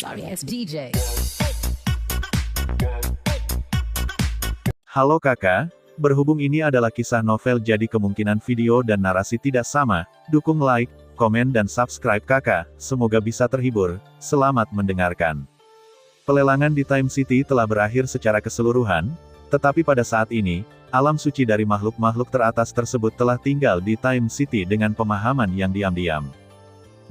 Sorry ass DJ. Halo kakak, berhubung ini adalah kisah novel jadi kemungkinan video dan narasi tidak sama, dukung like, komen dan subscribe kakak, semoga bisa terhibur, selamat mendengarkan. Pelelangan di Time City telah berakhir secara keseluruhan, tetapi pada saat ini, alam suci dari makhluk-makhluk teratas tersebut telah tinggal di Time City dengan pemahaman yang diam-diam.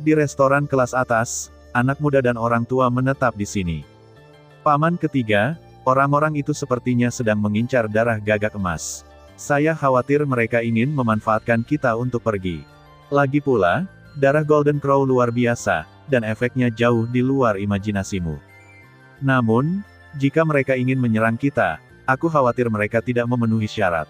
Di restoran kelas atas, anak muda dan orang tua menetap di sini. Paman ketiga, orang-orang itu sepertinya sedang mengincar darah gagak emas. Saya khawatir mereka ingin memanfaatkan kita untuk pergi. Lagi pula, darah Golden Crow luar biasa, dan efeknya jauh di luar imajinasimu. Namun, jika mereka ingin menyerang kita, aku khawatir mereka tidak memenuhi syarat.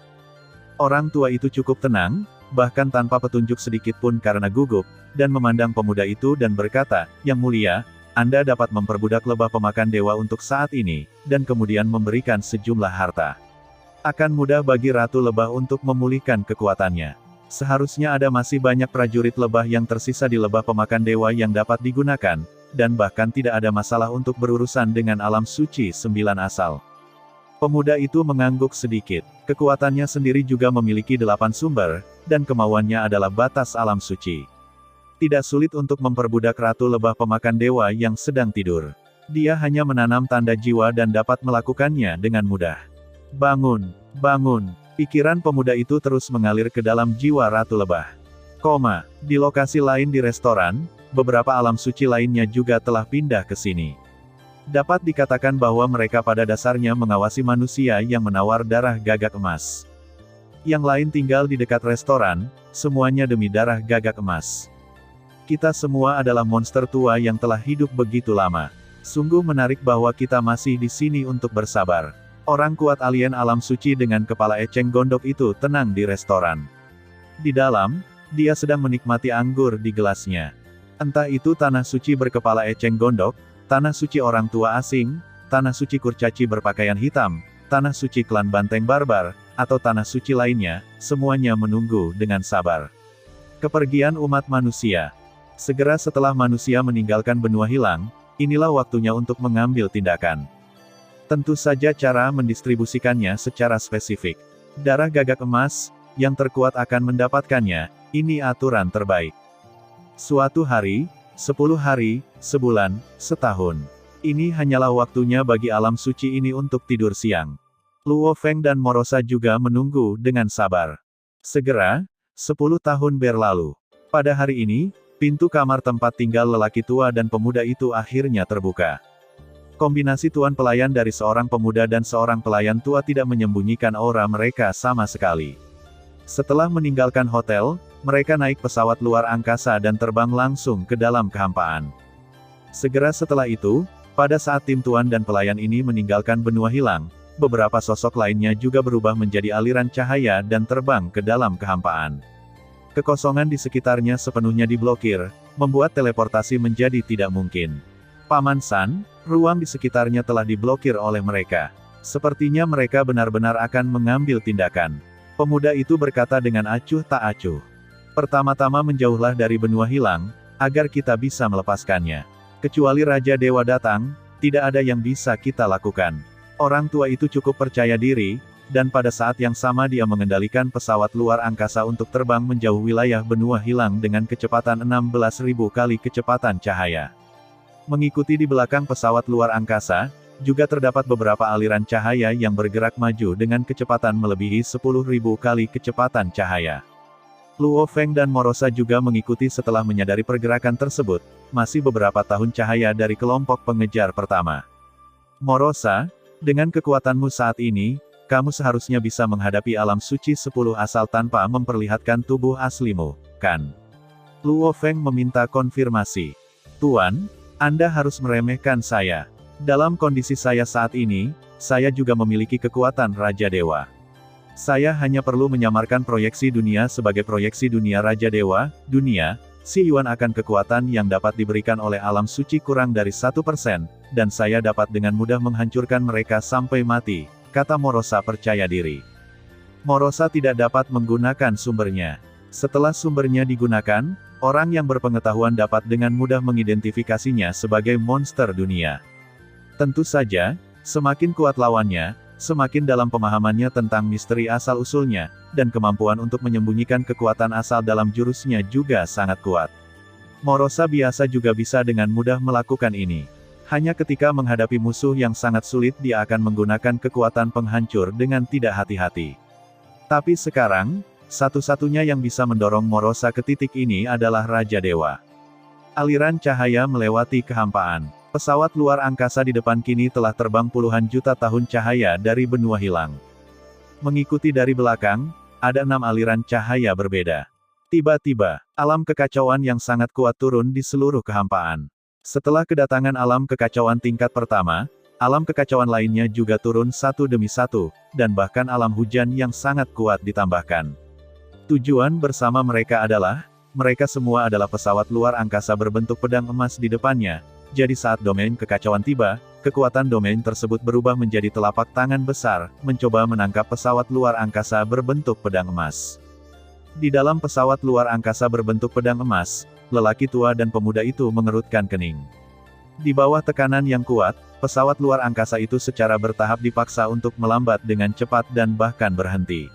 Orang tua itu cukup tenang, bahkan tanpa petunjuk sedikit pun karena gugup, dan memandang pemuda itu dan berkata, "Yang mulia, Anda dapat memperbudak lebah pemakan dewa untuk saat ini, dan kemudian memberikan sejumlah harta. Akan mudah bagi Ratu Lebah untuk memulihkan kekuatannya. Seharusnya ada masih banyak prajurit lebah yang tersisa di lebah pemakan dewa yang dapat digunakan, dan bahkan tidak ada masalah untuk berurusan dengan alam suci 9 asal." Pemuda itu mengangguk sedikit. Kekuatannya sendiri juga memiliki 8 sumber, dan kemauannya adalah batas alam suci. Tidak sulit untuk memperbudak Ratu Lebah pemakan dewa yang sedang tidur. Dia hanya menanam tanda jiwa dan dapat melakukannya dengan mudah. Bangun, bangun. Pikiran pemuda itu terus mengalir ke dalam jiwa Ratu Lebah. Di lokasi lain di restoran, beberapa alam suci lainnya juga telah pindah ke sini. Dapat dikatakan bahwa mereka pada dasarnya mengawasi manusia yang menawar darah gagak emas. Yang lain tinggal di dekat restoran, semuanya demi darah gagak emas. Kita semua adalah monster tua yang telah hidup begitu lama. Sungguh menarik bahwa kita masih di sini untuk bersabar. Orang kuat alien alam suci dengan kepala eceng gondok itu tenang di restoran. Di dalam, dia sedang menikmati anggur di gelasnya. Entah itu tanah suci berkepala eceng gondok, tanah suci orang tua asing, tanah suci kurcaci berpakaian hitam, tanah suci klan banteng barbar, atau tanah suci lainnya, semuanya menunggu dengan sabar. Kepergian umat manusia. Segera setelah manusia meninggalkan benua hilang, inilah waktunya untuk mengambil tindakan. Tentu saja cara mendistribusikannya secara spesifik. Darah gagak emas, yang terkuat akan mendapatkannya, ini aturan terbaik. Suatu hari, 10 hari, sebulan, setahun. Ini hanyalah waktunya bagi alam suci ini untuk tidur siang. Luo Feng dan Morosa juga menunggu dengan sabar. Segera, 10 tahun berlalu. Pada hari ini, pintu kamar tempat tinggal lelaki tua dan pemuda itu akhirnya terbuka. Kombinasi tuan pelayan dari seorang pemuda dan seorang pelayan tua tidak menyembunyikan aura mereka sama sekali. Setelah meninggalkan hotel, mereka naik pesawat luar angkasa dan terbang langsung ke dalam kehampaan. Segera setelah itu, pada saat tim tuan dan pelayan ini meninggalkan benua hilang, beberapa sosok lainnya juga berubah menjadi aliran cahaya dan terbang ke dalam kehampaan. Kekosongan di sekitarnya sepenuhnya diblokir, membuat teleportasi menjadi tidak mungkin. Paman San, ruang di sekitarnya telah diblokir oleh mereka. Sepertinya mereka benar-benar akan mengambil tindakan. Pemuda itu berkata dengan acuh tak acuh. Pertama-tama menjauhlah dari benua hilang, agar kita bisa melepaskannya. Kecuali Raja Dewa datang, tidak ada yang bisa kita lakukan. Orang tua itu cukup percaya diri, dan pada saat yang sama dia mengendalikan pesawat luar angkasa untuk terbang menjauh wilayah benua hilang dengan kecepatan 16.000 kali kecepatan cahaya. Mengikuti di belakang pesawat luar angkasa, juga terdapat beberapa aliran cahaya yang bergerak maju dengan kecepatan melebihi 10.000 kali kecepatan cahaya. Luo Feng dan Morosa juga mengikuti setelah menyadari pergerakan tersebut, masih beberapa tahun cahaya dari kelompok pengejar pertama. Morosa, dengan kekuatanmu saat ini, kamu seharusnya bisa menghadapi alam suci 10 asal tanpa memperlihatkan tubuh aslimu, kan? Luo Feng meminta konfirmasi. Tuan, Anda harus meremehkan saya. Dalam kondisi saya saat ini, saya juga memiliki kekuatan Raja Dewa. Saya hanya perlu menyamarkan proyeksi dunia sebagai proyeksi dunia Raja Dewa, dunia, si Yuan akan kekuatan yang dapat diberikan oleh alam suci kurang dari 1%, dan saya dapat dengan mudah menghancurkan mereka sampai mati, kata Morosa percaya diri. Morosa tidak dapat menggunakan sumbernya. Setelah sumbernya digunakan, orang yang berpengetahuan dapat dengan mudah mengidentifikasinya sebagai monster dunia. Tentu saja, semakin kuat lawannya, semakin dalam pemahamannya tentang misteri asal-usulnya, dan kemampuan untuk menyembunyikan kekuatan asal dalam jurusnya juga sangat kuat. Morosa biasa juga bisa dengan mudah melakukan ini. Hanya ketika menghadapi musuh yang sangat sulit dia akan menggunakan kekuatan penghancur dengan tidak hati-hati. Tapi sekarang, satu-satunya yang bisa mendorong Morosa ke titik ini adalah Raja Dewa. Aliran cahaya melewati kehampaan. Pesawat luar angkasa di depan kini telah terbang puluhan juta tahun cahaya dari benua hilang. Mengikuti dari belakang, ada 6 aliran cahaya berbeda. Tiba-tiba, alam kekacauan yang sangat kuat turun di seluruh kehampaan. Setelah kedatangan alam kekacauan tingkat pertama, alam kekacauan lainnya juga turun satu demi satu, dan bahkan alam hujan yang sangat kuat ditambahkan. Tujuan bersama mereka adalah, mereka semua adalah pesawat luar angkasa berbentuk pedang emas di depannya, jadi saat domain kekacauan tiba, kekuatan domain tersebut berubah menjadi telapak tangan besar, mencoba menangkap pesawat luar angkasa berbentuk pedang emas. Di dalam pesawat luar angkasa berbentuk pedang emas, lelaki tua dan pemuda itu mengerutkan kening. Di bawah tekanan yang kuat, pesawat luar angkasa itu secara bertahap dipaksa untuk melambat dengan cepat dan bahkan berhenti.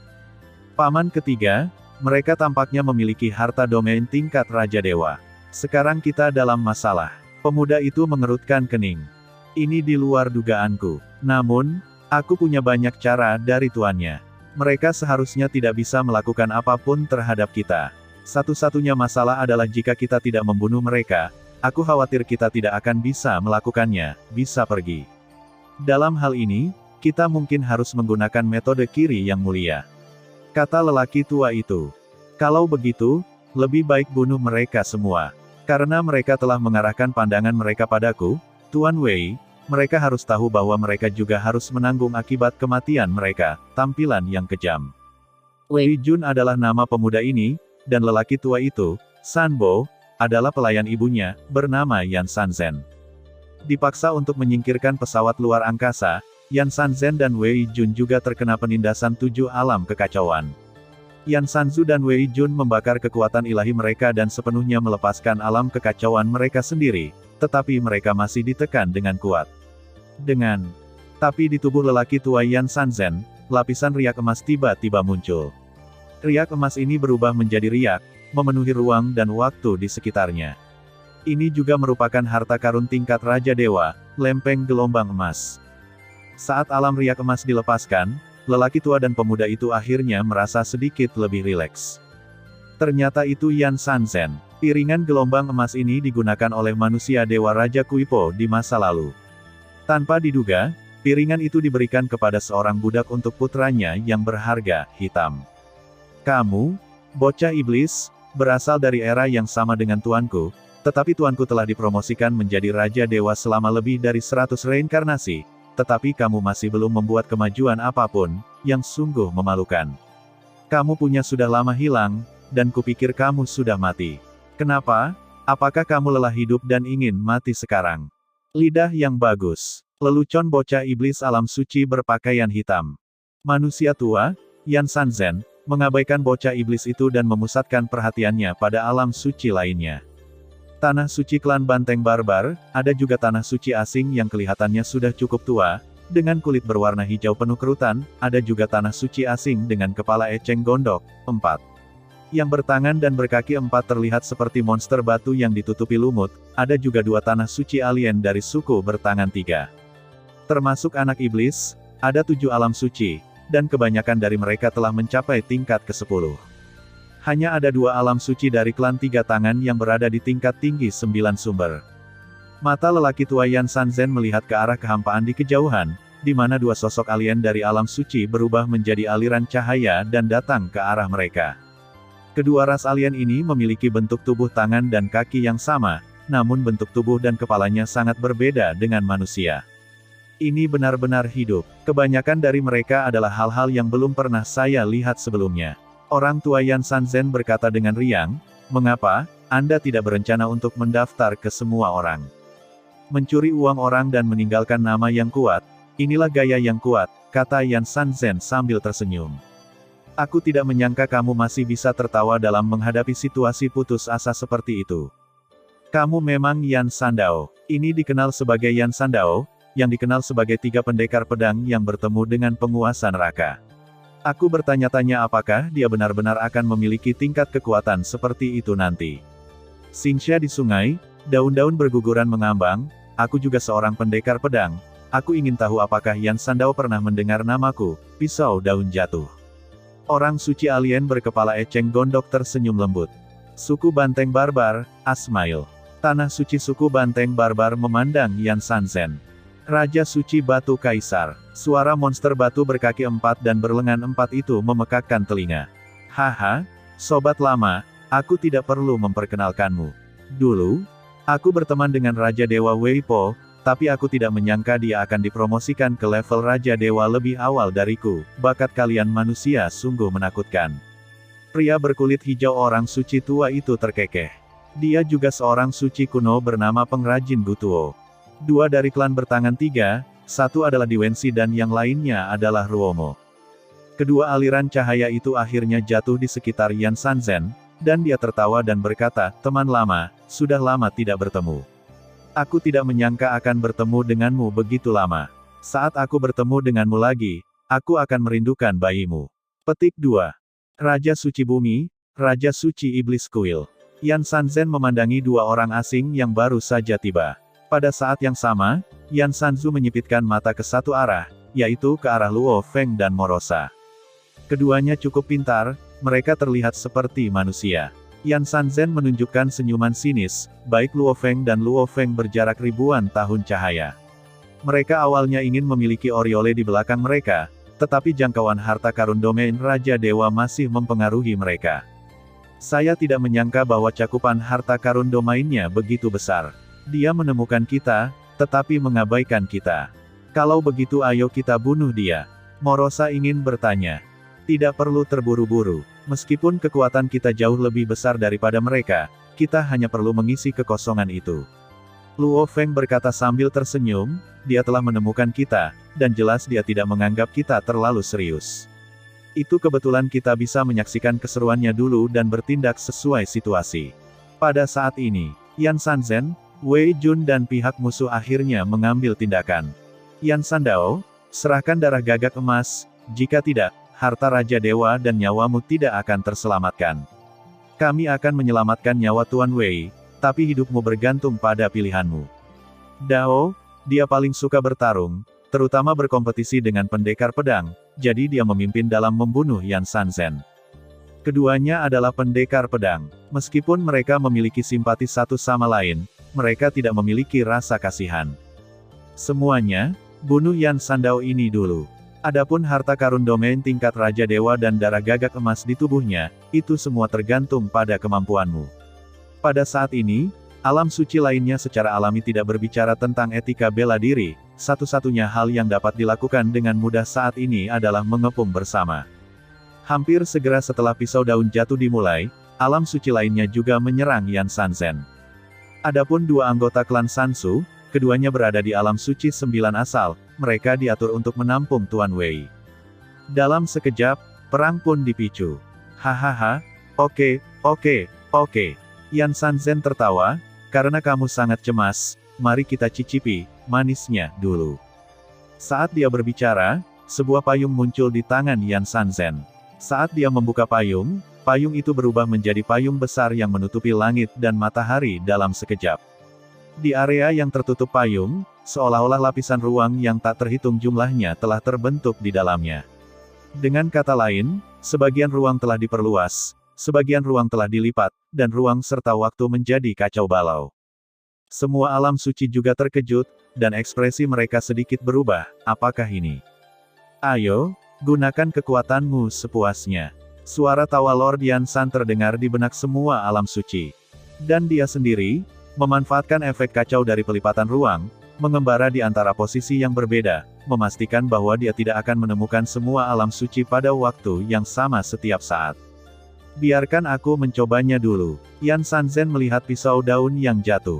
Paman ketiga, mereka tampaknya memiliki harta domain tingkat Raja Dewa. Sekarang kita dalam masalah. Pemuda itu mengerutkan kening. Ini di luar dugaanku. Namun, aku punya banyak cara dari tuannya. Mereka seharusnya tidak bisa melakukan apapun terhadap kita. Satu-satunya masalah adalah jika kita tidak membunuh mereka, aku khawatir kita tidak akan bisa melakukannya, bisa pergi. Dalam hal ini, kita mungkin harus menggunakan metode kiri yang mulia. Kata lelaki tua itu. Kalau begitu, lebih baik bunuh mereka semua. Karena mereka telah mengarahkan pandangan mereka padaku, Tuan Wei, mereka harus tahu bahwa mereka juga harus menanggung akibat kematian mereka, tampilan yang kejam. Wei Jun adalah nama pemuda ini, dan lelaki tua itu, Sanbo, adalah pelayan ibunya, bernama Yan Sanzhen. Dipaksa untuk menyingkirkan pesawat luar angkasa, Yan Sanzhen dan Wei Jun juga terkena penindasan 7 alam kekacauan. Yan Sanzu dan Wei Jun membakar kekuatan ilahi mereka dan sepenuhnya melepaskan alam kekacauan mereka sendiri, tetapi mereka masih ditekan dengan kuat. Tapi di tubuh lelaki tua Yan Sanzhen, lapisan riak emas tiba-tiba muncul. Riak emas ini berubah menjadi riak, memenuhi ruang dan waktu di sekitarnya. Ini juga merupakan harta karun tingkat Raja Dewa, lempeng gelombang emas. Saat alam riak emas dilepaskan, lelaki tua dan pemuda itu akhirnya merasa sedikit lebih rileks. Ternyata itu Yan Sanzhen. Piringan gelombang emas ini digunakan oleh manusia Dewa Raja Kuipo di masa lalu. Tanpa diduga, piringan itu diberikan kepada seorang budak untuk putranya yang berharga, hitam. Kamu, bocah iblis, berasal dari era yang sama dengan tuanku, tetapi tuanku telah dipromosikan menjadi Raja Dewa selama lebih dari 100 reinkarnasi, tetapi kamu masih belum membuat kemajuan apapun, yang sungguh memalukan. Kamu punya sudah lama hilang, dan kupikir kamu sudah mati. Kenapa? Apakah kamu lelah hidup dan ingin mati sekarang? Lidah yang bagus. Lelucon bocah iblis alam suci berpakaian hitam. Manusia tua, Yan Sanzhen, mengabaikan bocah iblis itu dan memusatkan perhatiannya pada alam suci lainnya. Tanah suci klan Banteng Barbar, ada juga tanah suci asing yang kelihatannya sudah cukup tua, dengan kulit berwarna hijau penuh kerutan, ada juga tanah suci asing dengan kepala eceng gondok, 4. Yang bertangan dan berkaki 4 terlihat seperti monster batu yang ditutupi lumut, ada juga 2 tanah suci alien dari suku bertangan 3. Termasuk anak iblis, ada 7 alam suci, dan kebanyakan dari mereka telah mencapai tingkat ke-10. Hanya ada 2 alam suci dari klan 3 tangan yang berada di tingkat tinggi 9 sumber. Mata lelaki tua Yan Sanzhen melihat ke arah kehampaan di kejauhan, di mana 2 sosok alien dari alam suci berubah menjadi aliran cahaya dan datang ke arah mereka. Kedua ras alien ini memiliki bentuk tubuh tangan dan kaki yang sama, namun bentuk tubuh dan kepalanya sangat berbeda dengan manusia. Ini benar-benar hidup. Kebanyakan dari mereka adalah hal-hal yang belum pernah saya lihat sebelumnya. Orang tua Yan Sanzhen berkata dengan riang, "Mengapa Anda tidak berencana untuk mendaftar ke semua orang? Mencuri uang orang dan meninggalkan nama yang kuat, inilah gaya yang kuat," kata Yan Sanzhen sambil tersenyum. Aku tidak menyangka kamu masih bisa tertawa dalam menghadapi situasi putus asa seperti itu. Kamu memang Yan Sandao. Ini dikenal sebagai Yan Sandao, yang dikenal sebagai 3 pendekar pedang yang bertemu dengan penguasa neraka. Aku bertanya-tanya apakah dia benar-benar akan memiliki tingkat kekuatan seperti itu nanti. Xingxia di sungai, daun-daun berguguran mengambang, aku juga seorang pendekar pedang. Aku ingin tahu apakah Yan Sandao pernah mendengar namaku, pisau daun jatuh. Orang suci alien berkepala eceng gondok tersenyum lembut. Suku Banteng Barbar, Asmail. Tanah suci suku Banteng Barbar memandang Yan Sanzen. Raja suci batu kaisar. Suara monster batu berkaki 4 dan berlengan 4 itu memekakkan telinga. Haha, sobat lama, aku tidak perlu memperkenalkanmu. Dulu, aku berteman dengan Raja Dewa Weipo, tapi aku tidak menyangka dia akan dipromosikan ke level Raja Dewa lebih awal dariku. Bakat kalian manusia sungguh menakutkan. Pria berkulit hijau orang suci tua itu terkekeh. Dia juga seorang suci kuno bernama pengrajin Gutuo. 2 dari klan bertangan 3, satu adalah Diwensi dan yang lainnya adalah Ruomo. Kedua aliran cahaya itu akhirnya jatuh di sekitar Yan Sanzen, dan dia tertawa dan berkata, teman lama, sudah lama tidak bertemu. Aku tidak menyangka akan bertemu denganmu begitu lama. Saat aku bertemu denganmu lagi, aku akan merindukan bayimu. Petik 2. Raja Suci Bumi, Raja Suci Iblis Kuil. Yan Sanzen memandangi 2 orang asing yang baru saja tiba. Pada saat yang sama, Yan Sanzu menyipitkan mata ke satu arah, yaitu ke arah Luo Feng dan Morosa. Keduanya cukup pintar, mereka terlihat seperti manusia. Yan Sanzen menunjukkan senyuman sinis, baik Luo Feng dan Luo Feng berjarak ribuan tahun cahaya. Mereka awalnya ingin memiliki Oriole di belakang mereka, tetapi jangkauan harta karun domain Raja Dewa masih mempengaruhi mereka. Saya tidak menyangka bahwa cakupan harta karun domainnya begitu besar. Dia menemukan kita, tetapi mengabaikan kita. Kalau begitu ayo kita bunuh dia. Morosa ingin bertanya. Tidak perlu terburu-buru. Meskipun kekuatan kita jauh lebih besar daripada mereka, kita hanya perlu mengisi kekosongan itu. Luo Feng berkata sambil tersenyum, dia telah menemukan kita, dan jelas dia tidak menganggap kita terlalu serius. Itu kebetulan kita bisa menyaksikan keseruannya dulu dan bertindak sesuai situasi. Pada saat ini, Yan Sanzen, Wei Jun dan pihak musuh akhirnya mengambil tindakan. Yan Sandao, serahkan darah gagak emas, jika tidak, harta Raja Dewa dan nyawamu tidak akan terselamatkan. Kami akan menyelamatkan nyawa Tuan Wei, tapi hidupmu bergantung pada pilihanmu. Dao, dia paling suka bertarung, terutama berkompetisi dengan pendekar pedang, jadi dia memimpin dalam membunuh Yan Sanzen. Keduanya adalah pendekar pedang. Meskipun mereka memiliki simpati satu sama lain, mereka tidak memiliki rasa kasihan. Semuanya, bunuh Yan Sandao ini dulu. Adapun harta karun domain tingkat Raja Dewa dan darah gagak emas di tubuhnya, itu semua tergantung pada kemampuanmu. Pada saat ini, alam suci lainnya secara alami tidak berbicara tentang etika bela diri, satu-satunya hal yang dapat dilakukan dengan mudah saat ini adalah mengepung bersama. Hampir segera setelah pisau daun jatuh dimulai, alam suci lainnya juga menyerang Yan Sanzen. Adapun 2 anggota klan Sansu, keduanya berada di alam suci 9 asal, mereka diatur untuk menampung Tuan Wei. Dalam sekejap, perang pun dipicu. Hahaha, oke. Yan Sanzen tertawa, karena kamu sangat cemas, mari kita cicipi manisnya dulu. Saat dia berbicara, sebuah payung muncul di tangan Yan Sanzen. Saat dia membuka payung, payung itu berubah menjadi payung besar yang menutupi langit dan matahari dalam sekejap. Di area yang tertutup payung, seolah-olah lapisan ruang yang tak terhitung jumlahnya telah terbentuk di dalamnya. Dengan kata lain, sebagian ruang telah diperluas, sebagian ruang telah dilipat, dan ruang serta waktu menjadi kacau balau. Semua alam suci juga terkejut, dan ekspresi mereka sedikit berubah. Apakah ini? Ayo, gunakan kekuatanmu sepuasnya. Suara tawa Lord Yan San terdengar di benak semua alam suci. Dan dia sendiri, memanfaatkan efek kacau dari pelipatan ruang, mengembara di antara posisi yang berbeda, memastikan bahwa dia tidak akan menemukan semua alam suci pada waktu yang sama setiap saat. Biarkan aku mencobanya dulu. Yan Sanzen melihat pisau daun yang jatuh.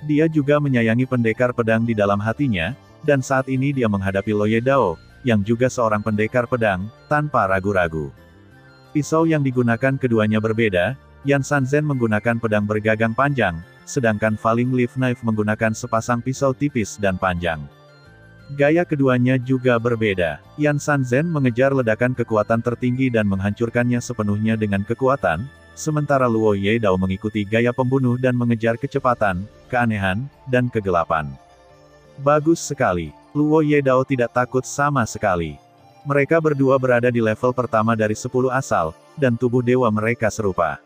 Dia juga menyayangi pendekar pedang di dalam hatinya, dan saat ini dia menghadapi Loye Dao, yang juga seorang pendekar pedang, tanpa ragu-ragu. Pisau yang digunakan keduanya berbeda, Yan Sanzen menggunakan pedang bergagang panjang, sedangkan Falling Leaf Knife menggunakan sepasang pisau tipis dan panjang. Gaya keduanya juga berbeda. Yan Sanzen mengejar ledakan kekuatan tertinggi dan menghancurkannya sepenuhnya dengan kekuatan, sementara Luo Yedao mengikuti gaya pembunuh dan mengejar kecepatan, keanehan, dan kegelapan. Bagus sekali. Luo Yedao tidak takut sama sekali. Mereka berdua berada di level pertama dari 10 asal, dan tubuh dewa mereka serupa.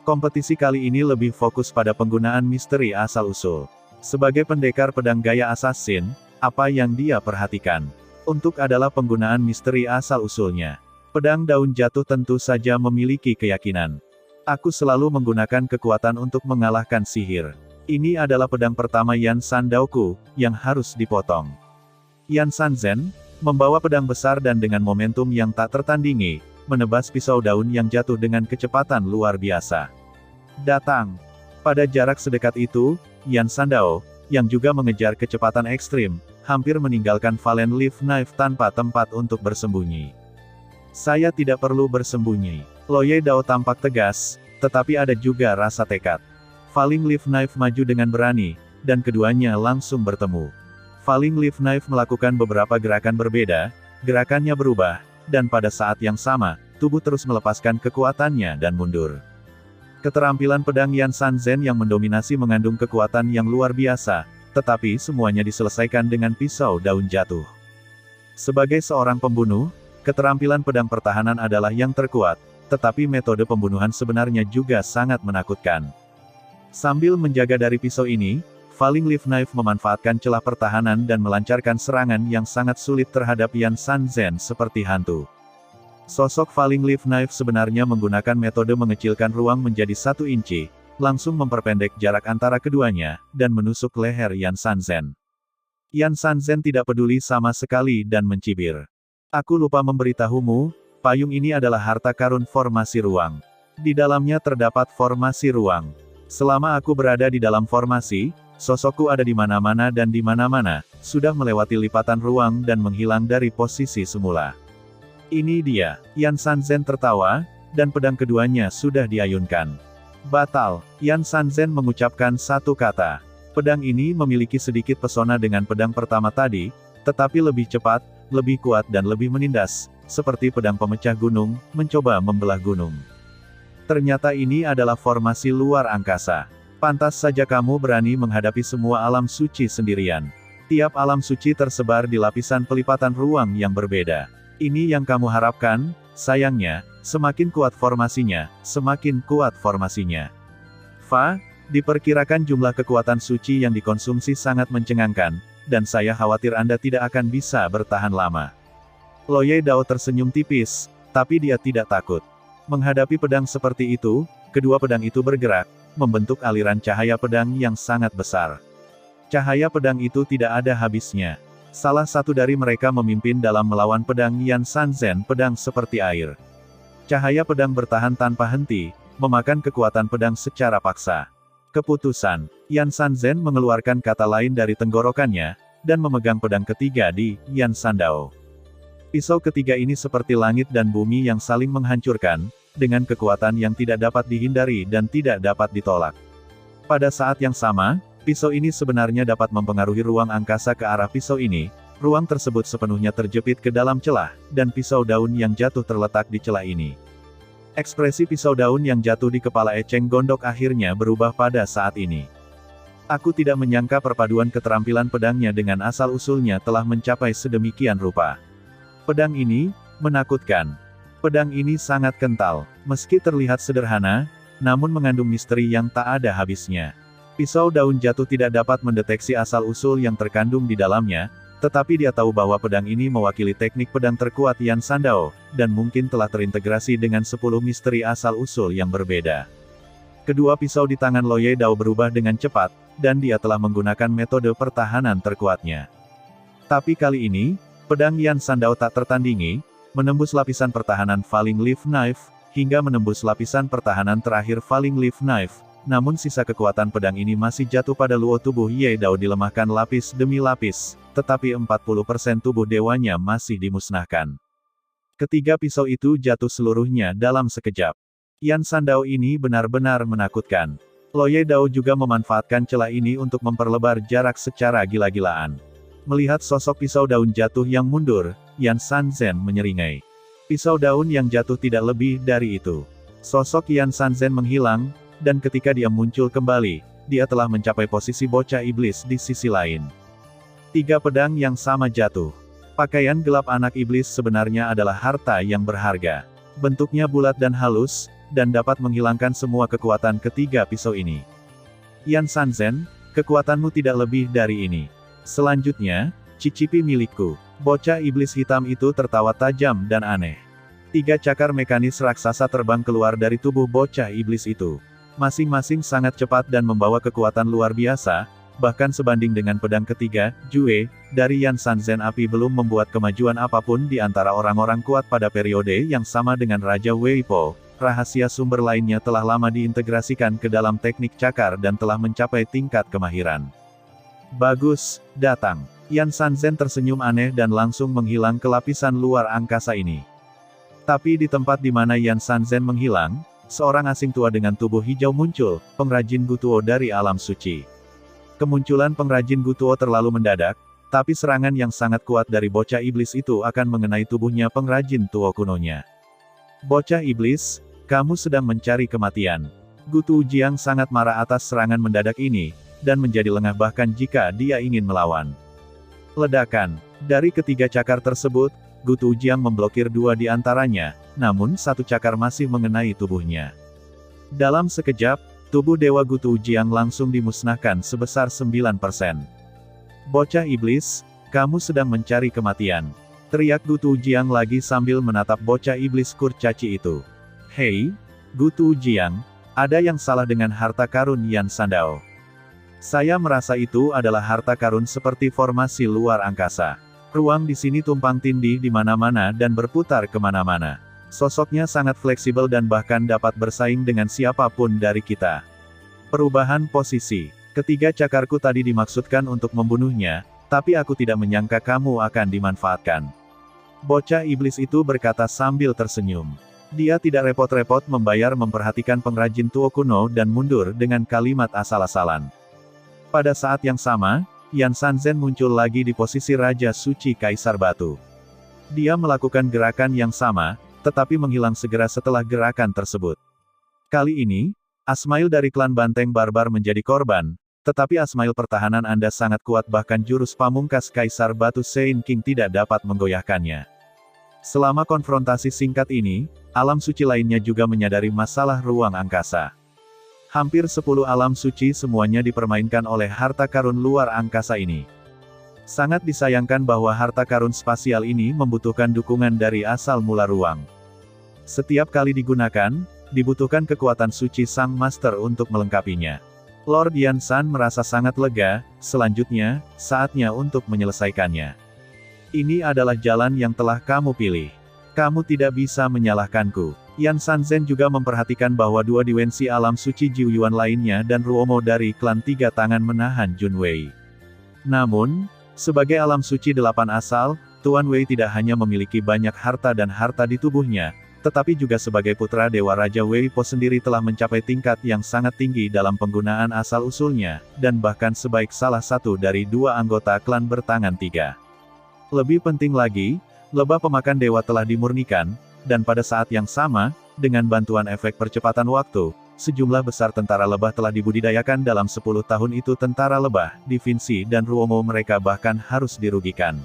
Kompetisi kali ini lebih fokus pada penggunaan misteri asal-usul. Sebagai pendekar pedang gaya assassin, apa yang dia perhatikan untuk adalah penggunaan misteri asal-usulnya. Pedang daun jatuh tentu saja memiliki keyakinan. Aku selalu menggunakan kekuatan untuk mengalahkan sihir. Ini adalah pedang pertama Yan Sandaoku, yang harus dipotong. Yan Sanzen, membawa pedang besar dan dengan momentum yang tak tertandingi, menebas pisau daun yang jatuh dengan kecepatan luar biasa. Datang. Pada jarak sedekat itu, Yan Sandao, yang juga mengejar kecepatan ekstrim, hampir meninggalkan Fallen Leaf Knife tanpa tempat untuk bersembunyi. Saya tidak perlu bersembunyi. Luo Yedao tampak tegas, tetapi ada juga rasa tekad. Falling Leaf Knife maju dengan berani, dan keduanya langsung bertemu. Falling Leaf Knife melakukan beberapa gerakan berbeda, gerakannya berubah, dan pada saat yang sama, tubuh terus melepaskan kekuatannya dan mundur. Keterampilan pedang Yan Sanzen yang mendominasi mengandung kekuatan yang luar biasa, tetapi semuanya diselesaikan dengan pisau daun jatuh. Sebagai seorang pembunuh, keterampilan pedang pertahanan adalah yang terkuat, tetapi metode pembunuhan sebenarnya juga sangat menakutkan. Sambil menjaga dari pisau ini, Falling Leaf Knife memanfaatkan celah pertahanan dan melancarkan serangan yang sangat sulit terhadap Yan Sanzen seperti hantu. Sosok Falling Leaf Knife sebenarnya menggunakan metode mengecilkan ruang menjadi 1 inci, langsung memperpendek jarak antara keduanya, dan menusuk leher Yan Sanzen. Yan Sanzen tidak peduli sama sekali dan mencibir. Aku lupa memberitahumu, payung ini adalah harta karun formasi ruang. Di dalamnya terdapat formasi ruang. Selama aku berada di dalam formasi, sosokku ada di mana-mana dan di mana-mana, sudah melewati lipatan ruang dan menghilang dari posisi semula. Ini dia. Yan Sanzen tertawa, dan pedang keduanya sudah diayunkan. Batal. Yan Sanzen mengucapkan satu kata. Pedang ini memiliki sedikit pesona dengan pedang pertama tadi, tetapi lebih cepat, lebih kuat dan lebih menindas, seperti pedang pemecah gunung, mencoba membelah gunung. Ternyata ini adalah formasi luar angkasa. Pantas saja kamu berani menghadapi semua alam suci sendirian. Tiap alam suci tersebar di lapisan pelipatan ruang yang berbeda. Ini yang kamu harapkan? Sayangnya, semakin kuat formasinya, semakin kuat formasinya. Diperkirakan jumlah kekuatan suci yang dikonsumsi sangat mencengangkan, dan saya khawatir Anda tidak akan bisa bertahan lama. Luo Yedao tersenyum tipis, tapi dia tidak takut. Menghadapi pedang seperti itu, kedua pedang itu bergerak, membentuk aliran cahaya pedang yang sangat besar. Cahaya pedang itu tidak ada habisnya. Salah satu dari mereka memimpin dalam melawan pedang Yan Sanzen, pedang seperti air. Cahaya pedang bertahan tanpa henti, memakan kekuatan pedang secara paksa. Keputusan. Yan Sanzen mengeluarkan kata lain dari tenggorokannya, dan memegang pedang ketiga di Yan Sandao. Pisau ketiga ini seperti langit dan bumi yang saling menghancurkan, dengan kekuatan yang tidak dapat dihindari dan tidak dapat ditolak. Pada saat yang sama, pisau ini sebenarnya dapat mempengaruhi ruang angkasa ke arah pisau ini. Ruang tersebut sepenuhnya terjepit ke dalam celah, dan pisau daun yang jatuh terletak di celah ini. Ekspresi pisau daun yang jatuh di kepala Eceng Gondok akhirnya berubah pada saat ini. Aku tidak menyangka perpaduan keterampilan pedangnya dengan asal-usulnya telah mencapai sedemikian rupa. Pedang ini menakutkan. Pedang ini sangat kental. Meski terlihat sederhana, namun mengandung misteri yang tak ada habisnya. Pisau daun jatuh tidak dapat mendeteksi asal-usul yang terkandung di dalamnya, tetapi dia tahu bahwa pedang ini mewakili teknik pedang terkuat Yan Sandao, dan mungkin telah terintegrasi dengan 10 misteri asal-usul yang berbeda. Kedua pisau di tangan Luo Yedao berubah dengan cepat, dan dia telah menggunakan metode pertahanan terkuatnya. Tapi kali ini, pedang Yan Sandao tak tertandingi, menembus lapisan pertahanan Falling Leaf Knife, hingga menembus lapisan pertahanan terakhir Falling Leaf Knife, namun sisa kekuatan pedang ini masih jatuh pada luo tubuh Yedao dilemahkan lapis demi lapis, tetapi 40% tubuh dewanya masih dimusnahkan. Ketiga pisau itu jatuh seluruhnya dalam sekejap. Yan Sandao ini benar-benar menakutkan. Loye Dao juga memanfaatkan celah ini untuk memperlebar jarak secara gila-gilaan. Melihat sosok pisau daun jatuh yang mundur, Yan Sanzen menyeringai. Pisau daun yang jatuh tidak lebih dari itu. Sosok Yan Sanzen menghilang, dan ketika dia muncul kembali, dia telah mencapai posisi bocah iblis di sisi lain. 3 pedang yang sama jatuh. Pakaian gelap anak iblis sebenarnya adalah harta yang berharga. Bentuknya bulat dan halus, dan dapat menghilangkan semua kekuatan ketiga pisau ini. Yan Sanzen, kekuatanmu tidak lebih dari ini. Selanjutnya, cicipi milikku. Bocah iblis hitam itu tertawa tajam dan aneh. 3 cakar mekanis raksasa terbang keluar dari tubuh bocah iblis itu. Masing-masing sangat cepat dan membawa kekuatan luar biasa, bahkan sebanding dengan pedang ketiga, Jue, dari Yan Sanzen. Api belum membuat kemajuan apapun di antara orang-orang kuat pada periode yang sama dengan Raja Weipo. Rahasia sumber lainnya telah lama diintegrasikan ke dalam teknik cakar dan telah mencapai tingkat kemahiran. Bagus, datang. Yan Sanzen tersenyum aneh dan langsung menghilang ke lapisan luar angkasa ini. Tapi di tempat di mana Yan Sanzen menghilang, seorang asing tua dengan tubuh hijau muncul, pengrajin Gutuo dari alam suci. Kemunculan pengrajin Gutuo terlalu mendadak, tapi serangan yang sangat kuat dari bocah iblis itu akan mengenai tubuhnya pengrajin Tuo kunonya. Bocah iblis, kamu sedang mencari kematian. Gutu Jiang sangat marah atas serangan mendadak ini, dan menjadi lengah bahkan jika dia ingin melawan. Ledakan. Dari ketiga cakar tersebut, Gutu Jiang memblokir 2 di antaranya, namun 1 cakar masih mengenai tubuhnya. Dalam sekejap, tubuh Dewa Gutu Jiang langsung dimusnahkan sebesar 9%. Bocah iblis, kamu sedang mencari kematian. Teriak Gutu Jiang lagi sambil menatap bocah iblis kurcaci itu. Hei, Gutu Jiang, ada yang salah dengan harta karun Yan Sandao. Saya merasa itu adalah harta karun seperti formasi luar angkasa. Ruang di sini tumpang tindih di mana-mana dan berputar kemana-mana. Sosoknya sangat fleksibel dan bahkan dapat bersaing dengan siapapun dari kita. Perubahan posisi. Ketiga cakarku tadi dimaksudkan untuk membunuhnya, tapi aku tidak menyangka kamu akan dimanfaatkan. Bocah iblis itu berkata sambil tersenyum. Dia tidak repot-repot memperhatikan pengrajin Tuo kuno dan mundur dengan kalimat asal-asalan. Pada saat yang sama, Yan Sanzen muncul lagi di posisi Raja Suci Kaisar Batu. Dia melakukan gerakan yang sama, tetapi menghilang segera setelah gerakan tersebut. Kali ini, Asmail dari klan Banteng Barbar menjadi korban, tetapi Asmail pertahanan Anda sangat kuat bahkan jurus pamungkas Kaisar Batu Sein King tidak dapat menggoyahkannya. Selama konfrontasi singkat ini, alam suci lainnya juga menyadari masalah ruang angkasa. Hampir 10 alam suci semuanya dipermainkan oleh harta karun luar angkasa ini. Sangat disayangkan bahwa harta karun spasial ini membutuhkan dukungan dari asal mula ruang. Setiap kali digunakan, dibutuhkan kekuatan suci Sang Master untuk melengkapinya. Lord Yan San merasa sangat lega, selanjutnya, saatnya untuk menyelesaikannya. Ini adalah jalan yang telah kamu pilih. Kamu tidak bisa menyalahkanku. Yan Sanzen juga memperhatikan bahwa 2 dimensi alam suci Jiu Yuan lainnya dan Ruomo dari klan 3 tangan menahan Jun Wei. Namun, sebagai alam suci 8 asal, Tuan Wei tidak hanya memiliki banyak harta dan harta di tubuhnya, tetapi juga sebagai putra Dewa Raja Weipo sendiri telah mencapai tingkat yang sangat tinggi dalam penggunaan asal-usulnya, dan bahkan sebaik salah satu dari 2 anggota klan bertangan 3. Lebih penting lagi, lebah pemakan dewa telah dimurnikan, dan pada saat yang sama, dengan bantuan efek percepatan waktu, sejumlah besar tentara lebah telah dibudidayakan dalam 10 tahun itu. Tentara lebah, Divinci dan Ruomo mereka bahkan harus dirugikan.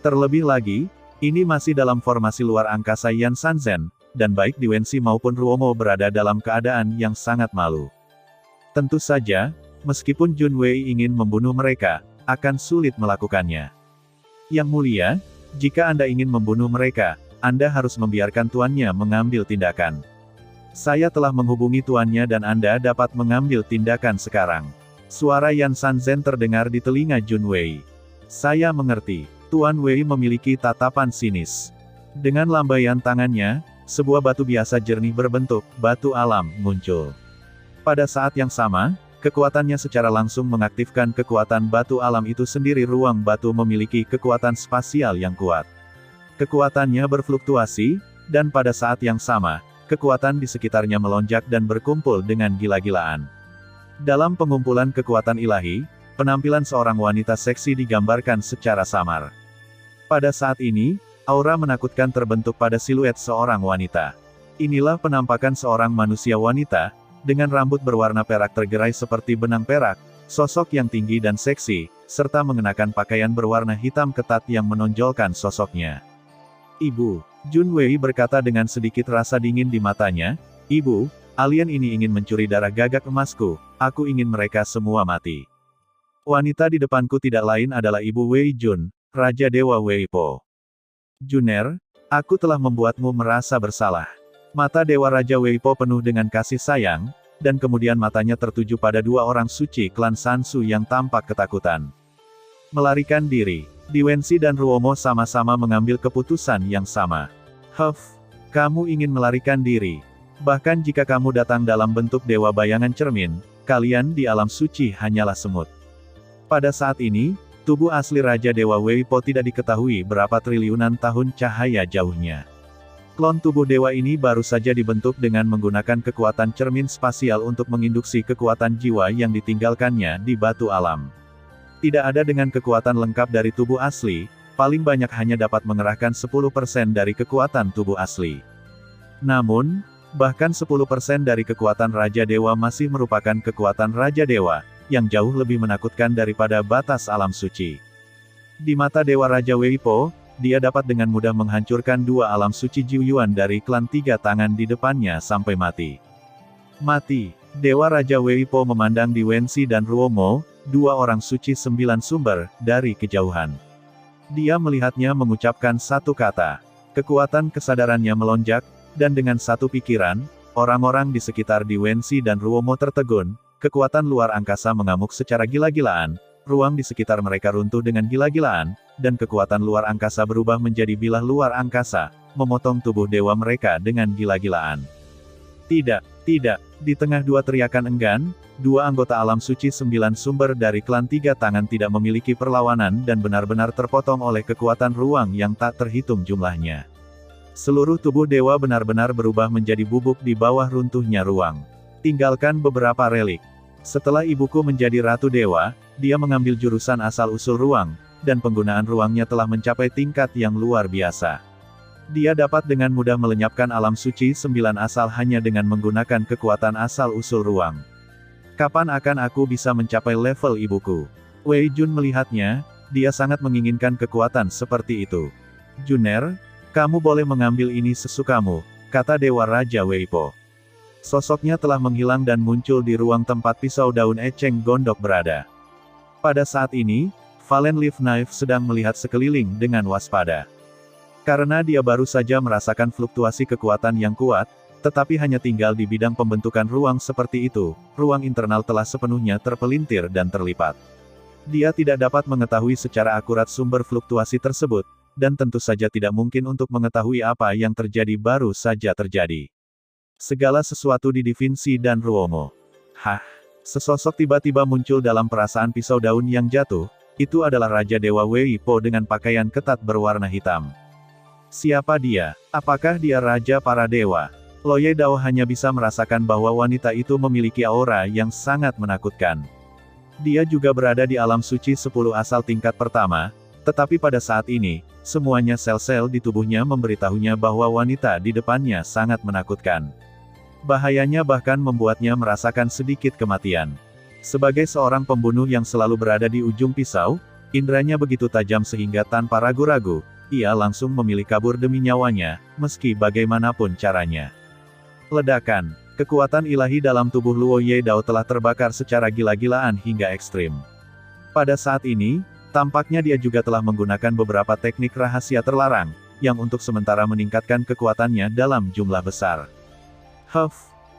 Terlebih lagi, ini masih dalam formasi luar angkasa Yan Sanzen, dan baik Divinci maupun Ruomo berada dalam keadaan yang sangat malu. Tentu saja, meskipun Jun Wei ingin membunuh mereka, akan sulit melakukannya. Yang mulia, jika Anda ingin membunuh mereka, Anda harus membiarkan tuannya mengambil tindakan. Saya telah menghubungi tuannya dan Anda dapat mengambil tindakan sekarang. Suara Yan Sanzen terdengar di telinga Jun Wei. Saya mengerti. Tuan Wei memiliki tatapan sinis. Dengan lambaian tangannya, sebuah batu biasa jernih berbentuk batu alam muncul. Pada saat yang sama, kekuatannya secara langsung mengaktifkan kekuatan batu alam itu sendiri. Ruang batu memiliki kekuatan spasial yang kuat. Kekuatannya berfluktuasi, dan pada saat yang sama, kekuatan di sekitarnya melonjak dan berkumpul dengan gila-gilaan. Dalam pengumpulan kekuatan ilahi, penampilan seorang wanita seksi digambarkan secara samar. Pada saat ini, aura menakutkan terbentuk pada siluet seorang wanita. Inilah penampakan seorang manusia wanita, dengan rambut berwarna perak tergerai seperti benang perak, sosok yang tinggi dan seksi, serta mengenakan pakaian berwarna hitam ketat yang menonjolkan sosoknya. Ibu, Jun Wei berkata dengan sedikit rasa dingin di matanya, "Ibu, alien ini ingin mencuri darah gagak emasku, aku ingin mereka semua mati." Wanita di depanku tidak lain adalah Ibu Wei Jun, Raja Dewa Wei Po. Juner, aku telah membuatmu merasa bersalah. Mata Dewa Raja Wei Po penuh dengan kasih sayang, dan kemudian matanya tertuju pada dua orang suci klan Sansu yang tampak ketakutan. Melarikan diri. Di Wensi dan Ruomo sama-sama mengambil keputusan yang sama. Kamu ingin melarikan diri. Bahkan jika kamu datang dalam bentuk dewa bayangan cermin, kalian di alam suci hanyalah semut. Pada saat ini, tubuh asli Raja Dewa Wei Po tidak diketahui berapa triliunan tahun cahaya jauhnya. Klon tubuh dewa ini baru saja dibentuk dengan menggunakan kekuatan cermin spasial untuk menginduksi kekuatan jiwa yang ditinggalkannya di batu alam. Tidak ada dengan kekuatan lengkap dari tubuh asli, paling banyak hanya dapat mengerahkan 10% dari kekuatan tubuh asli. Namun, bahkan 10% dari kekuatan Raja Dewa masih merupakan kekuatan Raja Dewa, yang jauh lebih menakutkan daripada batas alam suci. Di mata Dewa Raja Wei Po, dia dapat dengan mudah menghancurkan dua alam suci Jiuyuan dari klan tiga tangan di depannya sampai mati. Mati. Dewa Raja Wei Po memandang di Wensi dan Ruomo, dua orang suci 9 sumber, dari kejauhan. Dia melihatnya mengucapkan satu kata. Kekuatan kesadarannya melonjak, dan dengan satu pikiran, orang-orang di sekitar di Wensi dan Ruomo tertegun, kekuatan luar angkasa mengamuk secara gila-gilaan, ruang di sekitar mereka runtuh dengan gila-gilaan, dan kekuatan luar angkasa berubah menjadi bilah luar angkasa, memotong tubuh dewa mereka dengan gila-gilaan. Tidak. Di tengah dua teriakan enggan, dua anggota alam suci 9 sumber dari klan tiga tangan tidak memiliki perlawanan dan benar-benar terpotong oleh kekuatan ruang yang tak terhitung jumlahnya. Seluruh tubuh dewa benar-benar berubah menjadi bubuk di bawah runtuhnya ruang. Tinggalkan beberapa relik. Setelah ibuku menjadi Ratu Dewa, dia mengambil jurusan asal-usul ruang, dan penggunaan ruangnya telah mencapai tingkat yang luar biasa. Dia dapat dengan mudah melenyapkan alam suci 9 asal hanya dengan menggunakan kekuatan asal-usul ruang. Kapan akan aku bisa mencapai level ibuku? Wei Jun melihatnya, dia sangat menginginkan kekuatan seperti itu. Juner, kamu boleh mengambil ini sesukamu, kata Dewa Raja Wei Po. Sosoknya telah menghilang dan muncul di ruang tempat pisau daun eceng gondok berada. Pada saat ini, Valen Leaf Knife sedang melihat sekeliling dengan waspada. Karena dia baru saja merasakan fluktuasi kekuatan yang kuat, tetapi hanya tinggal di bidang pembentukan ruang seperti itu, ruang internal telah sepenuhnya terpelintir dan terlipat. Dia tidak dapat mengetahui secara akurat sumber fluktuasi tersebut, dan tentu saja tidak mungkin untuk mengetahui apa yang terjadi baru saja terjadi. Segala sesuatu di Da Vinci dan Ruomo. Sesosok tiba-tiba muncul dalam perasaan pisau daun yang jatuh, itu adalah Raja Dewa Wei Po dengan pakaian ketat berwarna hitam. Siapa dia? Apakah dia Raja para Dewa? Loye Dao hanya bisa merasakan bahwa wanita itu memiliki aura yang sangat menakutkan. Dia juga berada di alam suci 10 asal tingkat pertama, tetapi pada saat ini, semuanya sel-sel di tubuhnya memberitahunya bahwa wanita di depannya sangat menakutkan. Bahayanya bahkan membuatnya merasakan sedikit kematian. Sebagai seorang pembunuh yang selalu berada di ujung pisau, indranya begitu tajam sehingga tanpa ragu-ragu, ia langsung memilih kabur demi nyawanya, meski bagaimanapun caranya. Ledakan. Kekuatan ilahi dalam tubuh Luo Ye Dao telah terbakar secara gila-gilaan hingga ekstrim. Pada saat ini, tampaknya dia juga telah menggunakan beberapa teknik rahasia terlarang, yang untuk sementara meningkatkan kekuatannya dalam jumlah besar.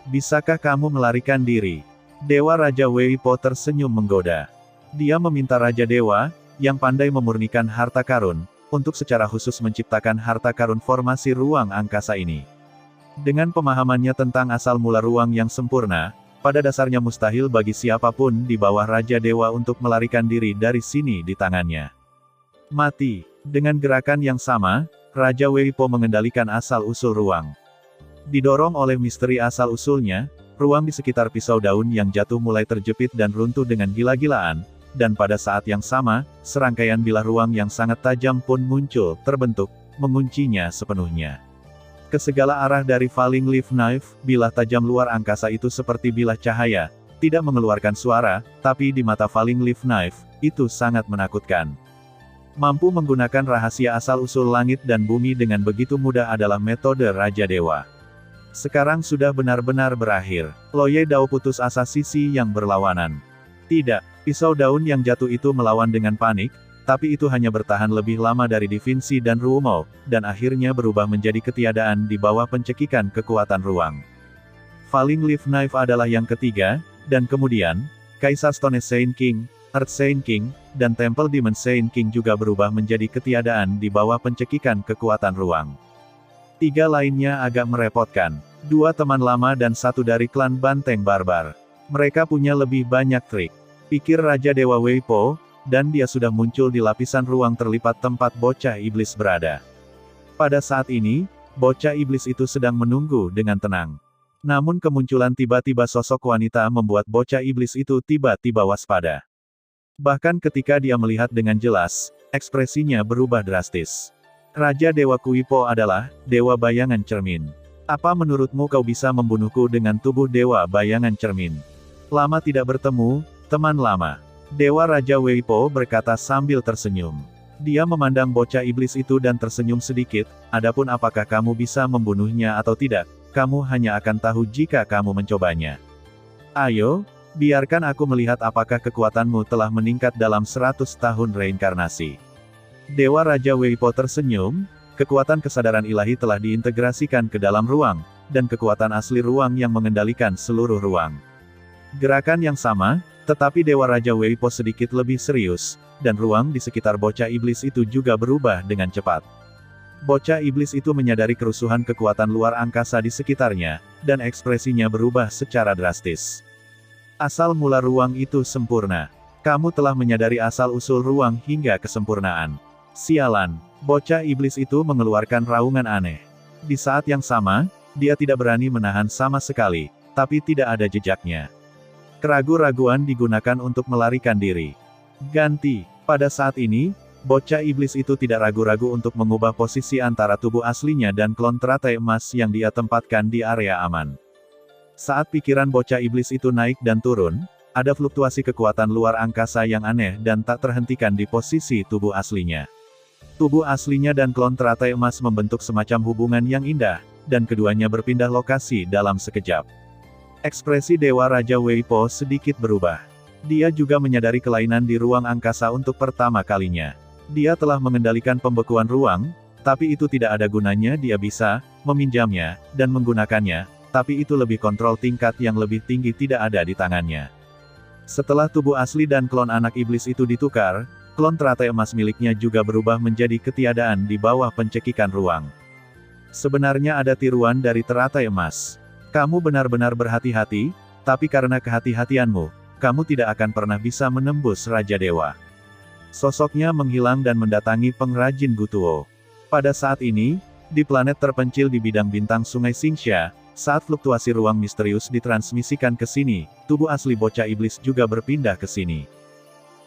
Bisakah kamu melarikan diri? Dewa Raja Wei Po tersenyum menggoda. Dia meminta Raja Dewa, yang pandai memurnikan harta karun, untuk secara khusus menciptakan harta karun formasi ruang angkasa ini. Dengan pemahamannya tentang asal mula ruang yang sempurna, pada dasarnya mustahil bagi siapapun di bawah Raja Dewa untuk melarikan diri dari sini di tangannya. Mati. Dengan gerakan yang sama, Raja Weipo mengendalikan asal-usul ruang. Didorong oleh misteri asal-usulnya, ruang di sekitar pisau daun yang jatuh mulai terjepit dan runtuh dengan gila-gilaan, dan pada saat yang sama, serangkaian bilah ruang yang sangat tajam pun muncul, terbentuk, menguncinya sepenuhnya. Ke segala arah dari Falling Leaf Knife, bilah tajam luar angkasa itu seperti bilah cahaya, tidak mengeluarkan suara, tapi di mata Falling Leaf Knife, itu sangat menakutkan. Mampu menggunakan rahasia asal-usul langit dan bumi dengan begitu mudah adalah metode Raja Dewa. Sekarang sudah benar-benar berakhir. Loye Dao putus asa sisi yang berlawanan. Tidak, pisau daun yang jatuh itu melawan dengan panik, tapi itu hanya bertahan lebih lama dari Da Vinci dan Ruomou, dan akhirnya berubah menjadi ketiadaan di bawah pencekikan kekuatan ruang. Falling Leaf Knife adalah yang ketiga, dan kemudian, Kaisar Stone Saint King, Earth Saint King, dan Temple Demon Saint King juga berubah menjadi ketiadaan di bawah pencekikan kekuatan ruang. 3 lainnya agak merepotkan. 2 teman lama dan 1 dari klan Banteng Barbar. Mereka punya lebih banyak trik. Pikir Raja Dewa Weipo, dan dia sudah muncul di lapisan ruang terlipat tempat bocah iblis berada. Pada saat ini, bocah iblis itu sedang menunggu dengan tenang. Namun kemunculan tiba-tiba sosok wanita membuat bocah iblis itu tiba-tiba waspada. Bahkan ketika dia melihat dengan jelas, ekspresinya berubah drastis. Raja Dewa Weipo adalah Dewa Bayangan Cermin. Apa menurutmu kau bisa membunuhku dengan tubuh Dewa Bayangan Cermin? Lama tidak bertemu, teman lama. Dewa Raja Weipo berkata sambil tersenyum. Dia memandang bocah iblis itu dan tersenyum sedikit, adapun apakah kamu bisa membunuhnya atau tidak, kamu hanya akan tahu jika kamu mencobanya. Ayo, biarkan aku melihat apakah kekuatanmu telah meningkat dalam 100 tahun reinkarnasi. Dewa Raja Weipo tersenyum, kekuatan kesadaran ilahi telah diintegrasikan ke dalam ruang, dan kekuatan asli ruang yang mengendalikan seluruh ruang. Gerakan yang sama, tetapi Dewa Raja Weipo sedikit lebih serius, dan ruang di sekitar bocah iblis itu juga berubah dengan cepat. Bocah iblis itu menyadari kerusuhan kekuatan luar angkasa di sekitarnya, dan ekspresinya berubah secara drastis. Asal mula ruang itu sempurna. Kamu telah menyadari asal-usul ruang hingga kesempurnaan. Sialan, bocah iblis itu mengeluarkan raungan aneh. Di saat yang sama, dia tidak berani menahan sama sekali, tapi tidak ada jejaknya. Keraguan-raguan digunakan untuk melarikan diri. Ganti, pada saat ini, bocah iblis itu tidak ragu-ragu untuk mengubah posisi antara tubuh aslinya dan klon teratai emas yang dia tempatkan di area aman. Saat pikiran bocah iblis itu naik dan turun, ada fluktuasi kekuatan luar angkasa yang aneh dan tak terhentikan di posisi tubuh aslinya. Tubuh aslinya dan klon teratai emas membentuk semacam hubungan yang indah, dan keduanya berpindah lokasi dalam sekejap. Ekspresi Dewa Raja Weipo sedikit berubah. Dia juga menyadari kelainan di ruang angkasa untuk pertama kalinya. Dia telah mengendalikan pembekuan ruang, tapi itu tidak ada gunanya. Dia bisa meminjamnya dan menggunakannya, tapi itu lebih kontrol tingkat yang lebih tinggi tidak ada di tangannya. Setelah tubuh asli dan klon anak iblis itu ditukar, klon teratai emas miliknya juga berubah menjadi ketiadaan di bawah pencekikan ruang. Sebenarnya ada tiruan dari teratai emas. Kamu benar-benar berhati-hati, tapi karena kehati-hatianmu, kamu tidak akan pernah bisa menembus Raja Dewa. Sosoknya menghilang dan mendatangi pengrajin Gutuo. Pada saat ini, di planet terpencil di bidang bintang Sungai Xingxia, saat fluktuasi ruang misterius ditransmisikan ke sini, tubuh asli bocah iblis juga berpindah ke sini.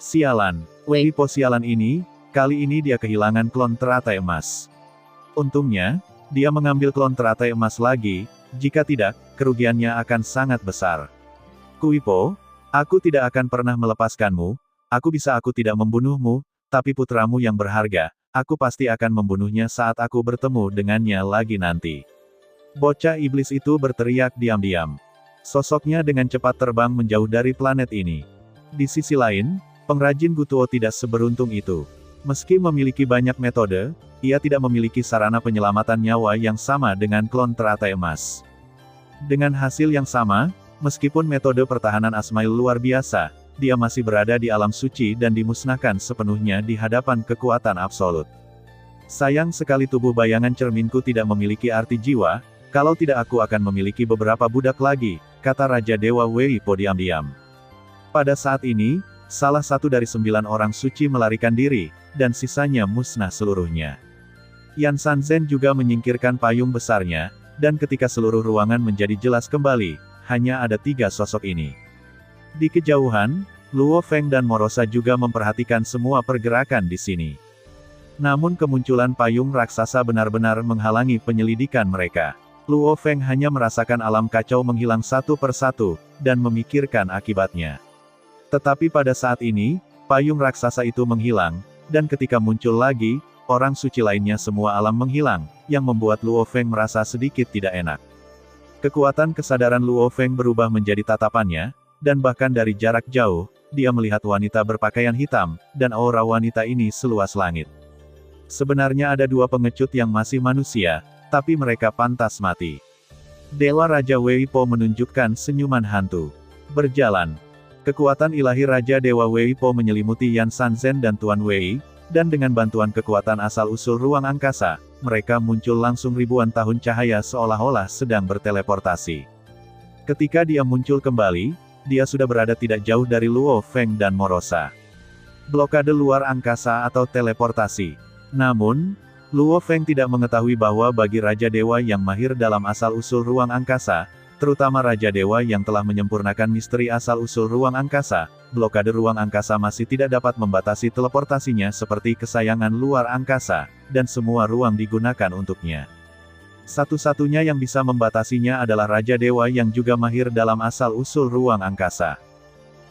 Sialan, Weipo sialan ini, kali ini dia kehilangan klon teratai emas. Untungnya, dia mengambil klon teratai emas lagi, jika tidak, kerugiannya akan sangat besar. Weipo, aku tidak akan pernah melepaskanmu, aku tidak membunuhmu, tapi putramu yang berharga, aku pasti akan membunuhnya saat aku bertemu dengannya lagi nanti. Bocah iblis itu berteriak diam-diam. Sosoknya dengan cepat terbang menjauh dari planet ini. Di sisi lain, pengrajin Gutuo tidak seberuntung itu. Meski memiliki banyak metode, ia tidak memiliki sarana penyelamatan nyawa yang sama dengan klon teratai emas. Dengan hasil yang sama, meskipun metode pertahanan Asmail luar biasa, dia masih berada di alam suci dan dimusnahkan sepenuhnya di hadapan kekuatan absolut. Sayang sekali tubuh bayangan cerminku tidak memiliki arti jiwa. Kalau tidak aku akan memiliki beberapa budak lagi, kata Raja Dewa Weipo diam-diam. Pada saat ini, salah satu dari 9 orang suci melarikan diri, dan sisanya musnah seluruhnya. Yan Sanzhen juga menyingkirkan payung besarnya, dan ketika seluruh ruangan menjadi jelas kembali, hanya ada 3 sosok ini. Di kejauhan, Luo Feng dan Morosa juga memperhatikan semua pergerakan di sini. Namun kemunculan payung raksasa benar-benar menghalangi penyelidikan mereka. Luo Feng hanya merasakan alam kacau menghilang satu persatu, dan memikirkan akibatnya. Tetapi pada saat ini, payung raksasa itu menghilang, dan ketika muncul lagi, orang suci lainnya semua alam menghilang, yang membuat Luo Feng merasa sedikit tidak enak. Kekuatan kesadaran Luo Feng berubah menjadi tatapannya, dan bahkan dari jarak jauh, dia melihat wanita berpakaian hitam, dan aura wanita ini seluas langit. Sebenarnya ada 2 pengecut yang masih manusia, tapi mereka pantas mati. Dewa Raja Wei Po menunjukkan senyuman hantu. Berjalan. Kekuatan ilahi Raja Dewa Wei Po menyelimuti Yan Sanzhen dan Tuan Wei, dan dengan bantuan kekuatan asal-usul ruang angkasa, mereka muncul langsung ribuan tahun cahaya seolah-olah sedang berteleportasi. Ketika dia muncul kembali, dia sudah berada tidak jauh dari Luo Feng dan Morosa. Blokade luar angkasa atau teleportasi. Namun, Luo Feng tidak mengetahui bahwa bagi Raja Dewa yang mahir dalam asal-usul ruang angkasa, terutama Raja Dewa yang telah menyempurnakan misteri asal-usul ruang angkasa, blokade ruang angkasa masih tidak dapat membatasi teleportasinya seperti kesayangan luar angkasa, dan semua ruang digunakan untuknya. Satu-satunya yang bisa membatasinya adalah Raja Dewa yang juga mahir dalam asal-usul ruang angkasa.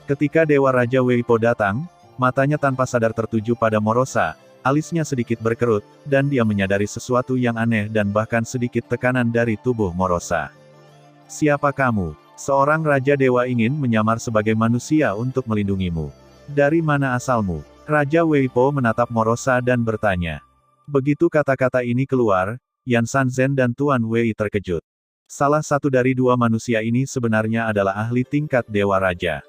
Ketika Dewa Raja Wei Po datang, matanya tanpa sadar tertuju pada Morosa, alisnya sedikit berkerut, dan dia menyadari sesuatu yang aneh dan bahkan sedikit tekanan dari tubuh Morosa. Siapa kamu? Seorang Raja Dewa ingin menyamar sebagai manusia untuk melindungimu. Dari mana asalmu? Raja Wei Po menatap Morosa dan bertanya. Begitu kata-kata ini keluar, Yan Sanzhen dan Tuan Wei terkejut. Salah satu dari 2 manusia ini sebenarnya adalah ahli tingkat Dewa Raja.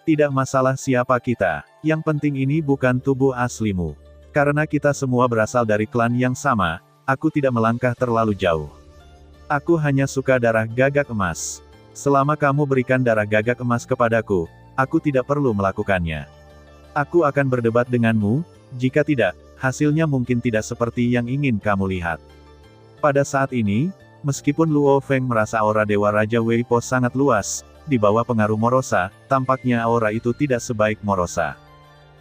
Tidak masalah siapa kita, yang penting ini bukan tubuh aslimu. Karena kita semua berasal dari klan yang sama, aku tidak melangkah terlalu jauh. Aku hanya suka darah gagak emas. Selama kamu berikan darah gagak emas kepadaku, aku tidak perlu melakukannya. Aku akan berdebat denganmu, jika tidak, hasilnya mungkin tidak seperti yang ingin kamu lihat. Pada saat ini, meskipun Luo Feng merasa aura Dewa Raja Wei Po sangat luas, di bawah pengaruh Morosa, tampaknya aura itu tidak sebaik Morosa.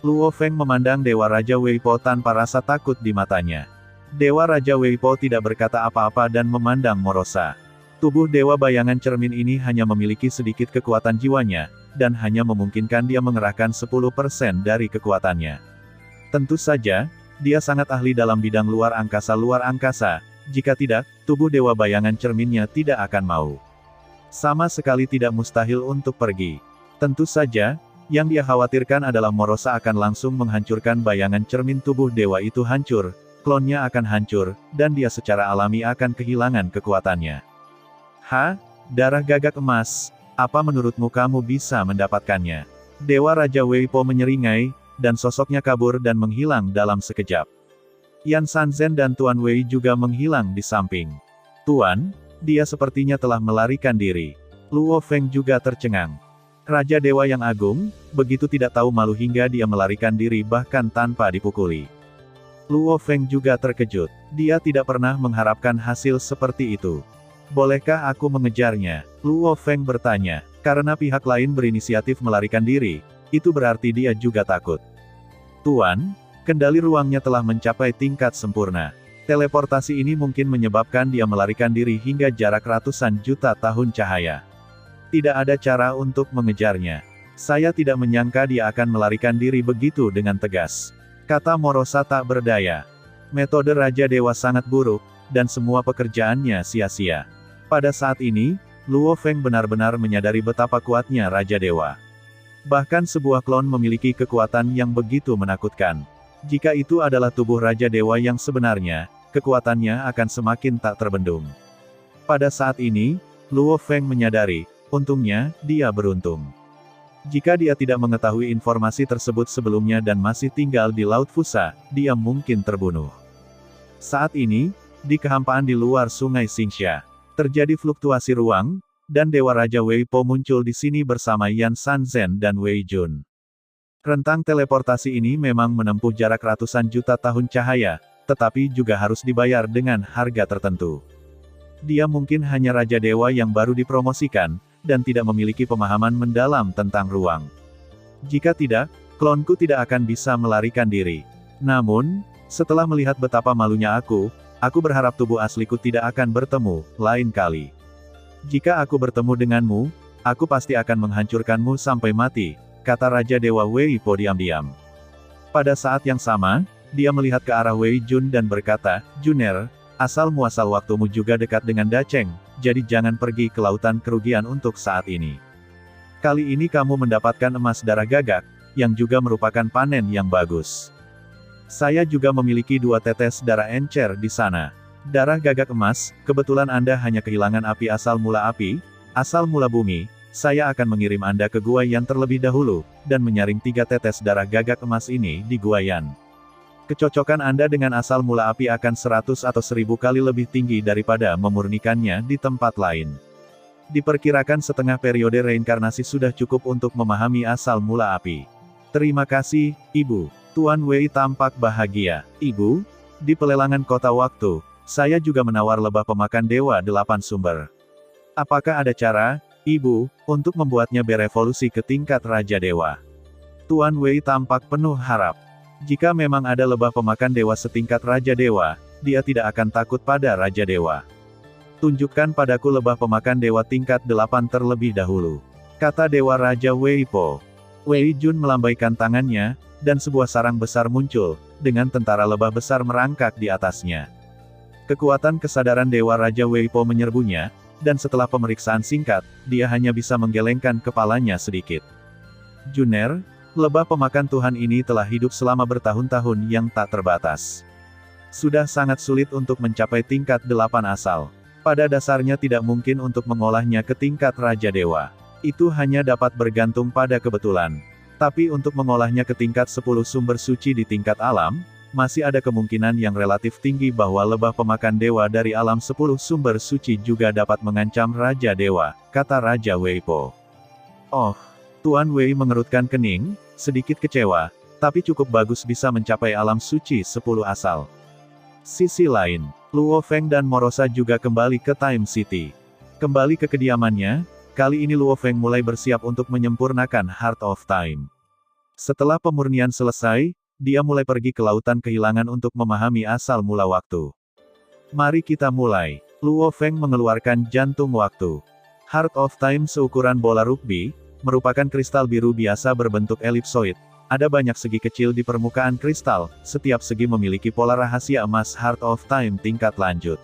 Luo Feng memandang Dewa Raja Wei Po tanpa rasa takut di matanya. Dewa Raja Wei Po tidak berkata apa-apa dan memandang Morosa. Tubuh Dewa Bayangan Cermin ini hanya memiliki sedikit kekuatan jiwanya, dan hanya memungkinkan dia mengerahkan 10% dari kekuatannya. Tentu saja, dia sangat ahli dalam bidang luar angkasa, jika tidak, tubuh Dewa Bayangan Cerminnya tidak akan mau. Sama sekali tidak mustahil untuk pergi. Tentu saja, yang dia khawatirkan adalah Morosa akan langsung menghancurkan bayangan cermin tubuh Dewa itu hancur, klonnya akan hancur, dan dia secara alami akan kehilangan kekuatannya. Darah gagak emas, apa menurutmu kamu bisa mendapatkannya? Dewa Raja Wei Po menyeringai, dan sosoknya kabur dan menghilang dalam sekejap. Yan Sanzhen dan Tuan Wei juga menghilang di samping. Tuan, dia sepertinya telah melarikan diri. Luo Feng juga tercengang. Raja Dewa yang agung, begitu tidak tahu malu hingga dia melarikan diri bahkan tanpa dipukuli. Luo Feng juga terkejut. Dia tidak pernah mengharapkan hasil seperti itu. Bolehkah aku mengejarnya? Luo Feng bertanya. Karena pihak lain berinisiatif melarikan diri, itu berarti dia juga takut. Tuan, kendali ruangnya telah mencapai tingkat sempurna. Teleportasi ini mungkin menyebabkan dia melarikan diri hingga jarak ratusan juta tahun cahaya. Tidak ada cara untuk mengejarnya. Saya tidak menyangka dia akan melarikan diri begitu dengan tegas. Kata Morosa tak berdaya. Metode Raja Dewa sangat buruk, dan semua pekerjaannya sia-sia. Pada saat ini, Luo Feng benar-benar menyadari betapa kuatnya Raja Dewa. Bahkan sebuah klon memiliki kekuatan yang begitu menakutkan. Jika itu adalah tubuh Raja Dewa yang sebenarnya, kekuatannya akan semakin tak terbendung. Pada saat ini, Luo Feng menyadari, untungnya, dia beruntung. Jika dia tidak mengetahui informasi tersebut sebelumnya dan masih tinggal di Laut Fusa, dia mungkin terbunuh. Saat ini, di kehampaan di luar Sungai Xingxia, terjadi fluktuasi ruang, dan Dewa Raja Wei Po muncul di sini bersama Yan Sanzhen dan Wei Jun. Rentang teleportasi ini memang menempuh jarak ratusan juta tahun cahaya, tetapi juga harus dibayar dengan harga tertentu. Dia mungkin hanya Raja Dewa yang baru dipromosikan, dan tidak memiliki pemahaman mendalam tentang ruang. Jika tidak, klonku tidak akan bisa melarikan diri. Namun, setelah melihat betapa malunya aku berharap tubuh asliku tidak akan bertemu, lain kali. Jika aku bertemu denganmu, aku pasti akan menghancurkanmu sampai mati, kata Raja Dewa Wei Po diam-diam. Pada saat yang sama, dia melihat ke arah Wei Jun dan berkata, Juner, asal-muasal waktumu juga dekat dengan Dacheng, jadi jangan pergi ke lautan kerugian untuk saat ini. Kali ini kamu mendapatkan emas darah gagak, yang juga merupakan panen yang bagus. Saya juga memiliki 2 tetes darah encer di sana. Darah gagak emas, kebetulan Anda hanya kehilangan api asal mula bumi, saya akan mengirim Anda ke gua Yan terlebih dahulu, dan menyaring 3 tetes darah gagak emas ini di gua Yan. Kecocokan Anda dengan asal mula api akan 100 atau 1000 kali lebih tinggi daripada memurnikannya di tempat lain. Diperkirakan setengah periode reinkarnasi sudah cukup untuk memahami asal mula api. Terima kasih, Ibu. Tuan Wei tampak bahagia. Ibu, di pelelangan kota waktu, saya juga menawar lebah pemakan dewa 8 sumber. Apakah ada cara, Ibu, untuk membuatnya berevolusi ke tingkat Raja Dewa? Tuan Wei tampak penuh harap. Jika memang ada lebah pemakan dewa setingkat Raja Dewa, dia tidak akan takut pada Raja Dewa. Tunjukkan padaku lebah pemakan dewa tingkat 8 terlebih dahulu, kata Dewa Raja Wei Po. Wei Jun melambaikan tangannya, dan sebuah sarang besar muncul, dengan tentara lebah besar merangkak di atasnya. Kekuatan kesadaran Dewa Raja Wei Po menyerbunya, dan setelah pemeriksaan singkat, dia hanya bisa menggelengkan kepalanya sedikit. Juner, lebah pemakan Tuhan ini telah hidup selama bertahun-tahun yang tak terbatas. Sudah sangat sulit untuk mencapai tingkat 8 asal. Pada dasarnya tidak mungkin untuk mengolahnya ke tingkat Raja Dewa. Itu hanya dapat bergantung pada kebetulan. Tapi untuk mengolahnya ke tingkat 10 sumber suci di tingkat alam, masih ada kemungkinan yang relatif tinggi bahwa lebah pemakan dewa dari alam 10 sumber suci juga dapat mengancam Raja Dewa, kata Raja Wei Po. Oh, Tuan Wei mengerutkan kening, sedikit kecewa, tapi cukup bagus bisa mencapai alam suci 10 asal. Sisi lain, Luo Feng dan Morosa juga kembali ke Time City. Kembali ke kediamannya, kali ini Luo Feng mulai bersiap untuk menyempurnakan Heart of Time. Setelah pemurnian selesai, dia mulai pergi ke lautan kehilangan untuk memahami asal mula waktu. Mari kita mulai. Luo Feng mengeluarkan jantung waktu. Heart of Time seukuran bola rugby, merupakan kristal biru biasa berbentuk elipsoid. Ada banyak segi kecil di permukaan kristal, setiap segi memiliki pola rahasia emas Heart of Time tingkat lanjut.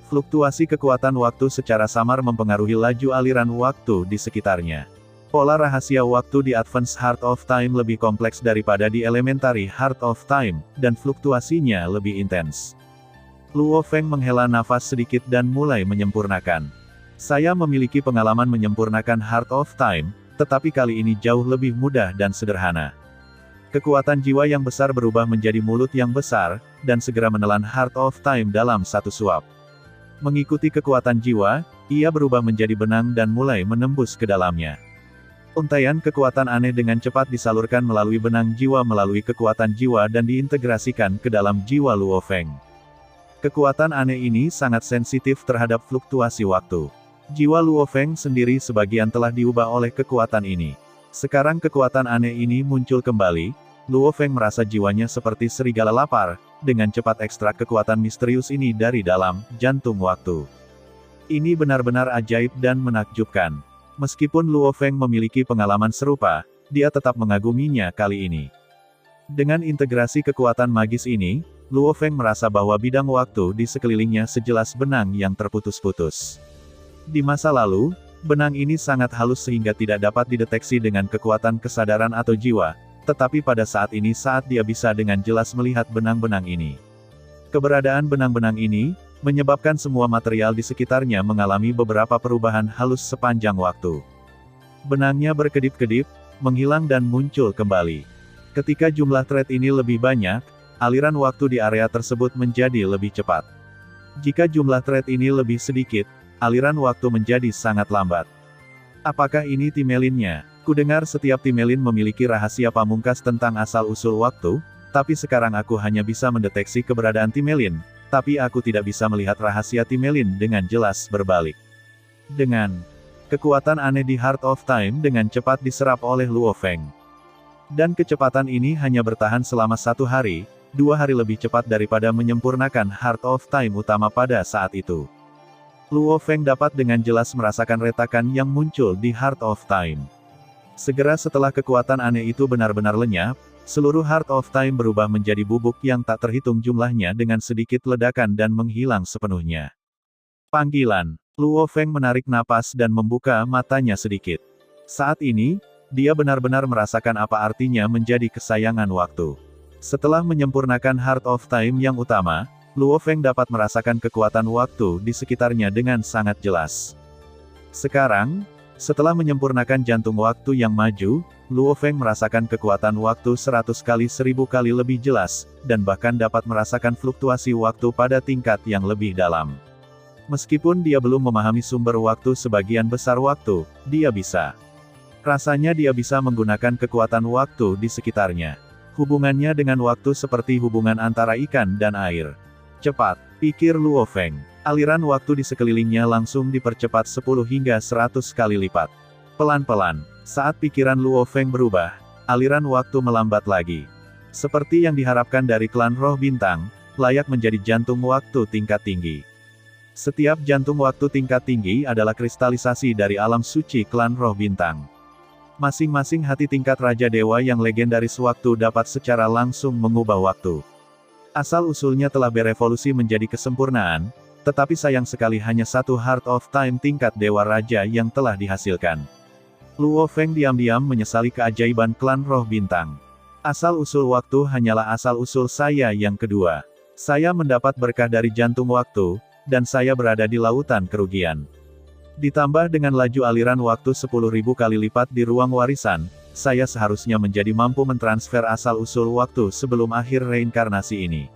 Fluktuasi kekuatan waktu secara samar mempengaruhi laju aliran waktu di sekitarnya. Pola rahasia waktu di Advanced Heart of Time lebih kompleks daripada di Elementary Heart of Time, dan fluktuasinya lebih intens. Luo Feng menghela nafas sedikit dan mulai menyempurnakan. Saya memiliki pengalaman menyempurnakan Heart of Time, tetapi kali ini jauh lebih mudah dan sederhana. Kekuatan jiwa yang besar berubah menjadi mulut yang besar, dan segera menelan Heart of Time dalam satu suap. Mengikuti kekuatan jiwa, ia berubah menjadi benang dan mulai menembus ke dalamnya. Untaian kekuatan aneh dengan cepat disalurkan melalui benang jiwa melalui kekuatan jiwa dan diintegrasikan ke dalam jiwa Luo Feng. Kekuatan aneh ini sangat sensitif terhadap fluktuasi waktu. Jiwa Luo Feng sendiri sebagian telah diubah oleh kekuatan ini. Sekarang kekuatan aneh ini muncul kembali, Luo Feng merasa jiwanya seperti serigala lapar, dengan cepat ekstrak kekuatan misterius ini dari dalam jantung waktu. Ini benar-benar ajaib dan menakjubkan. Meskipun Luo Feng memiliki pengalaman serupa, dia tetap mengaguminya kali ini. Dengan integrasi kekuatan magis ini, Luo Feng merasa bahwa bidang waktu di sekelilingnya sejelas benang yang terputus-putus. Di masa lalu, benang ini sangat halus sehingga tidak dapat dideteksi dengan kekuatan kesadaran atau jiwa, tetapi pada saat ini saat dia bisa dengan jelas melihat benang-benang ini. Keberadaan benang-benang ini, menyebabkan semua material di sekitarnya mengalami beberapa perubahan halus sepanjang waktu. Benangnya berkedip-kedip, menghilang dan muncul kembali. Ketika jumlah thread ini lebih banyak, aliran waktu di area tersebut menjadi lebih cepat. Jika jumlah thread ini lebih sedikit, aliran waktu menjadi sangat lambat. Apakah ini timelinnya? Kudengar setiap timelin memiliki rahasia pamungkas tentang asal-usul waktu, Tapi sekarang aku hanya bisa mendeteksi keberadaan Timelin, tapi aku tidak bisa melihat rahasia Timelin dengan jelas berbalik. Dengan kekuatan aneh di Heart of Time dengan cepat diserap oleh Luo Feng. Dan kecepatan ini hanya bertahan selama 1 hari, 2 hari lebih cepat daripada menyempurnakan Heart of Time utama pada saat itu. Luo Feng dapat dengan jelas merasakan retakan yang muncul di Heart of Time. Segera setelah kekuatan aneh itu benar-benar lenyap, seluruh Heart of Time berubah menjadi bubuk yang tak terhitung jumlahnya dengan sedikit ledakan dan menghilang sepenuhnya. Panggilan. Luo Feng menarik napas dan membuka matanya sedikit. Saat ini, dia benar-benar merasakan apa artinya menjadi kesayangan waktu. Setelah menyempurnakan Heart of Time yang utama, Luo Feng dapat merasakan kekuatan waktu di sekitarnya dengan sangat jelas. Sekarang, setelah menyempurnakan jantung waktu yang maju, Luo Feng merasakan kekuatan waktu 100 kali 1000 kali lebih jelas, dan bahkan dapat merasakan fluktuasi waktu pada tingkat yang lebih dalam. Meskipun dia belum memahami sumber waktu sebagian besar waktu, dia bisa. Rasanya dia bisa menggunakan kekuatan waktu di sekitarnya. Hubungannya dengan waktu seperti hubungan antara ikan dan air. Cepat, pikir Luo Feng. Aliran waktu di sekelilingnya langsung dipercepat 10 hingga 100 kali lipat. Pelan-pelan, saat pikiran Luo Feng berubah, aliran waktu melambat lagi. Seperti yang diharapkan dari klan Roh Bintang, layak menjadi jantung waktu tingkat tinggi. Setiap jantung waktu tingkat tinggi adalah kristalisasi dari alam suci klan Roh Bintang. Masing-masing hati tingkat Raja Dewa yang legendaris waktu dapat secara langsung mengubah waktu. Asal-usulnya telah berevolusi menjadi kesempurnaan, tetapi sayang sekali hanya satu Heart of Time tingkat Dewa Raja yang telah dihasilkan. Luo Feng diam-diam menyesali keajaiban klan Roh Bintang. Asal-usul waktu hanyalah asal-usul saya yang kedua. Saya mendapat berkah dari jantung waktu, dan saya berada di lautan kerugian. Ditambah dengan laju aliran waktu 10.000 kali lipat di ruang warisan, saya seharusnya menjadi mampu mentransfer asal-usul waktu sebelum akhir reinkarnasi ini.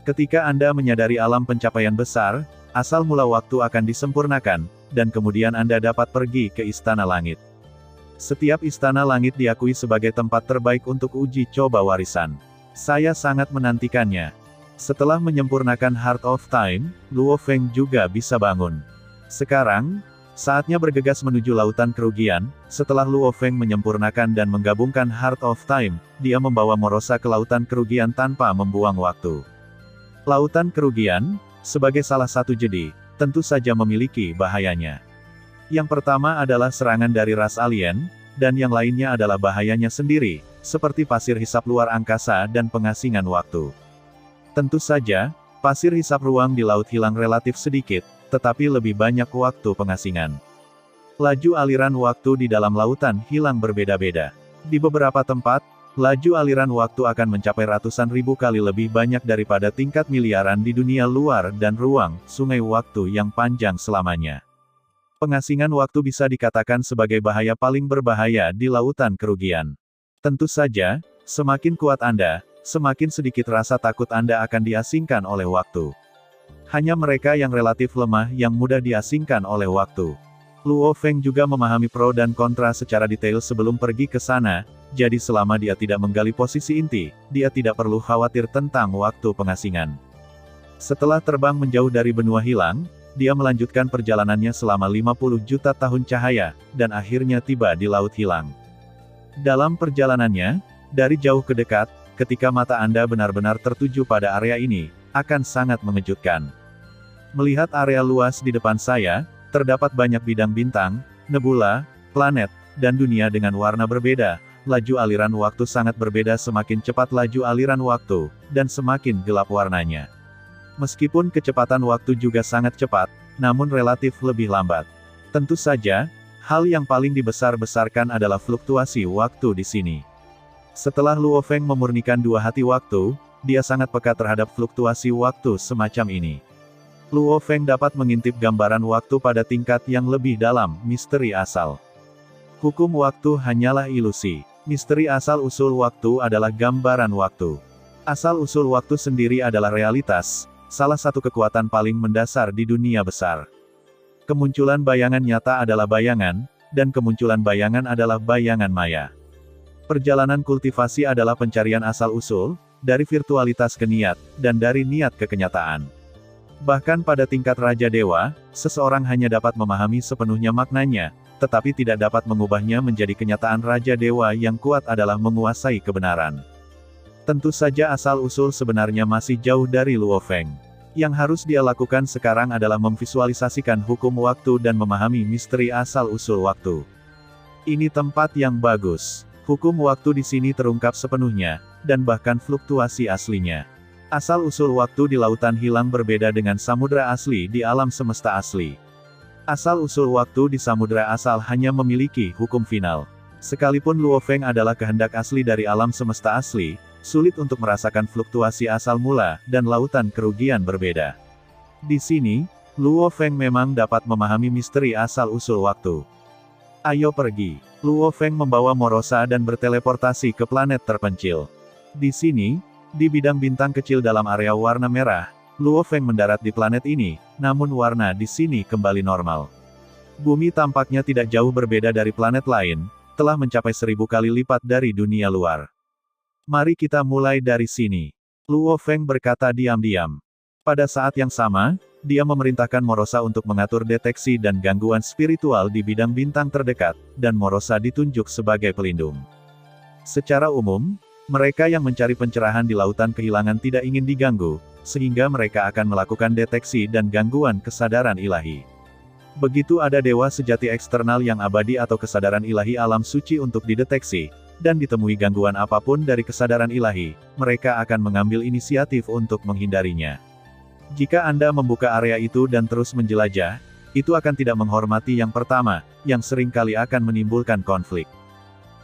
Ketika Anda menyadari alam pencapaian besar, asal mula waktu akan disempurnakan, dan kemudian Anda dapat pergi ke Istana Langit. Setiap Istana Langit diakui sebagai tempat terbaik untuk uji coba warisan. Saya sangat menantikannya. Setelah menyempurnakan Heart of Time, Luo Feng juga bisa bangun. Sekarang, saatnya bergegas menuju lautan kerugian. Setelah Luo Feng menyempurnakan dan menggabungkan Heart of Time, dia membawa Morosa ke lautan kerugian tanpa membuang waktu. Lautan kerugian, sebagai salah satu jedi, tentu saja memiliki bahayanya. Yang pertama adalah serangan dari ras alien, dan yang lainnya adalah bahayanya sendiri, seperti pasir hisap luar angkasa dan pengasingan waktu. Tentu saja, pasir hisap ruang di laut hilang relatif sedikit, tetapi lebih banyak waktu pengasingan. Laju aliran waktu di dalam lautan hilang berbeda-beda. Di beberapa tempat, laju aliran waktu akan mencapai ratusan ribu kali lebih banyak daripada tingkat miliaran di dunia luar dan ruang, sungai waktu yang panjang selamanya. Pengasingan waktu bisa dikatakan sebagai bahaya paling berbahaya di lautan kerugian. Tentu saja, semakin kuat Anda, semakin sedikit rasa takut Anda akan diasingkan oleh waktu. Hanya mereka yang relatif lemah yang mudah diasingkan oleh waktu. Luo Feng juga memahami pro dan kontra secara detail sebelum pergi ke sana, jadi selama dia tidak menggali posisi inti, dia tidak perlu khawatir tentang waktu pengasingan. Setelah terbang menjauh dari benua hilang, dia melanjutkan perjalanannya selama 50 juta tahun cahaya, dan akhirnya tiba di laut hilang. Dalam perjalanannya, dari jauh ke dekat, ketika mata Anda benar-benar tertuju pada area ini, akan sangat mengejutkan. Melihat area luas di depan saya, terdapat banyak bidang bintang, nebula, planet, dan dunia dengan warna berbeda. Laju aliran waktu sangat berbeda, semakin cepat laju aliran waktu, dan semakin gelap warnanya. Meskipun kecepatan waktu juga sangat cepat, namun relatif lebih lambat. Tentu saja, hal yang paling dibesar-besarkan adalah fluktuasi waktu di sini. Setelah Luo Feng memurnikan dua hati waktu, dia sangat peka terhadap fluktuasi waktu semacam ini. Luo Feng dapat mengintip gambaran waktu pada tingkat yang lebih dalam, misteri asal. Hukum waktu hanyalah ilusi. Misteri asal-usul waktu adalah gambaran waktu. Asal-usul waktu sendiri adalah realitas, salah satu kekuatan paling mendasar di dunia besar. Kemunculan bayangan nyata adalah bayangan, dan kemunculan bayangan adalah bayangan maya. Perjalanan kultivasi adalah pencarian asal-usul, dari virtualitas ke niat, dan dari niat ke kenyataan. Bahkan pada tingkat Raja Dewa, seseorang hanya dapat memahami sepenuhnya maknanya, tetapi tidak dapat mengubahnya menjadi kenyataan. Raja Dewa yang kuat adalah menguasai kebenaran. Tentu saja asal-usul sebenarnya masih jauh dari Luo Feng. Yang harus dia lakukan sekarang adalah memvisualisasikan hukum waktu dan memahami misteri asal-usul waktu. Ini tempat yang bagus. Hukum waktu di sini terungkap sepenuhnya, dan bahkan fluktuasi aslinya. Asal-usul waktu di lautan hilang berbeda dengan samudra asli di alam semesta asli. Asal-usul waktu di samudra asal hanya memiliki hukum final. Sekalipun Luo Feng adalah kehendak asli dari alam semesta asli, sulit untuk merasakan fluktuasi asal mula, dan lautan kerugian berbeda. Di sini, Luo Feng memang dapat memahami misteri asal-usul waktu. Ayo pergi. Luo Feng membawa Morosa dan berteleportasi ke planet terpencil. Di sini, di bidang bintang kecil dalam area warna merah, Luo Feng mendarat di planet ini, namun warna di sini kembali normal. Bumi tampaknya tidak jauh berbeda dari planet lain, telah mencapai 1000 kali lipat dari dunia luar. Mari kita mulai dari sini. Luo Feng berkata diam-diam. Pada saat yang sama, dia memerintahkan Morosa untuk mengatur deteksi dan gangguan spiritual di bidang bintang terdekat, dan Morosa ditunjuk sebagai pelindung. Secara umum, mereka yang mencari pencerahan di lautan kehilangan tidak ingin diganggu, sehingga mereka akan melakukan deteksi dan gangguan kesadaran ilahi. Begitu ada dewa sejati eksternal yang abadi atau kesadaran ilahi alam suci untuk dideteksi, dan ditemui gangguan apapun dari kesadaran ilahi, mereka akan mengambil inisiatif untuk menghindarinya. Jika Anda membuka area itu dan terus menjelajah, itu akan tidak menghormati yang pertama, yang seringkali akan menimbulkan konflik.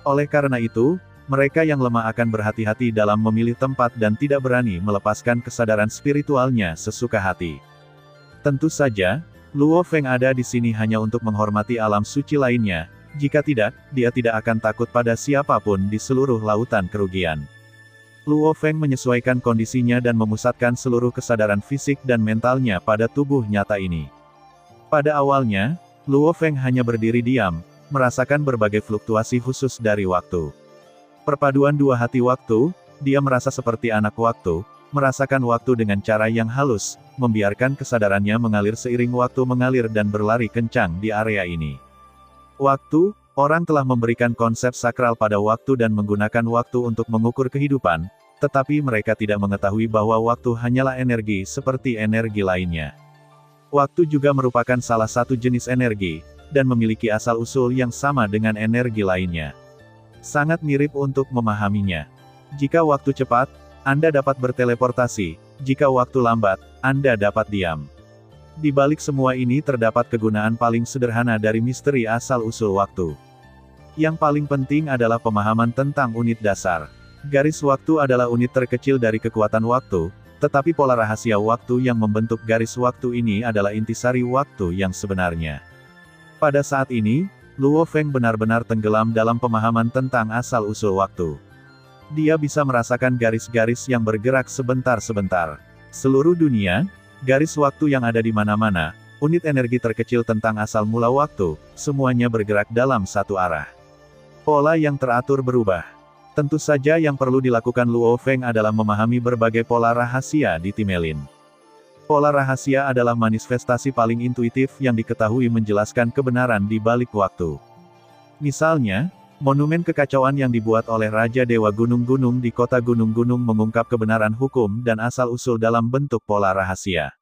Oleh karena itu, mereka yang lemah akan berhati-hati dalam memilih tempat dan tidak berani melepaskan kesadaran spiritualnya sesuka hati. Tentu saja, Luo Feng ada di sini hanya untuk menghormati alam suci lainnya, jika tidak, dia tidak akan takut pada siapapun di seluruh lautan kerugian. Luo Feng menyesuaikan kondisinya dan memusatkan seluruh kesadaran fisik dan mentalnya pada tubuh nyata ini. Pada awalnya, Luo Feng hanya berdiri diam, merasakan berbagai fluktuasi khusus dari waktu. Perpaduan dua hati waktu, dia merasa seperti anak waktu, merasakan waktu dengan cara yang halus, membiarkan kesadarannya mengalir seiring waktu mengalir dan berlari kencang di area ini. Waktu, orang telah memberikan konsep sakral pada waktu dan menggunakan waktu untuk mengukur kehidupan, tetapi mereka tidak mengetahui bahwa waktu hanyalah energi seperti energi lainnya. Waktu juga merupakan salah satu jenis energi, dan memiliki asal-usul yang sama dengan energi lainnya. Sangat mirip untuk memahaminya. Jika waktu cepat, Anda dapat berteleportasi, jika waktu lambat, Anda dapat diam. Di balik semua ini terdapat kegunaan paling sederhana dari misteri asal-usul waktu. Yang paling penting adalah pemahaman tentang unit dasar. Garis waktu adalah unit terkecil dari kekuatan waktu, tetapi pola rahasia waktu yang membentuk garis waktu ini adalah intisari waktu yang sebenarnya. Pada saat ini, Luo Feng benar-benar tenggelam dalam pemahaman tentang asal-usul waktu. Dia bisa merasakan garis-garis yang bergerak sebentar-sebentar. Seluruh dunia, garis waktu yang ada di mana-mana, unit energi terkecil tentang asal mula waktu, semuanya bergerak dalam satu arah. Pola yang teratur berubah. Tentu saja yang perlu dilakukan Luo Feng adalah memahami berbagai pola rahasia di Timelin. Pola rahasia adalah manifestasi paling intuitif yang diketahui menjelaskan kebenaran di balik waktu. Misalnya, monumen kekacauan yang dibuat oleh Raja Dewa Gunung-Gunung di kota Gunung-Gunung mengungkap kebenaran hukum dan asal-usul dalam bentuk pola rahasia.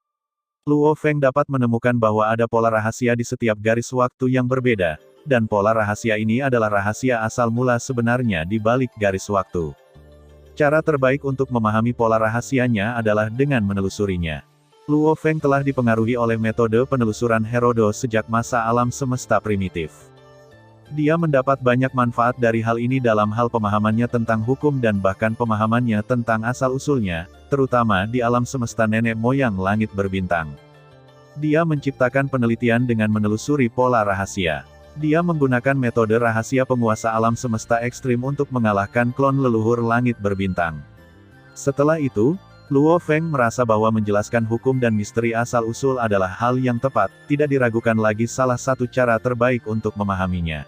Luo Feng dapat menemukan bahwa ada pola rahasia di setiap garis waktu yang berbeda, dan pola rahasia ini adalah rahasia asal mula sebenarnya di balik garis waktu. Cara terbaik untuk memahami pola rahasianya adalah dengan menelusurinya. Luo Feng telah dipengaruhi oleh metode penelusuran Herodo sejak masa alam semesta primitif. Dia mendapat banyak manfaat dari hal ini dalam hal pemahamannya tentang hukum dan bahkan pemahamannya tentang asal-usulnya, terutama di alam semesta nenek moyang langit berbintang. Dia menciptakan penelitian dengan menelusuri pola rahasia. Dia menggunakan metode rahasia penguasa alam semesta ekstrim untuk mengalahkan klon leluhur langit berbintang. Setelah itu, Luo Feng merasa bahwa menjelaskan hukum dan misteri asal-usul adalah hal yang tepat, tidak diragukan lagi salah satu cara terbaik untuk memahaminya.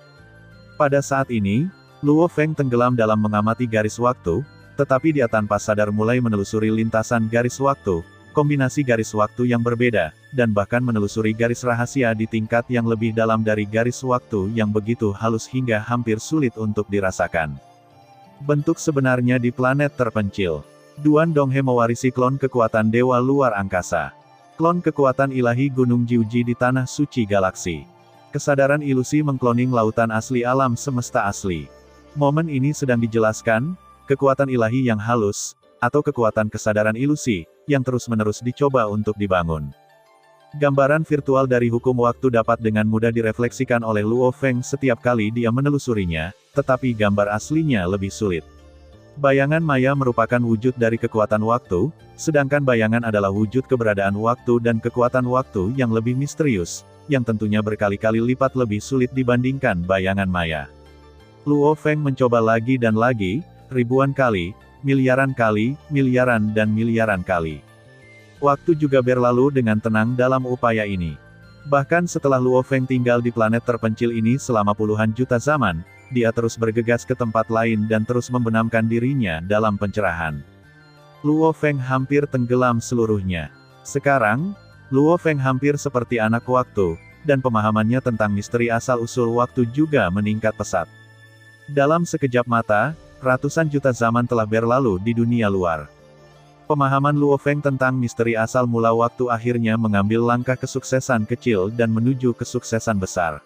Pada saat ini, Luo Feng tenggelam dalam mengamati garis waktu, Tetapi dia tanpa sadar mulai menelusuri lintasan garis waktu, kombinasi garis waktu yang berbeda, dan bahkan menelusuri garis rahasia di tingkat yang lebih dalam dari garis waktu yang begitu halus hingga hampir sulit untuk dirasakan. Bentuk sebenarnya di planet terpencil. Duan Donghe mewarisi klon kekuatan dewa luar angkasa. Klon kekuatan ilahi Gunung Jiuji di tanah suci galaksi. Kesadaran ilusi mengkloning lautan asli alam semesta asli. Momen ini sedang dijelaskan, kekuatan ilahi yang halus, atau kekuatan kesadaran ilusi, yang terus-menerus dicoba untuk dibangun. Gambaran virtual dari hukum waktu dapat dengan mudah direfleksikan oleh Luo Feng setiap kali dia menelusurinya, tetapi gambar aslinya lebih sulit. Bayangan maya merupakan wujud dari kekuatan waktu, sedangkan bayangan adalah wujud keberadaan waktu dan kekuatan waktu yang lebih misterius, yang tentunya berkali-kali lipat lebih sulit dibandingkan bayangan maya. Luo Feng mencoba lagi dan lagi, ribuan kali, miliaran dan miliaran kali. Waktu juga berlalu dengan tenang dalam upaya ini. Bahkan setelah Luo Feng tinggal di planet terpencil ini selama puluhan juta zaman, dia terus bergegas ke tempat lain dan terus membenamkan dirinya dalam pencerahan. Luo Feng hampir tenggelam seluruhnya. Sekarang, Luo Feng hampir seperti anak waktu, dan pemahamannya tentang misteri asal-usul waktu juga meningkat pesat. Dalam sekejap mata, ratusan juta zaman telah berlalu di dunia luar. Pemahaman Luo Feng tentang misteri asal mula waktu akhirnya mengambil langkah kesuksesan kecil dan menuju kesuksesan besar.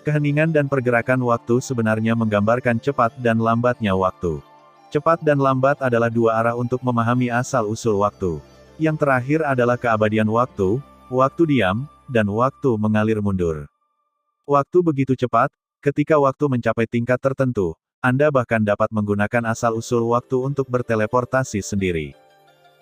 Keheningan dan pergerakan waktu sebenarnya menggambarkan cepat dan lambatnya waktu. Cepat dan lambat adalah dua arah untuk memahami asal-usul waktu. Yang terakhir adalah keabadian waktu, waktu diam, dan waktu mengalir mundur. Waktu begitu cepat, ketika waktu mencapai tingkat tertentu, Anda bahkan dapat menggunakan asal-usul waktu untuk berteleportasi sendiri.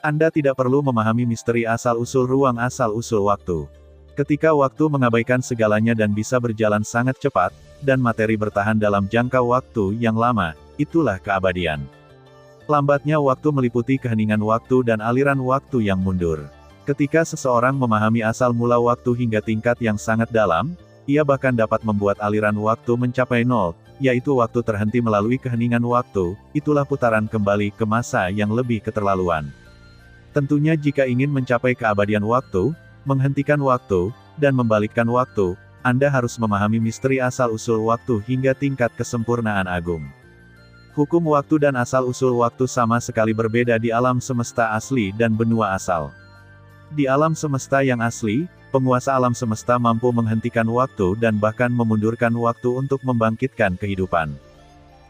Anda tidak perlu memahami misteri asal-usul ruang asal-usul waktu. Ketika waktu mengabaikan segalanya dan bisa berjalan sangat cepat, dan materi bertahan dalam jangka waktu yang lama, itulah keabadian. Lambatnya waktu meliputi keheningan waktu dan aliran waktu yang mundur. Ketika seseorang memahami asal mula waktu hingga tingkat yang sangat dalam, ia bahkan dapat membuat aliran waktu mencapai nol, yaitu waktu terhenti melalui keheningan waktu, itulah putaran kembali ke masa yang lebih keterlaluan. Tentunya jika ingin mencapai keabadian waktu, menghentikan waktu, dan membalikkan waktu, Anda harus memahami misteri asal-usul waktu hingga tingkat kesempurnaan agung. Hukum waktu dan asal-usul waktu sama sekali berbeda di alam semesta asli dan benua asal. Di alam semesta yang asli, penguasa alam semesta mampu menghentikan waktu dan bahkan memundurkan waktu untuk membangkitkan kehidupan.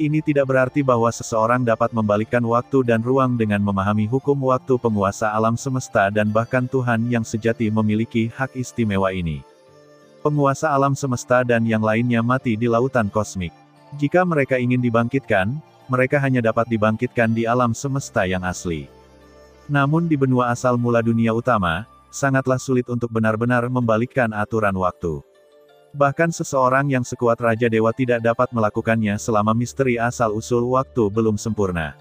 Ini tidak berarti bahwa seseorang dapat membalikkan waktu dan ruang dengan memahami hukum waktu. Penguasa alam semesta dan bahkan Tuhan yang sejati memiliki hak istimewa ini. Penguasa alam semesta dan yang lainnya mati di lautan kosmik. Jika mereka ingin dibangkitkan, mereka hanya dapat dibangkitkan di alam semesta yang asli. Namun di benua asal mula dunia utama, sangatlah sulit untuk benar-benar membalikkan aturan waktu. Bahkan seseorang yang sekuat Raja Dewa tidak dapat melakukannya selama misteri asal-usul waktu belum sempurna.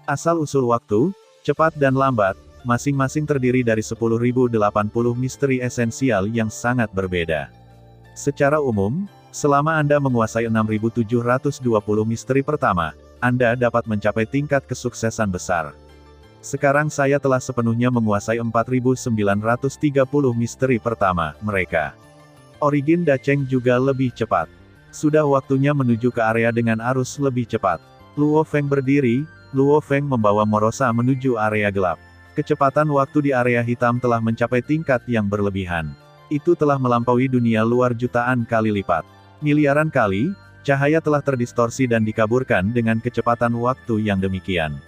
Asal-usul waktu, cepat dan lambat, masing-masing terdiri dari 10.080 misteri esensial yang sangat berbeda. Secara umum, selama Anda menguasai 6.720 misteri pertama, Anda dapat mencapai tingkat kesuksesan besar. Sekarang saya telah sepenuhnya menguasai 4.930 misteri pertama, mereka. Origin Dacheng juga lebih cepat. Sudah waktunya menuju ke area dengan arus lebih cepat. Luo Feng berdiri, Luo Feng membawa Morosa menuju area gelap. Kecepatan waktu di area hitam telah mencapai tingkat yang berlebihan. Itu telah melampaui dunia luar jutaan kali lipat. Miliaran kali, cahaya telah terdistorsi dan dikaburkan dengan kecepatan waktu yang demikian.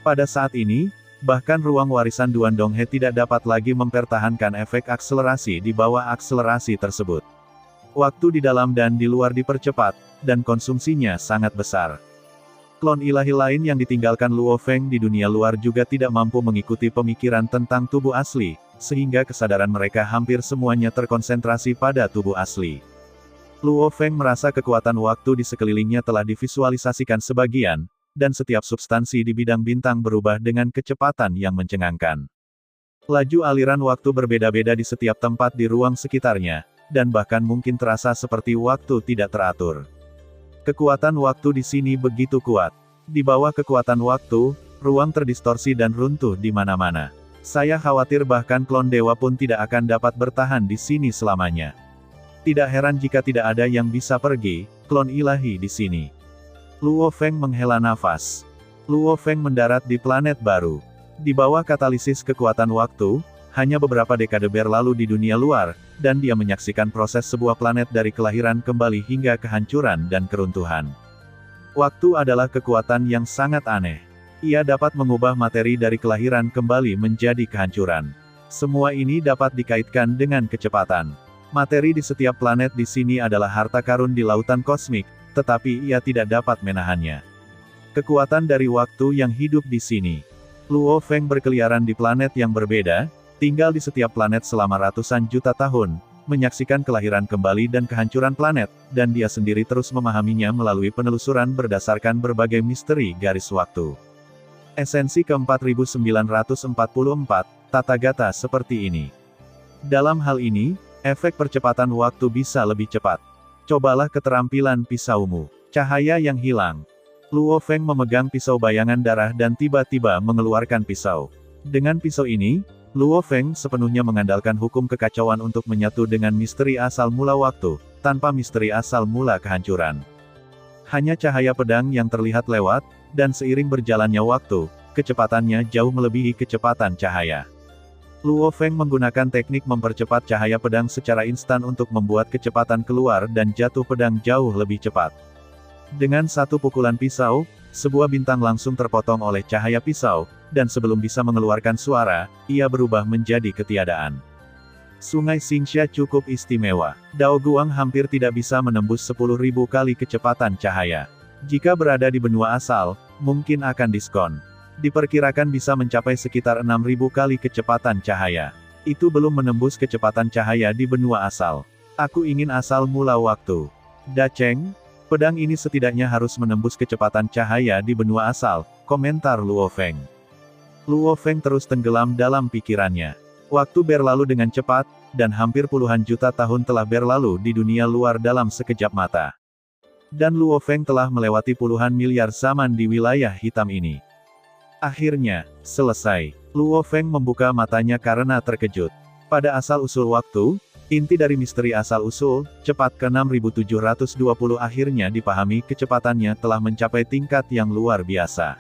Pada saat ini, bahkan ruang warisan Duan Donghe tidak dapat lagi mempertahankan efek akselerasi di bawah akselerasi tersebut. Waktu di dalam dan di luar dipercepat, dan konsumsinya sangat besar. Klon ilahi lain yang ditinggalkan Luo Feng di dunia luar juga tidak mampu mengikuti pemikiran tentang tubuh asli, sehingga kesadaran mereka hampir semuanya terkonsentrasi pada tubuh asli. Luo Feng merasa kekuatan waktu di sekelilingnya telah divisualisasikan sebagian, dan setiap substansi di bidang bintang berubah dengan kecepatan yang mencengangkan. Laju aliran waktu berbeda-beda di setiap tempat di ruang sekitarnya, dan bahkan mungkin terasa seperti waktu tidak teratur. Kekuatan waktu di sini begitu kuat. Di bawah kekuatan waktu, ruang terdistorsi dan runtuh di mana-mana. Saya khawatir bahkan klon dewa pun tidak akan dapat bertahan di sini selamanya. Tidak heran jika tidak ada yang bisa pergi, klon ilahi di sini. Luo Feng menghela nafas. Luo Feng mendarat di planet baru. Di bawah katalisis kekuatan waktu, hanya beberapa dekade berlalu di dunia luar, dan dia menyaksikan proses sebuah planet dari kelahiran kembali hingga kehancuran dan keruntuhan. Waktu adalah kekuatan yang sangat aneh. Ia dapat mengubah materi dari kelahiran kembali menjadi kehancuran. Semua ini dapat dikaitkan dengan kecepatan. Materi di setiap planet di sini adalah harta karun di lautan kosmik, tetapi ia tidak dapat menahannya. Kekuatan dari waktu yang hidup di sini. Luo Feng berkeliaran di planet yang berbeda, tinggal di setiap planet selama ratusan juta tahun, menyaksikan kelahiran kembali dan kehancuran planet, dan dia sendiri terus memahaminya melalui penelusuran berdasarkan berbagai misteri garis waktu. Esensi ke-4944, tata gata seperti ini. Dalam hal ini, efek percepatan waktu bisa lebih cepat. Cobalah keterampilan pisaumu. Cahaya yang hilang. Luo Feng memegang pisau bayangan darah dan tiba-tiba mengeluarkan pisau. Dengan pisau ini, Luo Feng sepenuhnya mengandalkan hukum kekacauan untuk menyatu dengan misteri asal mula waktu, tanpa misteri asal mula kehancuran. Hanya cahaya pedang yang terlihat lewat, dan seiring berjalannya waktu, kecepatannya jauh melebihi kecepatan cahaya. Luo Feng menggunakan teknik mempercepat cahaya pedang secara instan untuk membuat kecepatan keluar dan jatuh pedang jauh lebih cepat. Dengan satu pukulan pisau, sebuah bintang langsung terpotong oleh cahaya pisau, dan sebelum bisa mengeluarkan suara, ia berubah menjadi ketiadaan. Sungai Xingxia cukup istimewa. Dao Guang hampir tidak bisa menembus 10.000 kali kecepatan cahaya. Jika berada di benua asal, mungkin akan diskon. Diperkirakan bisa mencapai sekitar 6.000 kali kecepatan cahaya. Itu belum menembus kecepatan cahaya di benua asal. Aku ingin asal mula waktu. Da Cheng, pedang ini setidaknya harus menembus kecepatan cahaya di benua asal, komentar Luo Feng. Luo Feng terus tenggelam dalam pikirannya. Waktu berlalu dengan cepat, dan hampir puluhan juta tahun telah berlalu di dunia luar dalam sekejap mata. Dan Luo Feng telah melewati puluhan miliar zaman di wilayah hitam ini. Akhirnya, selesai. Luo Feng membuka matanya karena terkejut. Pada asal-usul waktu, inti dari misteri asal-usul, cepat ke-6720 akhirnya dipahami, kecepatannya telah mencapai tingkat yang luar biasa.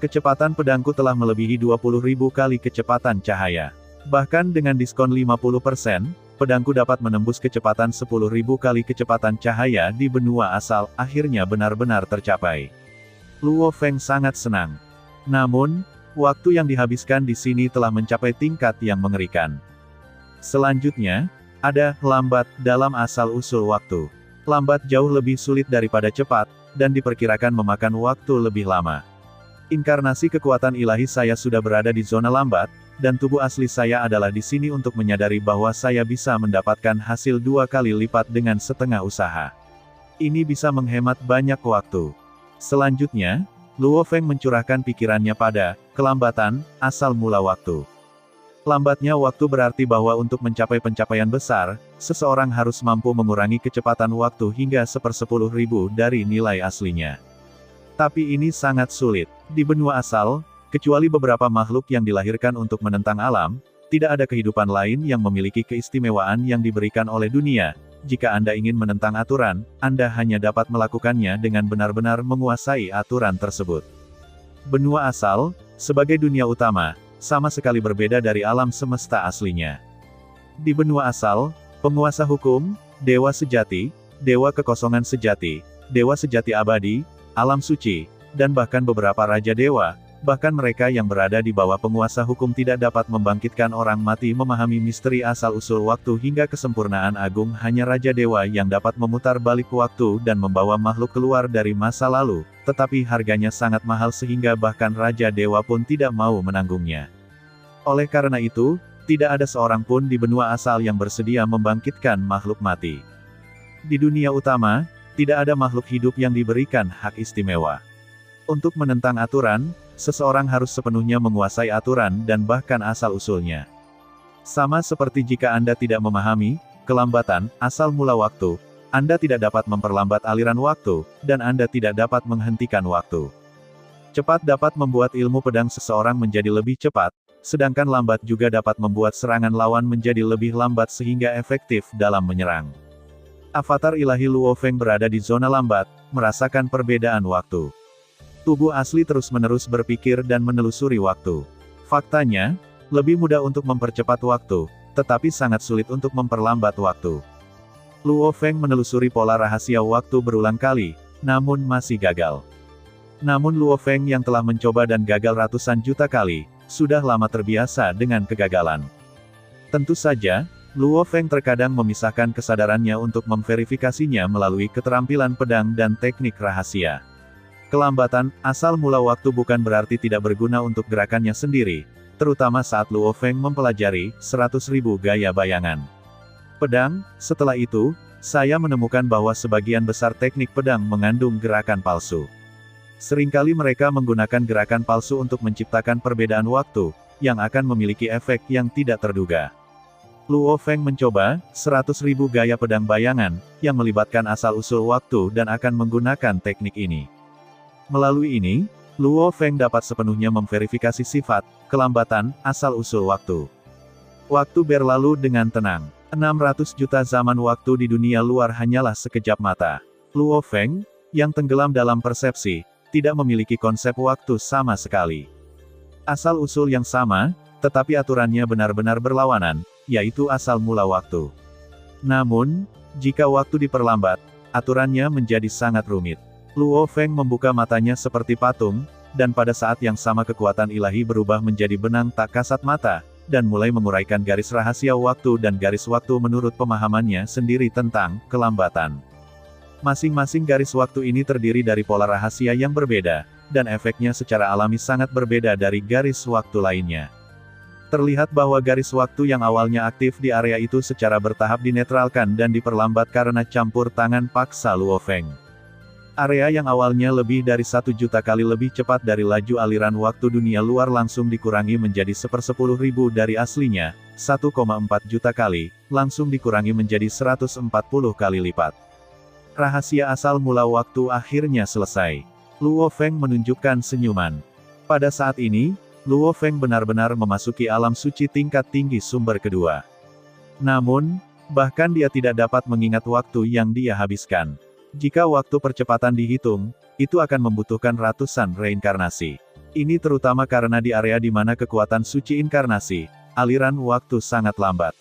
Kecepatan pedangku telah melebihi 20.000 kali kecepatan cahaya. Bahkan dengan diskon 50%, pedangku dapat menembus kecepatan 10.000 kali kecepatan cahaya di benua asal, akhirnya benar-benar tercapai. Luo Feng sangat senang. Namun, waktu yang dihabiskan di sini telah mencapai tingkat yang mengerikan. Selanjutnya, ada lambat dalam asal-usul waktu. Lambat jauh lebih sulit daripada cepat, dan diperkirakan memakan waktu lebih lama. Inkarnasi kekuatan ilahi saya sudah berada di zona lambat, dan tubuh asli saya adalah di sini untuk menyadari bahwa saya bisa mendapatkan hasil 2 kali lipat dengan setengah usaha. Ini bisa menghemat banyak waktu. Selanjutnya, Luo Feng mencurahkan pikirannya pada kelambatan asal mula waktu. Lambatnya waktu berarti bahwa untuk mencapai pencapaian besar, seseorang harus mampu mengurangi kecepatan waktu hingga 1/10.000 dari nilai aslinya. Tapi ini sangat sulit. Di benua asal, kecuali beberapa makhluk yang dilahirkan untuk menentang alam, tidak ada kehidupan lain yang memiliki keistimewaan yang diberikan oleh dunia. Jika Anda ingin menentang aturan, Anda hanya dapat melakukannya dengan benar-benar menguasai aturan tersebut. Benua asal, sebagai dunia utama, sama sekali berbeda dari alam semesta aslinya. Di benua asal, penguasa hukum, dewa sejati, dewa kekosongan sejati, dewa sejati abadi, alam suci, dan bahkan beberapa raja dewa, bahkan mereka yang berada di bawah penguasa hukum tidak dapat membangkitkan orang mati memahami misteri asal-usul waktu hingga kesempurnaan agung. Hanya raja dewa yang dapat memutar balik waktu dan membawa makhluk keluar dari masa lalu, tetapi harganya sangat mahal sehingga bahkan raja dewa pun tidak mau menanggungnya. Oleh karena itu, tidak ada seorang pun di benua asal yang bersedia membangkitkan makhluk mati. Di dunia utama, tidak ada makhluk hidup yang diberikan hak istimewa. Untuk menentang aturan, seseorang harus sepenuhnya menguasai aturan dan bahkan asal-usulnya. Sama seperti jika Anda tidak memahami kelambatan asal mula waktu, Anda tidak dapat memperlambat aliran waktu, dan Anda tidak dapat menghentikan waktu. Cepat dapat membuat ilmu pedang seseorang menjadi lebih cepat, sedangkan lambat juga dapat membuat serangan lawan menjadi lebih lambat sehingga efektif dalam menyerang. Avatar ilahi Luo Feng berada di zona lambat, merasakan perbedaan waktu. Tubuh asli terus-menerus berpikir dan menelusuri waktu. Faktanya, lebih mudah untuk mempercepat waktu, tetapi sangat sulit untuk memperlambat waktu. Luo Feng menelusuri pola rahasia waktu berulang kali, namun masih gagal. Namun Luo Feng yang telah mencoba dan gagal ratusan juta kali, sudah lama terbiasa dengan kegagalan. Tentu saja, Luo Feng terkadang memisahkan kesadarannya untuk memverifikasinya melalui keterampilan pedang dan teknik rahasia. Kelambatan, asal mula waktu bukan berarti tidak berguna untuk gerakannya sendiri, terutama saat Luo Feng mempelajari 100.000 gaya bayangan pedang. Setelah itu, saya menemukan bahwa sebagian besar teknik pedang mengandung gerakan palsu. Seringkali mereka menggunakan gerakan palsu untuk menciptakan perbedaan waktu, yang akan memiliki efek yang tidak terduga. Luo Feng mencoba 100.000 gaya pedang bayangan, yang melibatkan asal-usul waktu dan akan menggunakan teknik ini. Melalui ini, Luo Feng dapat sepenuhnya memverifikasi sifat, kelambatan, asal-usul waktu. Waktu berlalu dengan tenang. 600 juta zaman waktu di dunia luar hanyalah sekejap mata. Luo Feng, yang tenggelam dalam persepsi, tidak memiliki konsep waktu sama sekali. Asal-usul yang sama, tetapi aturannya benar-benar berlawanan, yaitu asal mula waktu. Namun, jika waktu diperlambat, aturannya menjadi sangat rumit. Luo Feng membuka matanya seperti patung, dan pada saat yang sama kekuatan ilahi berubah menjadi benang tak kasat mata, dan mulai menguraikan garis rahasia waktu dan garis waktu menurut pemahamannya sendiri tentang kelambatan. Masing-masing garis waktu ini terdiri dari pola rahasia yang berbeda, dan efeknya secara alami sangat berbeda dari garis waktu lainnya. Terlihat bahwa garis waktu yang awalnya aktif di area itu secara bertahap dinetralkan dan diperlambat karena campur tangan paksa Luo Feng. Area yang awalnya lebih dari 1 juta kali lebih cepat dari laju aliran waktu dunia luar langsung dikurangi menjadi 1/10.000 dari aslinya, 1,4 juta kali, langsung dikurangi menjadi 140 kali lipat. Rahasia asal mula waktu akhirnya selesai. Luo Feng menunjukkan senyuman. Pada saat ini, Luo Feng benar-benar memasuki alam suci tingkat tinggi sumber kedua. Namun, bahkan dia tidak dapat mengingat waktu yang dia habiskan. Jika waktu percepatan dihitung, itu akan membutuhkan ratusan reinkarnasi. Ini terutama karena di area di mana kekuatan suci inkarnasi, aliran waktu sangat lambat.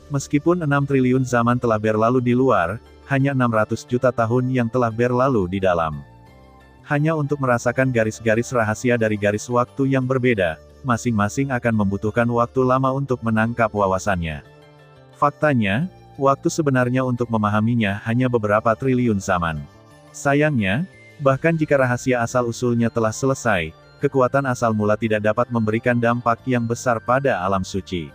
Meskipun 6 triliun zaman telah berlalu di luar, hanya 600 juta tahun yang telah berlalu di dalam. Hanya untuk merasakan garis-garis rahasia dari garis waktu yang berbeda, masing-masing akan membutuhkan waktu lama untuk menangkap wawasannya. Faktanya, waktu sebenarnya untuk memahaminya hanya beberapa triliun zaman. Sayangnya, bahkan jika rahasia asal-usulnya telah selesai, kekuatan asal mula tidak dapat memberikan dampak yang besar pada alam suci.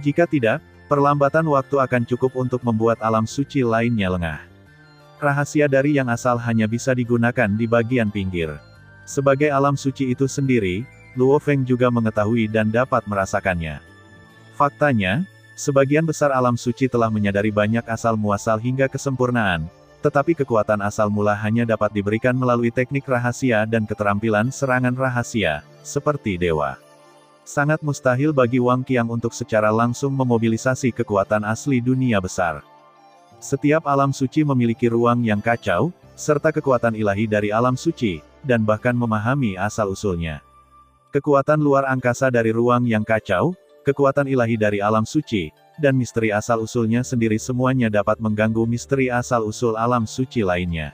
Jika tidak, perlambatan waktu akan cukup untuk membuat alam suci lainnya lengah. Rahasia dari yang asal hanya bisa digunakan di bagian pinggir. Sebagai alam suci itu sendiri, Luo Feng juga mengetahui dan dapat merasakannya. Faktanya, sebagian besar alam suci telah menyadari banyak asal-muasal hingga kesempurnaan, tetapi kekuatan asal mula hanya dapat diberikan melalui teknik rahasia dan keterampilan serangan rahasia, seperti dewa. Sangat mustahil bagi Wang Qiang untuk secara langsung memobilisasi kekuatan asli dunia besar. Setiap alam suci memiliki ruang yang kacau, serta kekuatan ilahi dari alam suci, dan bahkan memahami asal-usulnya. Kekuatan luar angkasa dari ruang yang kacau, kekuatan ilahi dari alam suci, dan misteri asal-usulnya sendiri semuanya dapat mengganggu misteri asal-usul alam suci lainnya.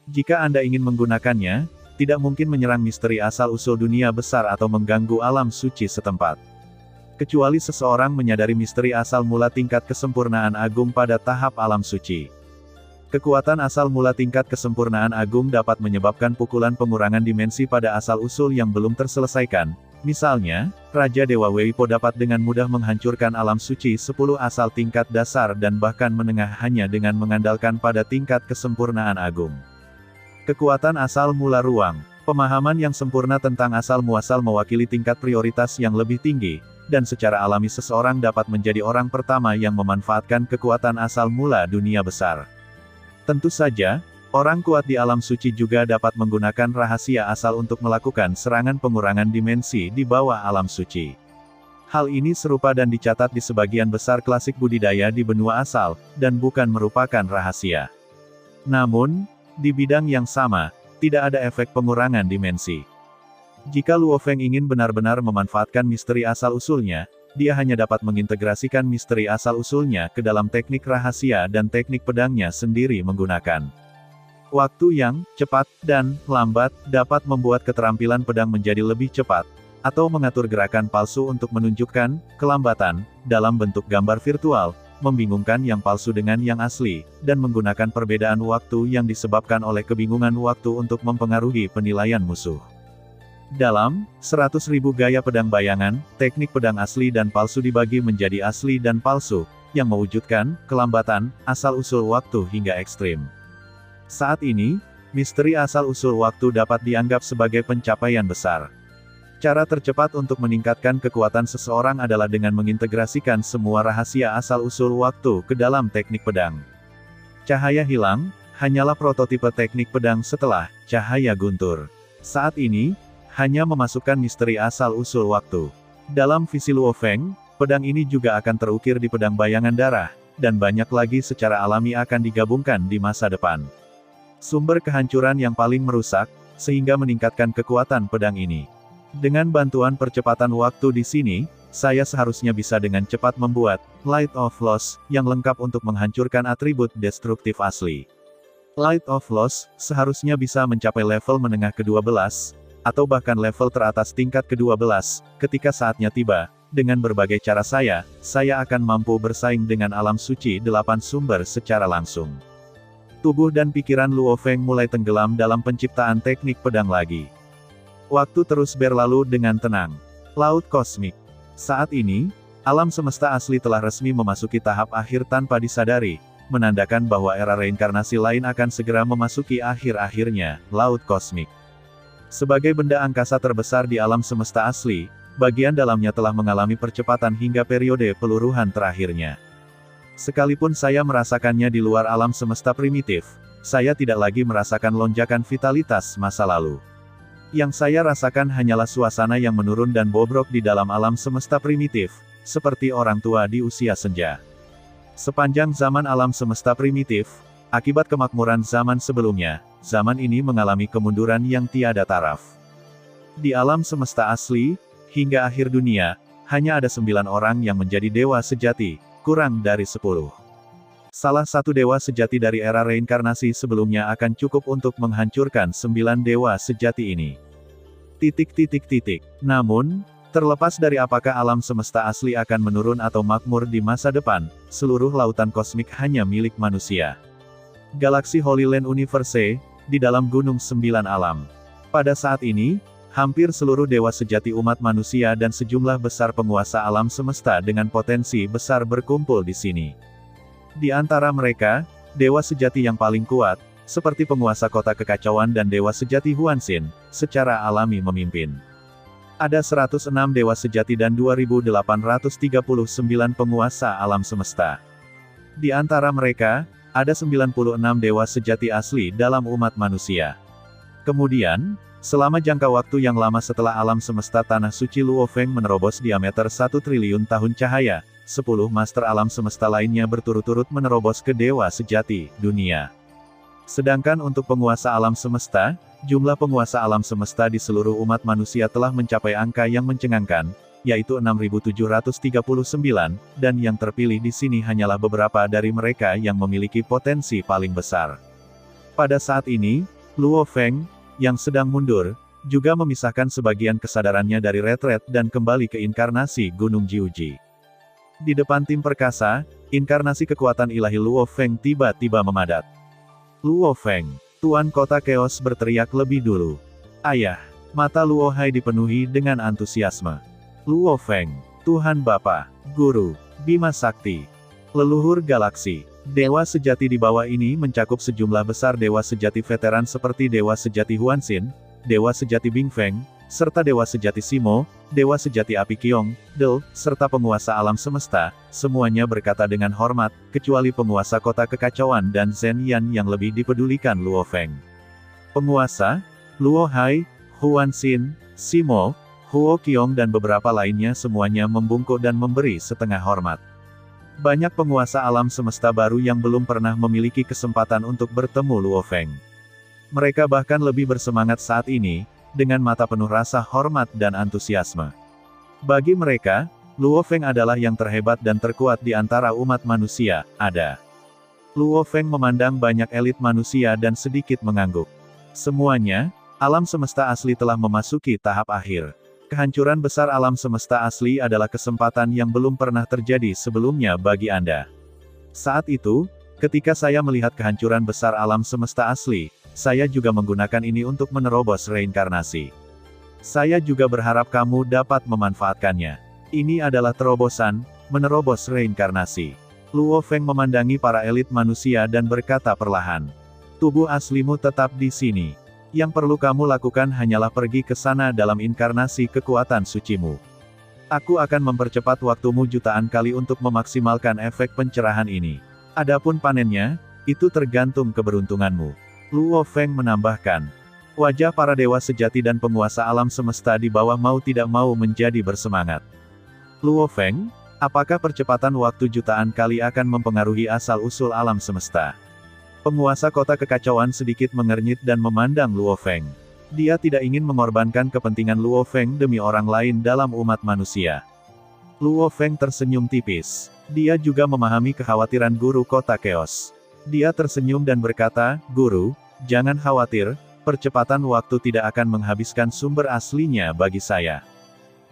Jika Anda ingin menggunakannya, tidak mungkin menyerang misteri asal-usul dunia besar atau mengganggu alam suci setempat. Kecuali seseorang menyadari misteri asal mula tingkat kesempurnaan agung pada tahap alam suci. Kekuatan asal mula tingkat kesempurnaan agung dapat menyebabkan pukulan pengurangan dimensi pada asal-usul yang belum terselesaikan. Misalnya, Raja Dewa Weipo dapat dengan mudah menghancurkan alam suci 10 asal tingkat dasar dan bahkan menengah hanya dengan mengandalkan pada tingkat kesempurnaan agung. Kekuatan asal mula ruang. Pemahaman yang sempurna tentang asal-muasal mewakili tingkat prioritas yang lebih tinggi, dan secara alami seseorang dapat menjadi orang pertama yang memanfaatkan kekuatan asal mula dunia besar. Tentu saja, Orang kuat di alam suci juga dapat menggunakan rahasia asal untuk melakukan serangan pengurangan dimensi di bawah alam suci. Hal ini serupa dan dicatat di sebagian besar klasik budidaya di benua asal, dan bukan merupakan rahasia. Namun, di bidang yang sama, tidak ada efek pengurangan dimensi. Jika Luo Feng ingin benar-benar memanfaatkan misteri asal-usulnya, dia hanya dapat mengintegrasikan misteri asal-usulnya ke dalam teknik rahasia dan teknik pedangnya sendiri menggunakan waktu yang cepat dan lambat dapat membuat keterampilan pedang menjadi lebih cepat, atau mengatur gerakan palsu untuk menunjukkan kelambatan dalam bentuk gambar virtual, membingungkan yang palsu dengan yang asli, dan menggunakan perbedaan waktu yang disebabkan oleh kebingungan waktu untuk mempengaruhi penilaian musuh. Dalam 100.000 gaya pedang bayangan, teknik pedang asli dan palsu dibagi menjadi asli dan palsu, yang mewujudkan kelambatan asal-usul waktu hingga ekstrim. Saat ini, misteri asal-usul waktu dapat dianggap sebagai pencapaian besar. Cara tercepat untuk meningkatkan kekuatan seseorang adalah dengan mengintegrasikan semua rahasia asal-usul waktu ke dalam teknik pedang. Cahaya hilang, hanyalah prototipe teknik pedang setelah cahaya guntur. Saat ini, hanya memasukkan misteri asal-usul waktu. Dalam visi Luo Feng, pedang ini juga akan terukir di pedang bayangan darah, dan banyak lagi secara alami akan digabungkan di masa depan. Sumber kehancuran yang paling merusak, sehingga meningkatkan kekuatan pedang ini. Dengan bantuan percepatan waktu di sini, saya seharusnya bisa dengan cepat membuat Light of Loss yang lengkap untuk menghancurkan atribut destruktif asli. Light of Loss seharusnya bisa mencapai level menengah ke-12, atau bahkan level teratas tingkat ke-12, ketika saatnya tiba. Dengan berbagai cara saya akan mampu bersaing dengan alam suci 8 sumber secara langsung. Tubuh dan pikiran Luo Feng mulai tenggelam dalam penciptaan teknik pedang lagi. Waktu terus berlalu dengan tenang. Laut kosmik. Saat ini, alam semesta asli telah resmi memasuki tahap akhir tanpa disadari, menandakan bahwa era reinkarnasi lain akan segera memasuki akhir-akhirnya, laut kosmik. Sebagai benda angkasa terbesar di alam semesta asli, bagian dalamnya telah mengalami percepatan hingga periode peluruhan terakhirnya. Sekalipun saya merasakannya di luar alam semesta primitif, saya tidak lagi merasakan lonjakan vitalitas masa lalu. Yang saya rasakan hanyalah suasana yang menurun dan bobrok di dalam alam semesta primitif, seperti orang tua di usia senja. Sepanjang zaman alam semesta primitif, akibat kemakmuran zaman sebelumnya, zaman ini mengalami kemunduran yang tiada taraf. Di alam semesta asli, hingga akhir dunia, hanya ada 9 orang yang menjadi dewa sejati, kurang dari 10. Salah satu dewa sejati dari era reinkarnasi sebelumnya akan cukup untuk menghancurkan 9 dewa sejati ini. Namun, terlepas dari apakah alam semesta asli akan menurun atau makmur di masa depan, seluruh lautan kosmik hanya milik manusia. Galaksi Holy Land Universe, di dalam Gunung 9 Alam. Pada saat ini, hampir seluruh dewa sejati umat manusia dan sejumlah besar penguasa alam semesta dengan potensi besar berkumpul di sini. Di antara mereka, dewa sejati yang paling kuat, seperti penguasa kota kekacauan dan dewa sejati Huanxin, secara alami memimpin. Ada 106 dewa sejati dan 2.839 penguasa alam semesta. Di antara mereka, ada 96 dewa sejati asli dalam umat manusia. Kemudian, selama jangka waktu yang lama setelah alam semesta tanah suci Luo Feng menerobos diameter 1 triliun tahun cahaya, 10 master alam semesta lainnya berturut-turut menerobos ke dewa sejati, dunia. Sedangkan untuk penguasa alam semesta, jumlah penguasa alam semesta di seluruh umat manusia telah mencapai angka yang mencengangkan, yaitu 6.739, dan yang terpilih di sini hanyalah beberapa dari mereka yang memiliki potensi paling besar. Pada saat ini, Luo Feng, yang sedang mundur, juga memisahkan sebagian kesadarannya dari retret dan kembali ke inkarnasi Gunung Jiuji. Di depan tim perkasa, inkarnasi kekuatan ilahi Luo Feng tiba-tiba memadat. Luo Feng, Tuan Kota Chaos berteriak lebih dulu. Ayah, mata Luo Hai dipenuhi dengan antusiasme. Luo Feng, Tuhan Bapa, Guru, Bima Sakti, leluhur galaksi. Dewa sejati di bawah ini mencakup sejumlah besar dewa sejati veteran seperti dewa sejati Huanxin, dewa sejati Bing Feng, serta Dewa Sejati Simo, Dewa Sejati Api Qiong, Del, serta penguasa alam semesta, semuanya berkata dengan hormat, kecuali penguasa kota kekacauan dan Zhen Yan yang lebih dipedulikan Luo Feng. Penguasa, Luo Hai, Huan Xin, Simo, Huo Qiong dan beberapa lainnya semuanya membungkuk dan memberi setengah hormat. Banyak penguasa alam semesta baru yang belum pernah memiliki kesempatan untuk bertemu Luo Feng. Mereka bahkan lebih bersemangat saat ini, dengan mata penuh rasa hormat dan antusiasme. Bagi mereka, Luo Feng adalah yang terhebat dan terkuat di antara umat manusia, ada. Luo Feng memandang banyak elit manusia dan sedikit mengangguk. Semuanya, alam semesta asli telah memasuki tahap akhir. Kehancuran besar alam semesta asli adalah kesempatan yang belum pernah terjadi sebelumnya bagi Anda. Saat itu, ketika saya melihat kehancuran besar alam semesta asli, saya juga menggunakan ini untuk menerobos reinkarnasi. Saya juga berharap kamu dapat memanfaatkannya. Ini adalah terobosan, menerobos reinkarnasi. Luo Feng memandangi para elit manusia dan berkata perlahan, "Tubuh aslimu tetap di sini. Yang perlu kamu lakukan hanyalah pergi ke sana dalam inkarnasi kekuatan sucimu. Aku akan mempercepat waktumu jutaan kali untuk memaksimalkan efek pencerahan ini. Adapun panennya, itu tergantung keberuntunganmu." Luo Feng menambahkan. Wajah para dewa sejati dan penguasa alam semesta di bawah mau tidak mau menjadi bersemangat. Luo Feng, apakah percepatan waktu jutaan kali akan mempengaruhi asal-usul alam semesta? Penguasa kota kekacauan sedikit mengernyit dan memandang Luo Feng. Dia tidak ingin mengorbankan kepentingan Luo Feng demi orang lain dalam umat manusia. Luo Feng tersenyum tipis. Dia juga memahami kekhawatiran guru kota Chaos. Dia tersenyum dan berkata, "Guru, jangan khawatir, percepatan waktu tidak akan menghabiskan sumber aslinya bagi saya."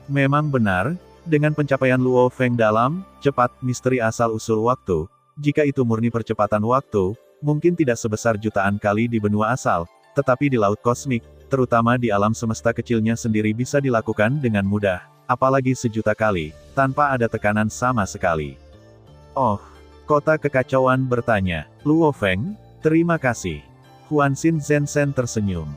Memang benar, dengan pencapaian Luo Feng dalam, cepat, misteri asal-usul waktu, jika itu murni percepatan waktu, mungkin tidak sebesar jutaan kali di benua asal, tetapi di laut kosmik, terutama di alam semesta kecilnya sendiri bisa dilakukan dengan mudah, apalagi sejuta kali, tanpa ada tekanan sama sekali. Oh, kota kekacauan bertanya. Luo Feng, terima kasih. Huanxin Zhensen tersenyum.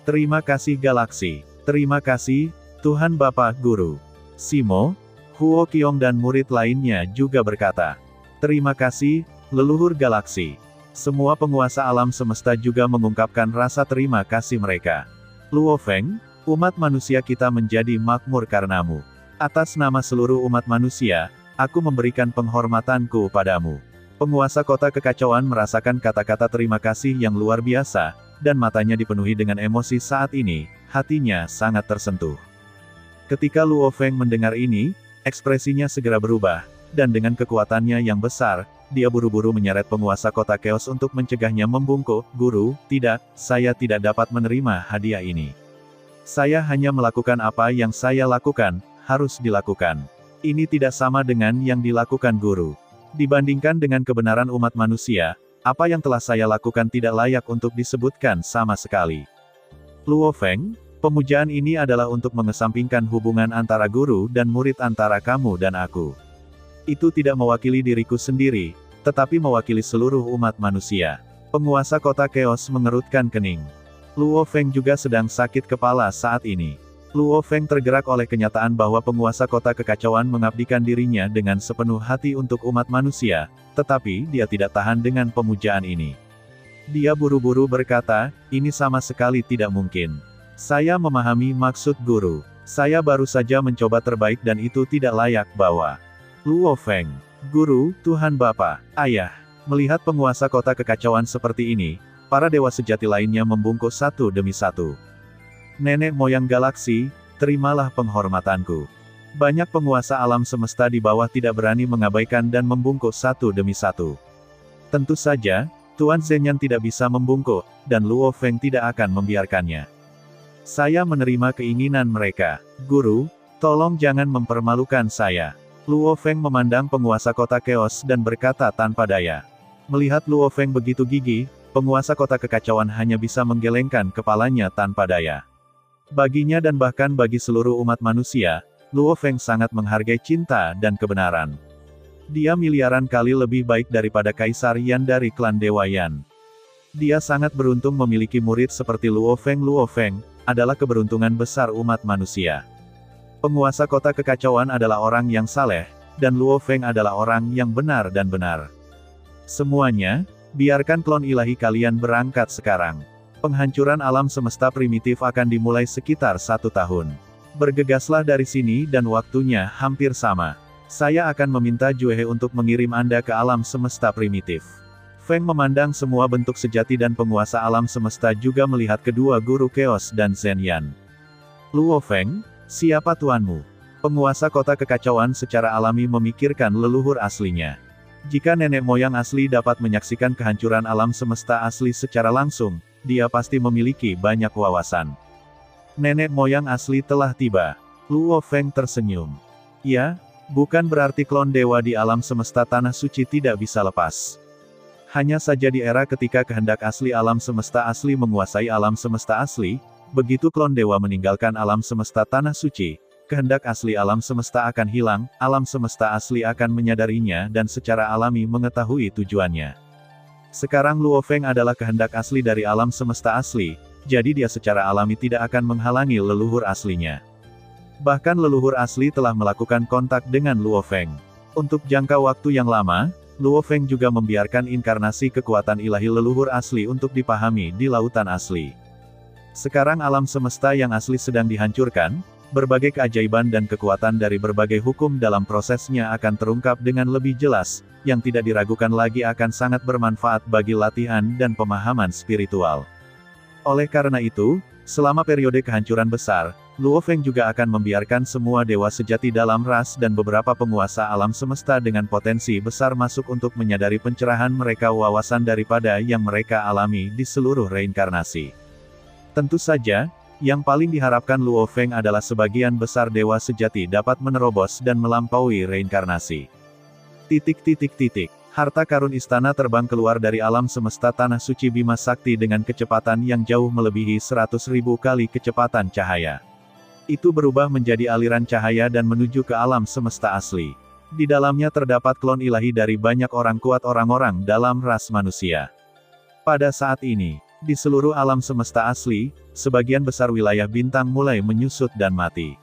Terima kasih galaksi. Terima kasih, Tuhan Bapa Guru. Simo, Huo Qiong dan murid lainnya juga berkata. Terima kasih, leluhur galaksi. Semua penguasa alam semesta juga mengungkapkan rasa terima kasih mereka. Luo Feng, umat manusia kita menjadi makmur karenamu. Atas nama seluruh umat manusia, aku memberikan penghormatanku padamu. Penguasa kota kekacauan merasakan kata-kata terima kasih yang luar biasa, dan matanya dipenuhi dengan emosi saat ini, hatinya sangat tersentuh. Ketika Luo Feng mendengar ini, ekspresinya segera berubah, dan dengan kekuatannya yang besar, dia buru-buru menyeret penguasa kota Chaos untuk mencegahnya membungkuk, "Guru, tidak, saya tidak dapat menerima hadiah ini. Saya hanya melakukan apa yang saya lakukan, harus dilakukan. Ini tidak sama dengan yang dilakukan guru. Dibandingkan dengan kebenaran umat manusia, apa yang telah saya lakukan tidak layak untuk disebutkan sama sekali." Luo Feng, pemujaan ini adalah untuk mengesampingkan hubungan antara guru dan murid antara kamu dan aku. Itu tidak mewakili diriku sendiri, tetapi mewakili seluruh umat manusia. Penguasa kota Chaos mengerutkan kening. Luo Feng juga sedang sakit kepala saat ini. Luo Feng tergerak oleh kenyataan bahwa penguasa kota kekacauan mengabdikan dirinya dengan sepenuh hati untuk umat manusia, tetapi dia tidak tahan dengan pemujaan ini. Dia buru-buru berkata, "Ini sama sekali tidak mungkin. Saya memahami maksud guru. Saya baru saja mencoba terbaik dan itu tidak layak bawa." Luo Feng, "Guru, Tuhan Bapa, Ayah." Melihat penguasa kota kekacauan seperti ini, para dewa sejati lainnya membungkuk satu demi satu. "Nenek moyang galaksi, terimalah penghormatanku." Banyak penguasa alam semesta di bawah tidak berani mengabaikan dan membungkuk satu demi satu. Tentu saja, Tuan Zhenyan tidak bisa membungkuk, dan Luo Feng tidak akan membiarkannya. "Saya menerima keinginan mereka. Guru, tolong jangan mempermalukan saya." Luo Feng memandang penguasa kota Chaos dan berkata tanpa daya. Melihat Luo Feng begitu gigih, penguasa kota kekacauan hanya bisa menggelengkan kepalanya tanpa daya. Baginya dan bahkan bagi seluruh umat manusia, Luo Feng sangat menghargai cinta dan kebenaran. Dia miliaran kali lebih baik daripada Kaisar Yan dari klan Dewa Yan. Dia sangat beruntung memiliki murid seperti Luo Feng. Luo Feng, adalah keberuntungan besar umat manusia. Penguasa kota kekacauan adalah orang yang saleh, dan Luo Feng adalah orang yang benar dan benar. Semuanya, biarkan klon ilahi kalian berangkat sekarang. Penghancuran alam semesta primitif akan dimulai sekitar 1 tahun. Bergegaslah dari sini dan waktunya hampir sama. Saya akan meminta Juehe untuk mengirim Anda ke alam semesta primitif. Feng memandang semua bentuk sejati dan penguasa alam semesta juga melihat kedua guru Chaos dan Zhen Yan. Luo Feng, siapa tuanmu? Penguasa kota kekacauan secara alami memikirkan leluhur aslinya. Jika nenek moyang asli dapat menyaksikan kehancuran alam semesta asli secara langsung, dia pasti memiliki banyak wawasan. Nenek moyang asli telah tiba. Luo Feng tersenyum. Ya, bukan berarti klon dewa di alam semesta tanah suci tidak bisa lepas. Hanya saja di era ketika kehendak asli alam semesta asli menguasai alam semesta asli, begitu klon dewa meninggalkan alam semesta tanah suci, kehendak asli alam semesta akan hilang, alam semesta asli akan menyadarinya dan secara alami mengetahui tujuannya. Sekarang Luo Feng adalah kehendak asli dari alam semesta asli, jadi dia secara alami tidak akan menghalangi leluhur aslinya. Bahkan leluhur asli telah melakukan kontak dengan Luo Feng. Untuk jangka waktu yang lama, Luo Feng juga membiarkan inkarnasi kekuatan ilahi leluhur asli untuk dipahami di lautan asli. Sekarang alam semesta yang asli sedang dihancurkan, berbagai keajaiban dan kekuatan dari berbagai hukum dalam prosesnya akan terungkap dengan lebih jelas, yang tidak diragukan lagi akan sangat bermanfaat bagi latihan dan pemahaman spiritual. Oleh karena itu, selama periode kehancuran besar, Luo Feng juga akan membiarkan semua dewa sejati dalam ras dan beberapa penguasa alam semesta dengan potensi besar masuk untuk menyadari pencerahan mereka wawasan daripada yang mereka alami di seluruh reinkarnasi. Tentu saja, yang paling diharapkan Luo Feng adalah sebagian besar dewa sejati dapat menerobos dan melampaui reinkarnasi. Harta karun istana terbang keluar dari alam semesta tanah suci Bima Sakti dengan kecepatan yang jauh melebihi 100.000 kali kecepatan cahaya. Itu berubah menjadi aliran cahaya dan menuju ke alam semesta asli. Di dalamnya terdapat klon ilahi dari banyak orang kuat orang-orang dalam ras manusia. Pada saat ini, di seluruh alam semesta asli, sebagian besar wilayah bintang mulai menyusut dan mati.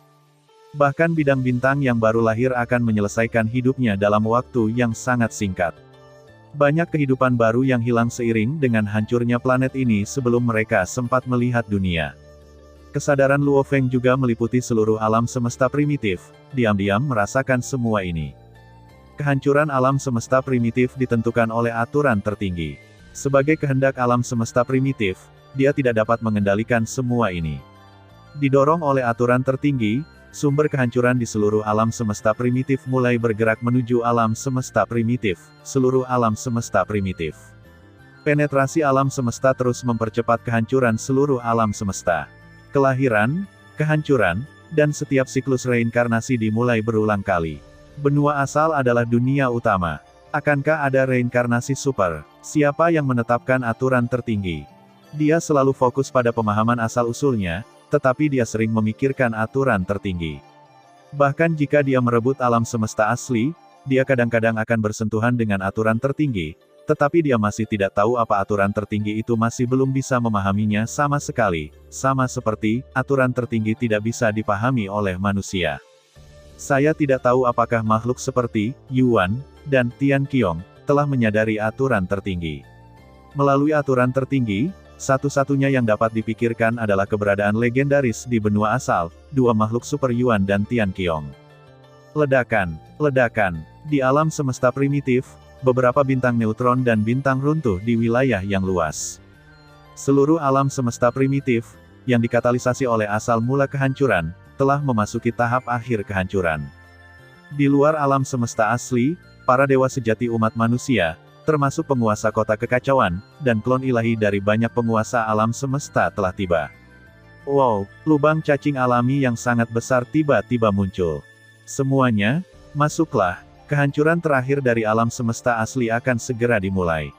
Bahkan bidang bintang yang baru lahir akan menyelesaikan hidupnya dalam waktu yang sangat singkat. Banyak kehidupan baru yang hilang seiring dengan hancurnya planet ini sebelum mereka sempat melihat dunia. Kesadaran Luo Feng juga meliputi seluruh alam semesta primitif, diam-diam merasakan semua ini. Kehancuran alam semesta primitif ditentukan oleh aturan tertinggi. Sebagai kehendak alam semesta primitif, dia tidak dapat mengendalikan semua ini. Didorong oleh aturan tertinggi, sumber kehancuran di seluruh alam semesta primitif mulai bergerak menuju alam semesta primitif, seluruh alam semesta primitif. Penetrasi alam semesta terus mempercepat kehancuran seluruh alam semesta. Kelahiran, kehancuran, dan setiap siklus reinkarnasi dimulai berulang kali. Benua asal adalah dunia utama. Akankah ada reinkarnasi super? Siapa yang menetapkan aturan tertinggi? Dia selalu fokus pada pemahaman asal-usulnya, tetapi dia sering memikirkan aturan tertinggi. Bahkan jika dia merebut alam semesta asli, dia kadang-kadang akan bersentuhan dengan aturan tertinggi, tetapi dia masih tidak tahu apa aturan tertinggi itu masih belum bisa memahaminya sama sekali, sama seperti, aturan tertinggi tidak bisa dipahami oleh manusia. Saya tidak tahu apakah makhluk seperti, Yuan, dan Tian Qiong, telah menyadari aturan tertinggi. Melalui aturan tertinggi, satu-satunya yang dapat dipikirkan adalah keberadaan legendaris di benua asal, dua makhluk super Yuan dan Tian Qiong. Ledakan, di alam semesta primitif, beberapa bintang neutron dan bintang runtuh di wilayah yang luas. Seluruh alam semesta primitif, yang dikatalisasi oleh asal mula kehancuran, telah memasuki tahap akhir kehancuran. Di luar alam semesta asli, para dewa sejati umat manusia, termasuk penguasa kota kekacauan, dan klon ilahi dari banyak penguasa alam semesta telah tiba. Wow, lubang cacing alami yang sangat besar tiba-tiba muncul. Semuanya, masuklah. Kehancuran terakhir dari alam semesta asli akan segera dimulai.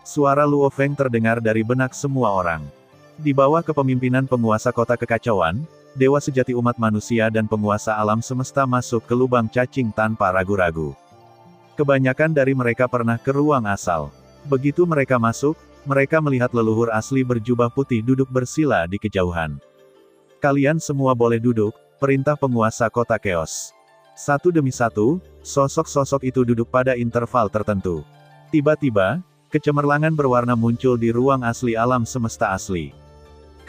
Suara Luo Feng terdengar dari benak semua orang. Di bawah kepemimpinan penguasa kota kekacauan, dewa sejati umat manusia dan penguasa alam semesta masuk ke lubang cacing tanpa ragu-ragu. Kebanyakan dari mereka pernah ke ruang asal. Begitu mereka masuk, mereka melihat leluhur asli berjubah putih duduk bersila di kejauhan. Kalian semua boleh duduk, perintah penguasa kota Chaos. Satu demi satu, sosok-sosok itu duduk pada interval tertentu. Tiba-tiba, kecemerlangan berwarna muncul di ruang asli alam semesta asli.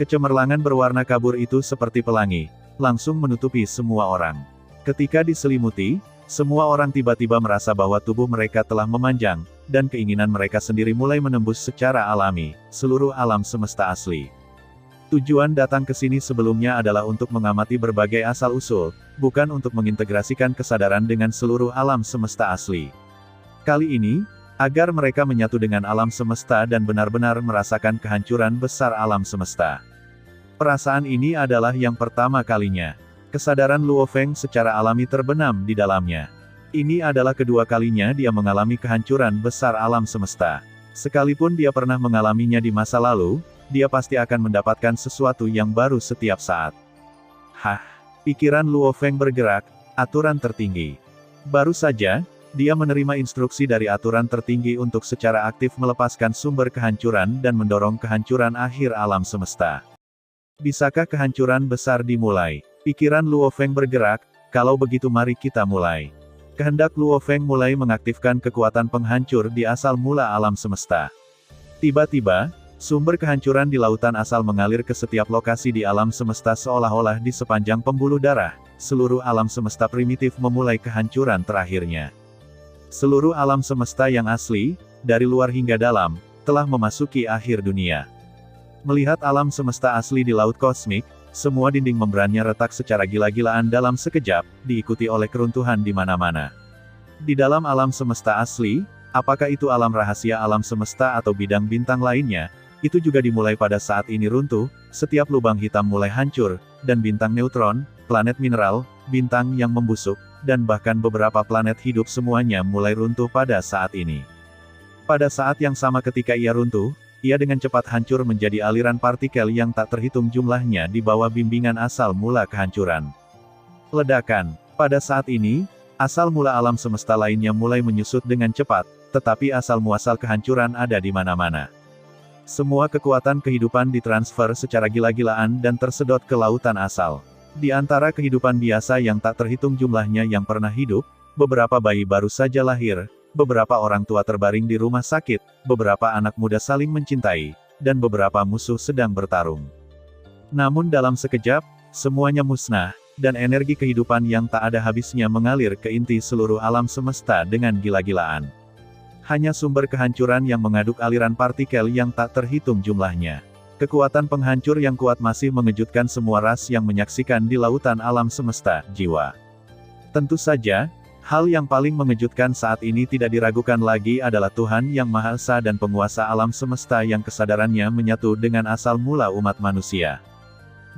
Kecemerlangan berwarna kabur itu seperti pelangi, langsung menutupi semua orang. Ketika diselimuti, semua orang tiba-tiba merasa bahwa tubuh mereka telah memanjang, dan keinginan mereka sendiri mulai menembus secara alami, seluruh alam semesta asli. Tujuan datang ke sini sebelumnya adalah untuk mengamati berbagai asal-usul, bukan untuk mengintegrasikan kesadaran dengan seluruh alam semesta asli. Kali ini, agar mereka menyatu dengan alam semesta dan benar-benar merasakan kehancuran besar alam semesta. Perasaan ini adalah yang pertama kalinya. Kesadaran Luo Feng secara alami terbenam di dalamnya. Ini adalah kedua kalinya dia mengalami kehancuran besar alam semesta. Sekalipun dia pernah mengalaminya di masa lalu, dia pasti akan mendapatkan sesuatu yang baru setiap saat. Hah, pikiran Luo Feng bergerak, aturan tertinggi. Baru saja, dia menerima instruksi dari aturan tertinggi untuk secara aktif melepaskan sumber kehancuran dan mendorong kehancuran akhir alam semesta. Bisakah kehancuran besar dimulai? Pikiran Luo Feng bergerak, kalau begitu mari kita mulai. Kehendak Luo Feng mulai mengaktifkan kekuatan penghancur di asal mula alam semesta. Tiba-tiba, sumber kehancuran di lautan asal mengalir ke setiap lokasi di alam semesta seolah-olah di sepanjang pembuluh darah, seluruh alam semesta primitif memulai kehancuran terakhirnya. Seluruh alam semesta yang asli, dari luar hingga dalam, telah memasuki akhir dunia. Melihat alam semesta asli di laut kosmik, semua dinding membrannya retak secara gila-gilaan dalam sekejap, diikuti oleh keruntuhan di mana-mana. Di dalam alam semesta asli, apakah itu alam rahasia alam semesta atau bidang bintang lainnya, itu juga dimulai pada saat ini runtuh, setiap lubang hitam mulai hancur, dan bintang neutron, planet mineral, bintang yang membusuk, dan bahkan beberapa planet hidup semuanya mulai runtuh pada saat ini. Pada saat yang sama ketika ia runtuh, ia dengan cepat hancur menjadi aliran partikel yang tak terhitung jumlahnya di bawah bimbingan asal mula kehancuran. Ledakan. Pada saat ini, asal mula alam semesta lainnya mulai menyusut dengan cepat, tetapi asal muasal kehancuran ada di mana-mana. Semua kekuatan kehidupan ditransfer secara gila-gilaan dan tersedot ke lautan asal. Di antara kehidupan biasa yang tak terhitung jumlahnya yang pernah hidup, beberapa bayi baru saja lahir, beberapa orang tua terbaring di rumah sakit, beberapa anak muda saling mencintai, dan beberapa musuh sedang bertarung. Namun dalam sekejap, semuanya musnah, dan energi kehidupan yang tak ada habisnya mengalir ke inti seluruh alam semesta dengan gila-gilaan. Hanya sumber kehancuran yang mengaduk aliran partikel yang tak terhitung jumlahnya. Kekuatan penghancur yang kuat masih mengejutkan semua ras yang menyaksikan di lautan alam semesta, jiwa. Tentu saja, hal yang paling mengejutkan saat ini tidak diragukan lagi adalah Tuhan Yang Maha Esa dan penguasa alam semesta yang kesadarannya menyatu dengan asal mula umat manusia.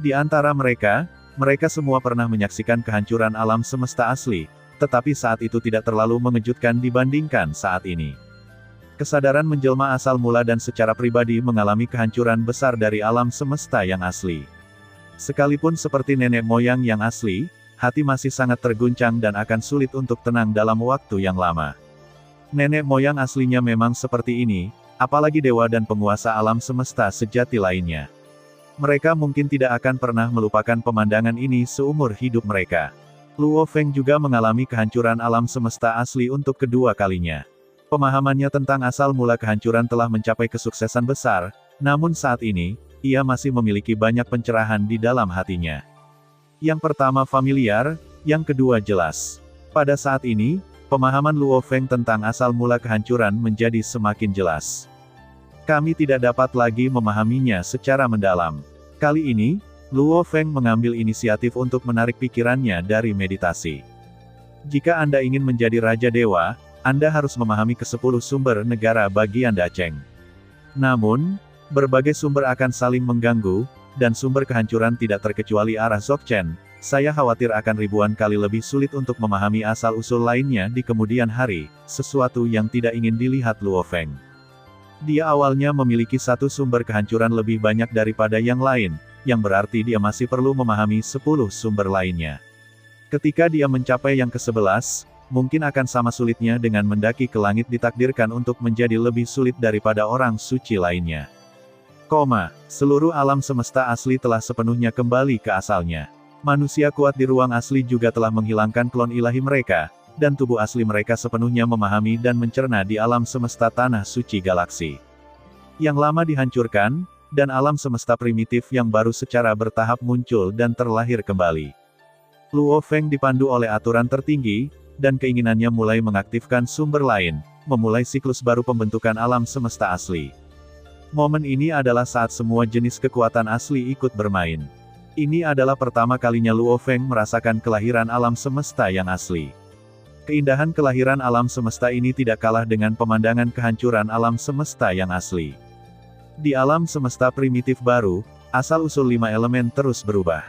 Di antara mereka, mereka semua pernah menyaksikan kehancuran alam semesta asli, tetapi saat itu tidak terlalu mengejutkan dibandingkan saat ini. Kesadaran menjelma asal mula dan secara pribadi mengalami kehancuran besar dari alam semesta yang asli. Sekalipun seperti nenek moyang yang asli, hati masih sangat terguncang dan akan sulit untuk tenang dalam waktu yang lama. Nenek moyang aslinya memang seperti ini, apalagi dewa dan penguasa alam semesta sejati lainnya. Mereka mungkin tidak akan pernah melupakan pemandangan ini seumur hidup mereka. Luo Feng juga mengalami kehancuran alam semesta asli untuk kedua kalinya. Pemahamannya tentang asal mula kehancuran telah mencapai kesuksesan besar, namun saat ini, ia masih memiliki banyak pencerahan di dalam hatinya. Yang pertama familiar, yang kedua jelas. Pada saat ini, pemahaman Luo Feng tentang asal mula kehancuran menjadi semakin jelas. Kami tidak dapat lagi memahaminya secara mendalam. Kali ini, Luo Feng mengambil inisiatif untuk menarik pikirannya dari meditasi. Jika Anda ingin menjadi Raja Dewa, Anda harus memahami ke-10 sumber negara bagian Dacheng. Namun, berbagai sumber akan saling mengganggu, dan sumber kehancuran tidak terkecuali arah Dzogchen. Saya khawatir akan ribuan kali lebih sulit untuk memahami asal-usul lainnya di kemudian hari, sesuatu yang tidak ingin dilihat Luo Feng. Dia awalnya memiliki satu sumber kehancuran lebih banyak daripada yang lain, yang berarti dia masih perlu memahami 10 sumber lainnya. Ketika dia mencapai yang ke-11, mungkin akan sama sulitnya dengan mendaki ke langit ditakdirkan untuk menjadi lebih sulit daripada orang suci lainnya. Seluruh alam semesta asli telah sepenuhnya kembali ke asalnya. Manusia kuat di ruang asli juga telah menghilangkan klon ilahi mereka, dan tubuh asli mereka sepenuhnya memahami dan mencerna di alam semesta tanah suci galaksi. Yang lama dihancurkan, dan alam semesta primitif yang baru secara bertahap muncul dan terlahir kembali. Luo Feng dipandu oleh aturan tertinggi, dan keinginannya mulai mengaktifkan sumber lain, memulai siklus baru pembentukan alam semesta asli. Momen ini adalah saat semua jenis kekuatan asli ikut bermain. Ini adalah pertama kalinya Luo Feng merasakan kelahiran alam semesta yang asli. Keindahan kelahiran alam semesta ini tidak kalah dengan pemandangan kehancuran alam semesta yang asli. Di alam semesta primitif baru, asal-usul 5 elemen terus berubah.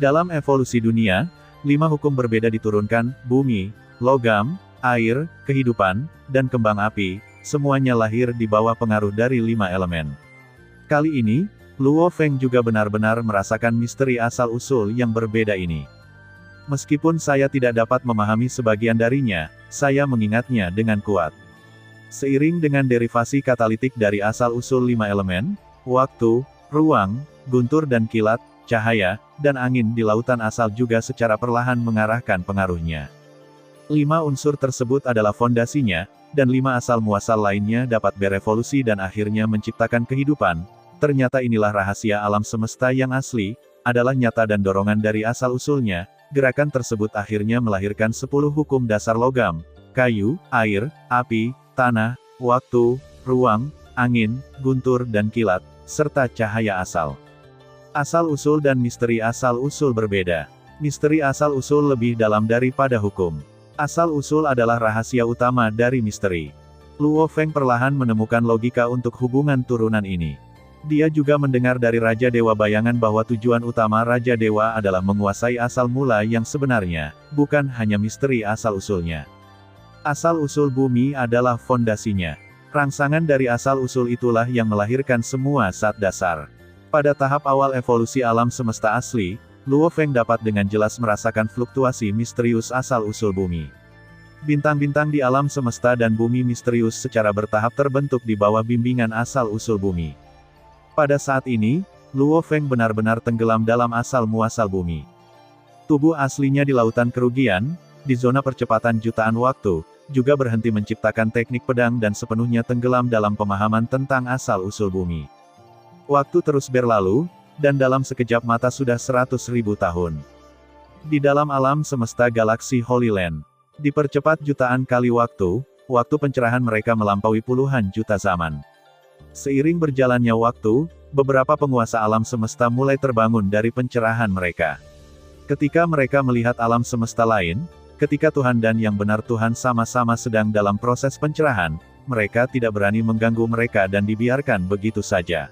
Dalam evolusi dunia, 5 hukum berbeda diturunkan: bumi, logam, air, kehidupan, dan kembang api, semuanya lahir di bawah pengaruh dari 5 elemen. Kali ini, Luo Feng juga benar-benar merasakan misteri asal-usul yang berbeda ini. Meskipun saya tidak dapat memahami sebagian darinya, saya mengingatnya dengan kuat. Seiring dengan derivasi katalitik dari asal-usul 5 elemen, waktu, ruang, guntur dan kilat, cahaya, dan angin di lautan asal juga secara perlahan mengarahkan pengaruhnya. 5 unsur tersebut adalah fondasinya, dan 5 asal-muasal lainnya dapat berevolusi dan akhirnya menciptakan kehidupan. Ternyata inilah rahasia alam semesta yang asli, adalah nyata dan dorongan dari asal-usulnya. Gerakan tersebut akhirnya melahirkan 10 hukum dasar logam, kayu, air, api, tanah, waktu, ruang, angin, guntur dan kilat, serta cahaya asal. Asal-usul dan misteri asal-usul berbeda. Misteri asal-usul lebih dalam daripada hukum. Asal-usul adalah rahasia utama dari misteri. Luo Feng perlahan menemukan logika untuk hubungan turunan ini. Dia juga mendengar dari Raja Dewa bayangan bahwa tujuan utama Raja Dewa adalah menguasai asal mula yang sebenarnya, bukan hanya misteri asal-usulnya. Asal-usul bumi adalah fondasinya. Rangsangan dari asal-usul itulah yang melahirkan semua zat dasar. Pada tahap awal evolusi alam semesta asli, Luo Feng dapat dengan jelas merasakan fluktuasi misterius asal-usul bumi. Bintang-bintang di alam semesta dan bumi misterius secara bertahap terbentuk di bawah bimbingan asal-usul bumi. Pada saat ini, Luo Feng benar-benar tenggelam dalam asal-muasal bumi. Tubuh aslinya di lautan kerugian, di zona percepatan jutaan waktu, juga berhenti menciptakan teknik pedang dan sepenuhnya tenggelam dalam pemahaman tentang asal-usul bumi. Waktu terus berlalu, dan dalam sekejap mata sudah 100.000 tahun. Di dalam alam semesta galaksi Holy Land, dipercepat jutaan kali waktu, waktu pencerahan mereka melampaui puluhan juta zaman. Seiring berjalannya waktu, beberapa penguasa alam semesta mulai terbangun dari pencerahan mereka. Ketika mereka melihat alam semesta lain, ketika Tuhan dan yang benar Tuhan sama-sama sedang dalam proses pencerahan, mereka tidak berani mengganggu mereka dan dibiarkan begitu saja.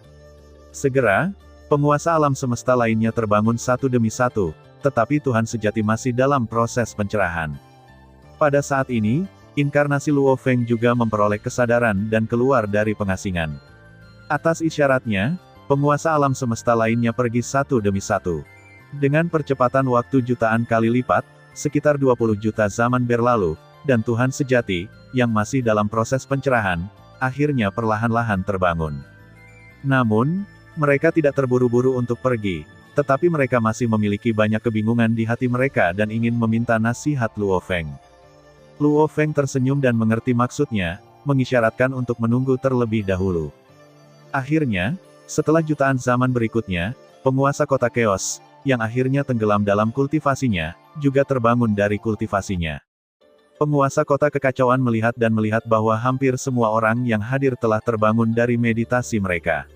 Segera, penguasa alam semesta lainnya terbangun satu demi satu, tetapi Tuhan sejati masih dalam proses pencerahan. Pada saat ini, inkarnasi Luo Feng juga memperoleh kesadaran dan keluar dari pengasingan. Atas isyaratnya, penguasa alam semesta lainnya pergi satu demi satu. Dengan percepatan waktu jutaan kali lipat, sekitar 20 juta zaman berlalu, dan Tuhan sejati, yang masih dalam proses pencerahan, akhirnya perlahan-lahan terbangun. Namun, mereka tidak terburu-buru untuk pergi, tetapi mereka masih memiliki banyak kebingungan di hati mereka dan ingin meminta nasihat Luo Feng. Luo Feng tersenyum dan mengerti maksudnya, mengisyaratkan untuk menunggu terlebih dahulu. Akhirnya, setelah jutaan zaman berikutnya, penguasa kota Chaos, yang akhirnya tenggelam dalam kultivasinya, juga terbangun dari kultivasinya. Penguasa kota kekacauan melihat bahwa hampir semua orang yang hadir telah terbangun dari meditasi mereka.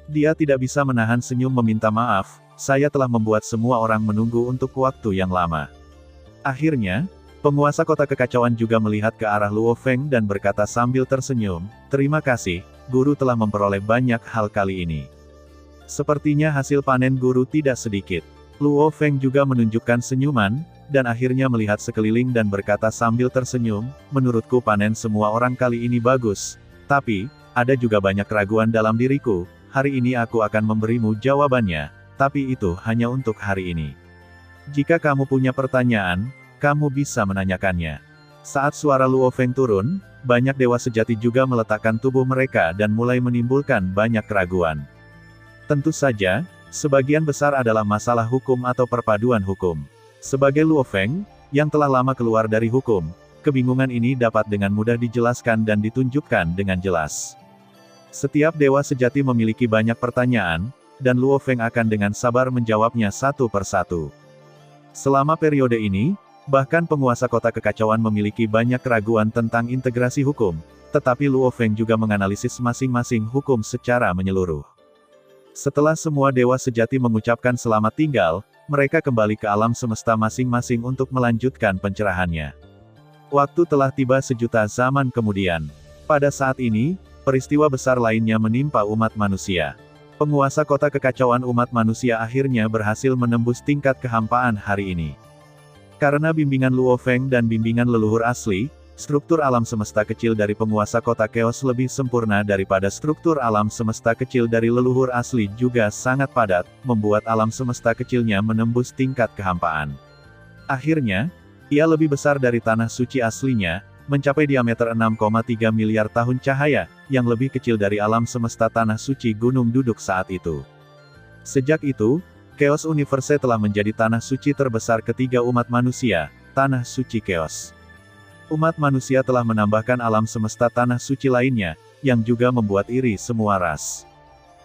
Dia tidak bisa menahan senyum meminta maaf, saya telah membuat semua orang menunggu untuk waktu yang lama. Akhirnya, penguasa kota kekacauan juga melihat ke arah Luo Feng dan berkata sambil tersenyum, "Terima kasih, guru telah memperoleh banyak hal kali ini." Sepertinya hasil panen guru tidak sedikit. Luo Feng juga menunjukkan senyuman, dan akhirnya melihat sekeliling dan berkata sambil tersenyum, "Menurutku panen semua orang kali ini bagus. Tapi, ada juga banyak keraguan dalam diriku. Hari ini aku akan memberimu jawabannya, tapi itu hanya untuk hari ini. Jika kamu punya pertanyaan, kamu bisa menanyakannya." Saat suara Luo Feng turun, banyak dewa sejati juga meletakkan tubuh mereka dan mulai menimbulkan banyak keraguan. Tentu saja, sebagian besar adalah masalah hukum atau perpaduan hukum. Sebagai Luo Feng, yang telah lama keluar dari hukum, kebingungan ini dapat dengan mudah dijelaskan dan ditunjukkan dengan jelas. Setiap dewa sejati memiliki banyak pertanyaan, dan Luo Feng akan dengan sabar menjawabnya satu persatu. Selama periode ini, bahkan penguasa kota kekacauan memiliki banyak keraguan tentang integrasi hukum, tetapi Luo Feng juga menganalisis masing-masing hukum secara menyeluruh. Setelah semua dewa sejati mengucapkan selamat tinggal, mereka kembali ke alam semesta masing-masing untuk melanjutkan pencerahannya. Waktu telah tiba sejuta zaman kemudian. Pada saat ini, peristiwa besar lainnya menimpa umat manusia. Penguasa kota kekacauan umat manusia akhirnya berhasil menembus tingkat kehampaan hari ini. Karena bimbingan Luo Feng dan bimbingan leluhur asli, struktur alam semesta kecil dari penguasa kota Chaos lebih sempurna daripada struktur alam semesta kecil dari leluhur asli juga sangat padat, membuat alam semesta kecilnya menembus tingkat kehampaan. Akhirnya, ia lebih besar dari tanah suci aslinya, mencapai diameter 6,3 miliar tahun cahaya, yang lebih kecil dari alam semesta tanah suci gunung duduk saat itu. Sejak itu, Chaos Universe telah menjadi tanah suci terbesar ketiga umat manusia, tanah suci Chaos. Umat manusia telah menambahkan alam semesta tanah suci lainnya, yang juga membuat iri semua ras.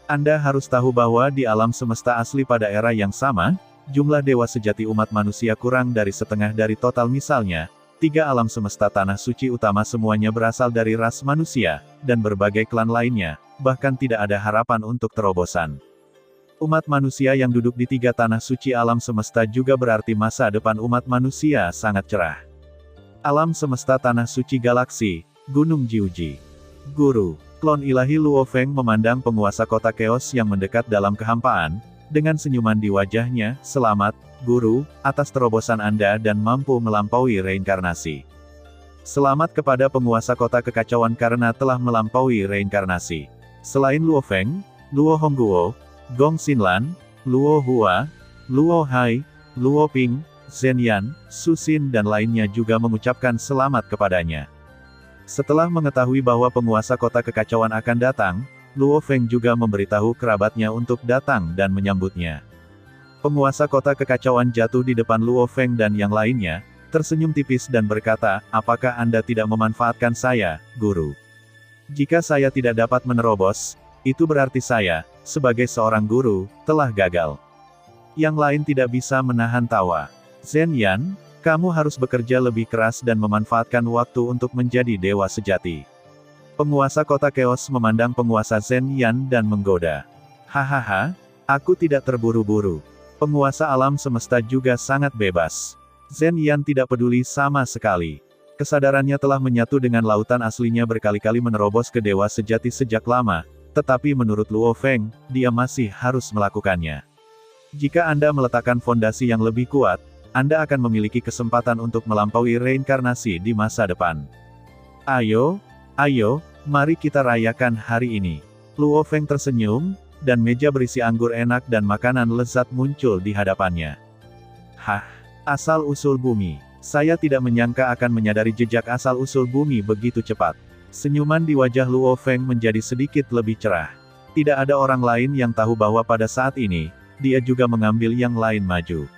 Anda harus tahu bahwa di alam semesta asli pada era yang sama, jumlah dewa sejati umat manusia kurang dari setengah dari total. Misalnya, 3 alam semesta tanah suci utama semuanya berasal dari ras manusia, dan berbagai klan lainnya, bahkan tidak ada harapan untuk terobosan. Umat manusia yang duduk di 3 tanah suci alam semesta juga berarti masa depan umat manusia sangat cerah. Alam semesta tanah suci galaksi, Gunung Jiuji. Guru, klon ilahi Luo Feng memandang penguasa kota Chaos yang mendekat dalam kehampaan, dengan senyuman di wajahnya. Selamat, Guru, atas terobosan Anda dan mampu melampaui reinkarnasi. Selamat kepada penguasa kota kekacauan karena telah melampaui reinkarnasi. Selain Luo Feng, Luo Hongguo, Gong Xinlan, Luo Hua, Luo Hai, Luo Ping, Zhen Yan, Su Xin dan lainnya juga mengucapkan selamat kepadanya. Setelah mengetahui bahwa penguasa kota kekacauan akan datang, Luo Feng juga memberitahu kerabatnya untuk datang dan menyambutnya. Penguasa kota kekacauan jatuh di depan Luo Feng dan yang lainnya, tersenyum tipis dan berkata, "Apakah Anda tidak memanfaatkan saya, Guru? Jika saya tidak dapat menerobos, itu berarti saya, sebagai seorang guru, telah gagal." Yang lain tidak bisa menahan tawa. Zhen Yan, kamu harus bekerja lebih keras dan memanfaatkan waktu untuk menjadi dewa sejati. Penguasa kota Chaos memandang penguasa Zhen Yan dan menggoda. Hahaha, aku tidak terburu-buru. Penguasa alam semesta juga sangat bebas. Zhen Yan tidak peduli sama sekali. Kesadarannya telah menyatu dengan lautan aslinya berkali-kali menerobos ke dewa sejati sejak lama. Tetapi menurut Luo Feng, dia masih harus melakukannya. Jika Anda meletakkan fondasi yang lebih kuat, Anda akan memiliki kesempatan untuk melampaui reinkarnasi di masa depan. Ayo, mari kita rayakan hari ini. Luo Feng tersenyum, dan meja berisi anggur enak dan makanan lezat muncul di hadapannya. Hah, asal-usul bumi. Saya tidak menyangka akan menyadari jejak asal-usul bumi begitu cepat. Senyuman di wajah Luo Feng menjadi sedikit lebih cerah. Tidak ada orang lain yang tahu bahwa pada saat ini, dia juga mengambil yang lain maju.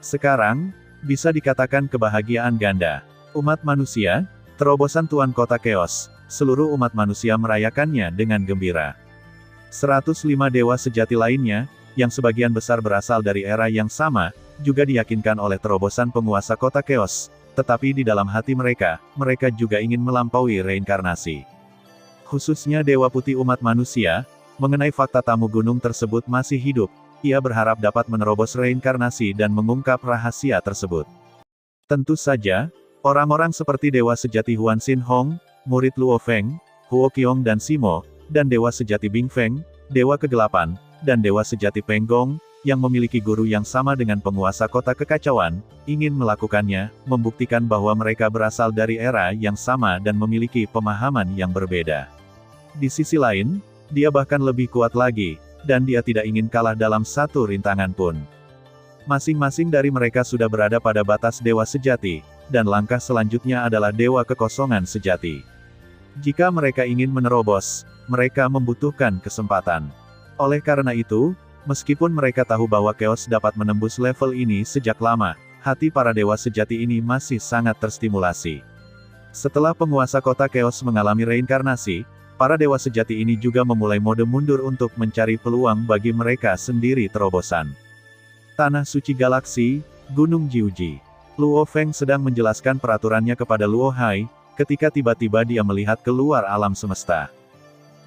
Sekarang, bisa dikatakan kebahagiaan ganda. Umat manusia, terobosan Tuan Kota Chaos, seluruh umat manusia merayakannya dengan gembira. 105 dewa sejati lainnya, yang sebagian besar berasal dari era yang sama, juga diyakinkan oleh terobosan penguasa Kota Chaos. Tetapi di dalam hati mereka, mereka juga ingin melampaui reinkarnasi. Khususnya Dewa Putih umat manusia, mengenai fakta tamu gunung tersebut masih hidup, ia berharap dapat menerobos reinkarnasi dan mengungkap rahasia tersebut. Tentu saja, orang-orang seperti Dewa Sejati Huan Xin Hong, murid Luo Feng, Huo Qiong dan Simo, dan Dewa Sejati Bing Feng, Dewa Kegelapan, dan Dewa Sejati Peng Gong, yang memiliki guru yang sama dengan penguasa kota kekacauan, ingin melakukannya, membuktikan bahwa mereka berasal dari era yang sama dan memiliki pemahaman yang berbeda. Di sisi lain, dia bahkan lebih kuat lagi, dan dia tidak ingin kalah dalam satu rintangan pun. Masing-masing dari mereka sudah berada pada batas dewa sejati, dan langkah selanjutnya adalah Dewa Kekosongan Sejati. Jika mereka ingin menerobos, mereka membutuhkan kesempatan. Oleh karena itu, meskipun mereka tahu bahwa Chaos dapat menembus level ini sejak lama, hati para Dewa Sejati ini masih sangat terstimulasi. Setelah penguasa kota Chaos mengalami reinkarnasi, para Dewa Sejati ini juga memulai mode mundur untuk mencari peluang bagi mereka sendiri terobosan. Tanah Suci Galaksi, Gunung Jiuji. Luo Feng sedang menjelaskan peraturannya kepada Luo Hai, ketika tiba-tiba dia melihat keluar alam semesta.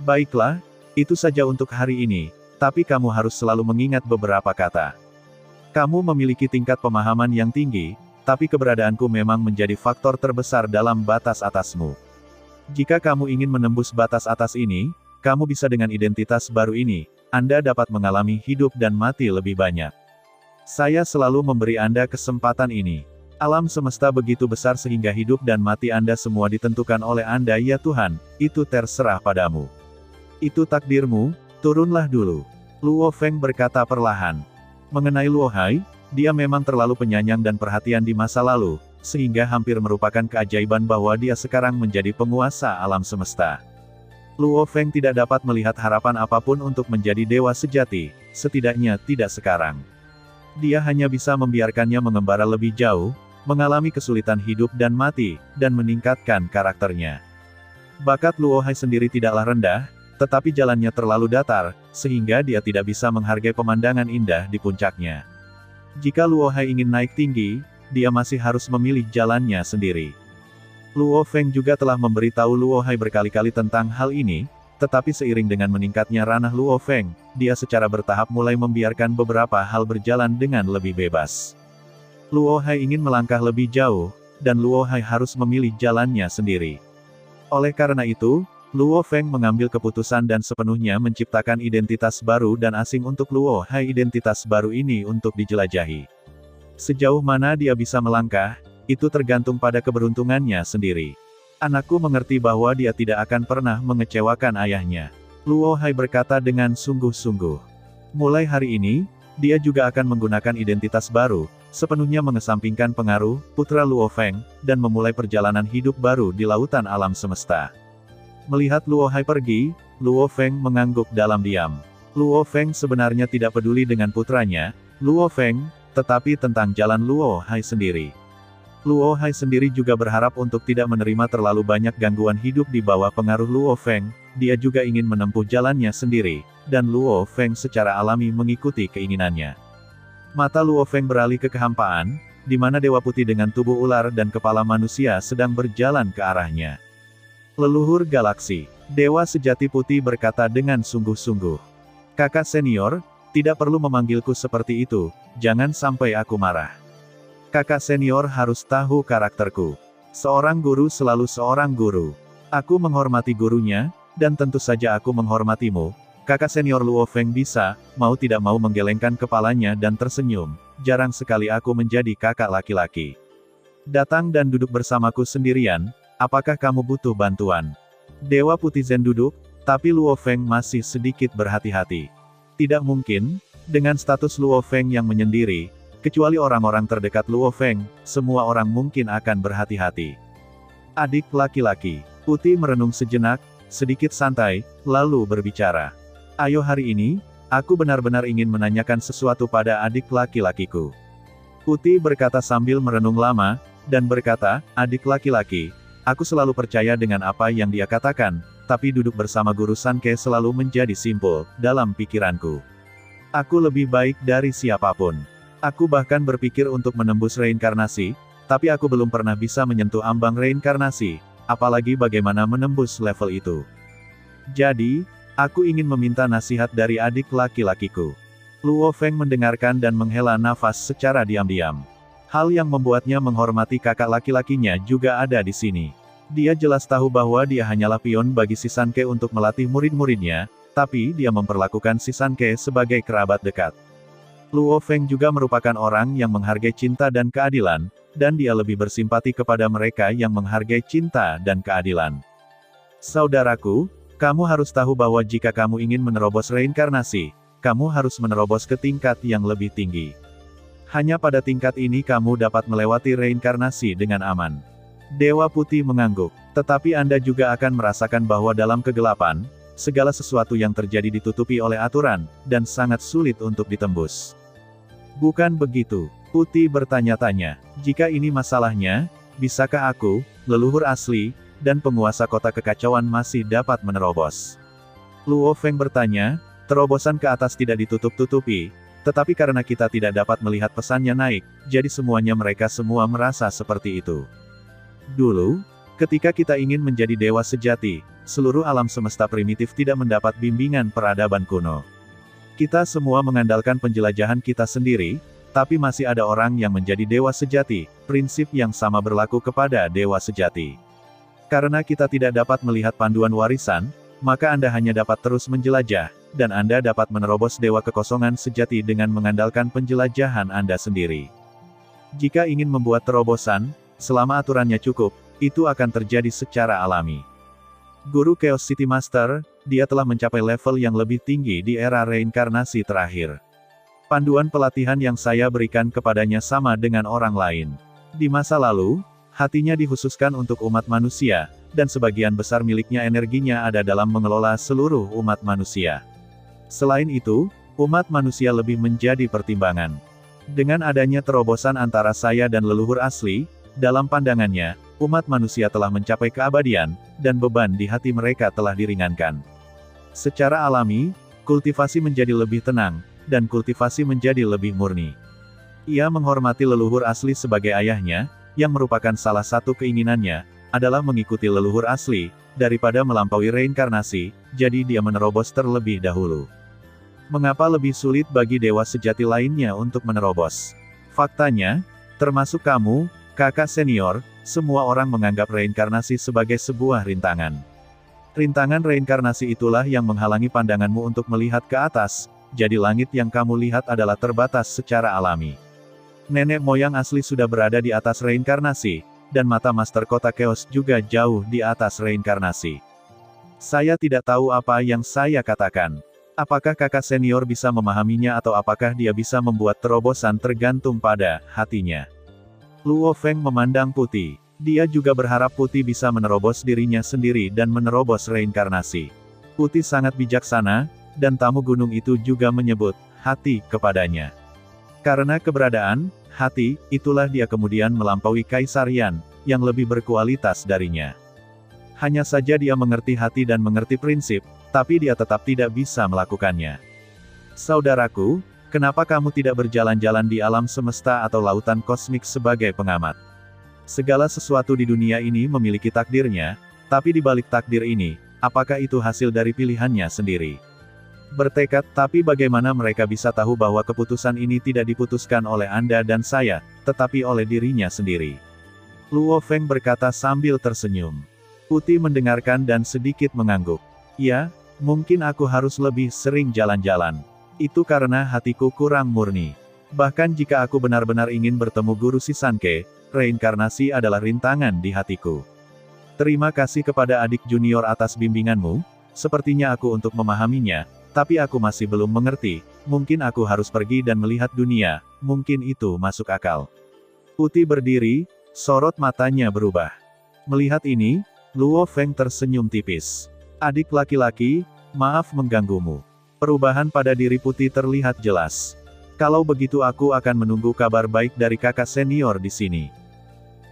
Baiklah, itu saja untuk hari ini, tapi kamu harus selalu mengingat beberapa kata. Kamu memiliki tingkat pemahaman yang tinggi, tapi keberadaanku memang menjadi faktor terbesar dalam batas atasmu. Jika kamu ingin menembus batas atas ini, kamu bisa dengan identitas baru ini, Anda dapat mengalami hidup dan mati lebih banyak. Saya selalu memberi Anda kesempatan ini. Alam semesta begitu besar sehingga hidup dan mati Anda semua ditentukan oleh Anda ya Tuhan, itu terserah padamu. Itu takdirmu, turunlah dulu. Luo Feng berkata perlahan. Mengenai Luo Hai, dia memang terlalu penyayang dan perhatian di masa lalu, sehingga hampir merupakan keajaiban bahwa dia sekarang menjadi penguasa alam semesta. Luo Feng tidak dapat melihat harapan apapun untuk menjadi dewa sejati, setidaknya tidak sekarang. Dia hanya bisa membiarkannya mengembara lebih jauh, mengalami kesulitan hidup dan mati, dan meningkatkan karakternya. Bakat Luo Hai sendiri tidaklah rendah, tetapi jalannya terlalu datar, sehingga dia tidak bisa menghargai pemandangan indah di puncaknya. Jika Luo Hai ingin naik tinggi, dia masih harus memilih jalannya sendiri. Luo Feng juga telah memberitahu Luo Hai berkali-kali tentang hal ini, tetapi seiring dengan meningkatnya ranah Luo Feng, dia secara bertahap mulai membiarkan beberapa hal berjalan dengan lebih bebas. Luo Hai ingin melangkah lebih jauh, dan Luo Hai harus memilih jalannya sendiri. Oleh karena itu, Luo Feng mengambil keputusan dan sepenuhnya menciptakan identitas baru dan asing untuk Luo Hai. Identitas baru ini untuk dijelajahi. Sejauh mana dia bisa melangkah, itu tergantung pada keberuntungannya sendiri. Anakku mengerti bahwa dia tidak akan pernah mengecewakan ayahnya. Luo Hai berkata dengan sungguh-sungguh. Mulai hari ini, dia juga akan menggunakan identitas baru, sepenuhnya mengesampingkan pengaruh putra Luo Feng, dan memulai perjalanan hidup baru di lautan alam semesta. Melihat Luo Hai pergi, Luo Feng mengangguk dalam diam. Luo Feng sebenarnya tidak peduli dengan putranya, Luo Feng, tetapi tentang jalan Luo Hai sendiri. Luo Hai sendiri juga berharap untuk tidak menerima terlalu banyak gangguan hidup di bawah pengaruh Luo Feng, dia juga ingin menempuh jalannya sendiri, dan Luo Feng secara alami mengikuti keinginannya. Mata Luo Feng beralih ke kehampaan, di mana Dewa Putih dengan tubuh ular dan kepala manusia sedang berjalan ke arahnya. Leluhur Galaksi, Dewa Sejati Putih berkata dengan sungguh-sungguh. Kakak senior, tidak perlu memanggilku seperti itu, jangan sampai aku marah. Kakak senior harus tahu karakterku. Seorang guru selalu seorang guru. Aku menghormati gurunya, dan tentu saja aku menghormatimu. Kakak senior Luo Feng bisa, mau tidak mau menggelengkan kepalanya dan tersenyum. Jarang sekali aku menjadi kakak laki-laki. Datang dan duduk bersamaku sendirian, apakah kamu butuh bantuan? Dewa Putih Zen duduk, tapi Luo Feng masih sedikit berhati-hati. Tidak mungkin, dengan status Luo Feng yang menyendiri, kecuali orang-orang terdekat Luo Feng, semua orang mungkin akan berhati-hati. Adik laki-laki, Putih merenung sejenak, sedikit santai, lalu berbicara. Ayo hari ini, aku benar-benar ingin menanyakan sesuatu pada adik laki-lakiku. Putih berkata sambil merenung lama, dan berkata, adik laki-laki, aku selalu percaya dengan apa yang dia katakan, tapi duduk bersama Guru Sanke selalu menjadi simpul, dalam pikiranku. Aku lebih baik dari siapapun. Aku bahkan berpikir untuk menembus reinkarnasi, tapi aku belum pernah bisa menyentuh ambang reinkarnasi, apalagi bagaimana menembus level itu. Jadi, aku ingin meminta nasihat dari adik laki-lakiku. Luo Feng mendengarkan dan menghela nafas secara diam-diam. Hal yang membuatnya menghormati kakak laki-lakinya juga ada di sini. Dia jelas tahu bahwa dia hanyalah pion bagi si Sanke untuk melatih murid-muridnya, tapi dia memperlakukan si Sanke sebagai kerabat dekat. Luo Feng juga merupakan orang yang menghargai cinta dan keadilan, dan dia lebih bersimpati kepada mereka yang menghargai cinta dan keadilan. Saudaraku, kamu harus tahu bahwa jika kamu ingin menerobos reinkarnasi, kamu harus menerobos ke tingkat yang lebih tinggi. Hanya pada tingkat ini kamu dapat melewati reinkarnasi dengan aman. Dewa Putih mengangguk. Tetapi Anda juga akan merasakan bahwa dalam kegelapan, segala sesuatu yang terjadi ditutupi oleh aturan, dan sangat sulit untuk ditembus. Bukan begitu? Putih bertanya-tanya. Jika ini masalahnya, bisakah aku, leluhur asli, dan penguasa kota kekacauan masih dapat menerobos? Luo Feng bertanya, terobosan ke atas tidak ditutup-tutupi, tetapi karena kita tidak dapat melihat pesannya naik, jadi semuanya mereka semua merasa seperti itu. Dulu, ketika kita ingin menjadi dewa sejati, seluruh alam semesta primitif tidak mendapat bimbingan peradaban kuno. Kita semua mengandalkan penjelajahan kita sendiri, tapi masih ada orang yang menjadi dewa sejati, prinsip yang sama berlaku kepada dewa sejati. Karena kita tidak dapat melihat panduan warisan, maka Anda hanya dapat terus menjelajah, dan Anda dapat menerobos dewa kekosongan sejati dengan mengandalkan penjelajahan Anda sendiri. Jika ingin membuat terobosan, selama aturannya cukup, itu akan terjadi secara alami. Guru Chaos City Master, dia telah mencapai level yang lebih tinggi di era reinkarnasi terakhir. Panduan pelatihan yang saya berikan kepadanya sama dengan orang lain. Di masa lalu, hatinya dikhususkan untuk umat manusia, dan sebagian besar miliknya energinya ada dalam mengelola seluruh umat manusia. Selain itu, umat manusia lebih menjadi pertimbangan. Dengan adanya terobosan antara saya dan leluhur asli, dalam pandangannya, umat manusia telah mencapai keabadian, dan beban di hati mereka telah diringankan. Secara alami, kultivasi menjadi lebih tenang, dan kultivasi menjadi lebih murni. Ia menghormati leluhur asli sebagai ayahnya, yang merupakan salah satu keinginannya, adalah mengikuti leluhur asli, daripada melampaui reinkarnasi, jadi dia menerobos terlebih dahulu. Mengapa lebih sulit bagi dewa sejati lainnya untuk menerobos? Faktanya, termasuk kamu, kakak senior, semua orang menganggap reinkarnasi sebagai sebuah rintangan. Rintangan reinkarnasi itulah yang menghalangi pandanganmu untuk melihat ke atas, jadi langit yang kamu lihat adalah terbatas secara alami. Nenek moyang asli sudah berada di atas reinkarnasi, dan mata Master Kota Chaos juga jauh di atas reinkarnasi. Saya tidak tahu apa yang saya katakan. Apakah kakak senior bisa memahaminya atau apakah dia bisa membuat terobosan tergantung pada hatinya. Luo Feng memandang Putih. Dia juga berharap Putih bisa menerobos dirinya sendiri dan menerobos reinkarnasi. Putih sangat bijaksana, dan tamu gunung itu juga menyebut hati kepadanya. Karena keberadaan hati, itulah dia kemudian melampaui Kaisar Yan, yang lebih berkualitas darinya. Hanya saja dia mengerti hati dan mengerti prinsip, tapi dia tetap tidak bisa melakukannya. Saudaraku, kenapa kamu tidak berjalan-jalan di alam semesta atau lautan kosmik sebagai pengamat? Segala sesuatu di dunia ini memiliki takdirnya, tapi di balik takdir ini, apakah itu hasil dari pilihannya sendiri? Bertekad, tapi bagaimana mereka bisa tahu bahwa keputusan ini tidak diputuskan oleh Anda dan saya, tetapi oleh dirinya sendiri? Luo Feng berkata sambil tersenyum. Putih mendengarkan dan sedikit mengangguk. Ya, mungkin aku harus lebih sering jalan-jalan. Itu karena hatiku kurang murni. Bahkan jika aku benar-benar ingin bertemu Guru Sisanke, reinkarnasi adalah rintangan di hatiku. Terima kasih kepada adik junior atas bimbinganmu, sepertinya aku untuk memahaminya, tapi aku masih belum mengerti, mungkin aku harus pergi dan melihat dunia, mungkin itu masuk akal. Putih berdiri, sorot matanya berubah. Melihat ini, Luo Feng tersenyum tipis. Adik laki-laki, maaf mengganggumu. Perubahan pada diri Putih terlihat jelas. Kalau begitu aku akan menunggu kabar baik dari kakak senior di sini.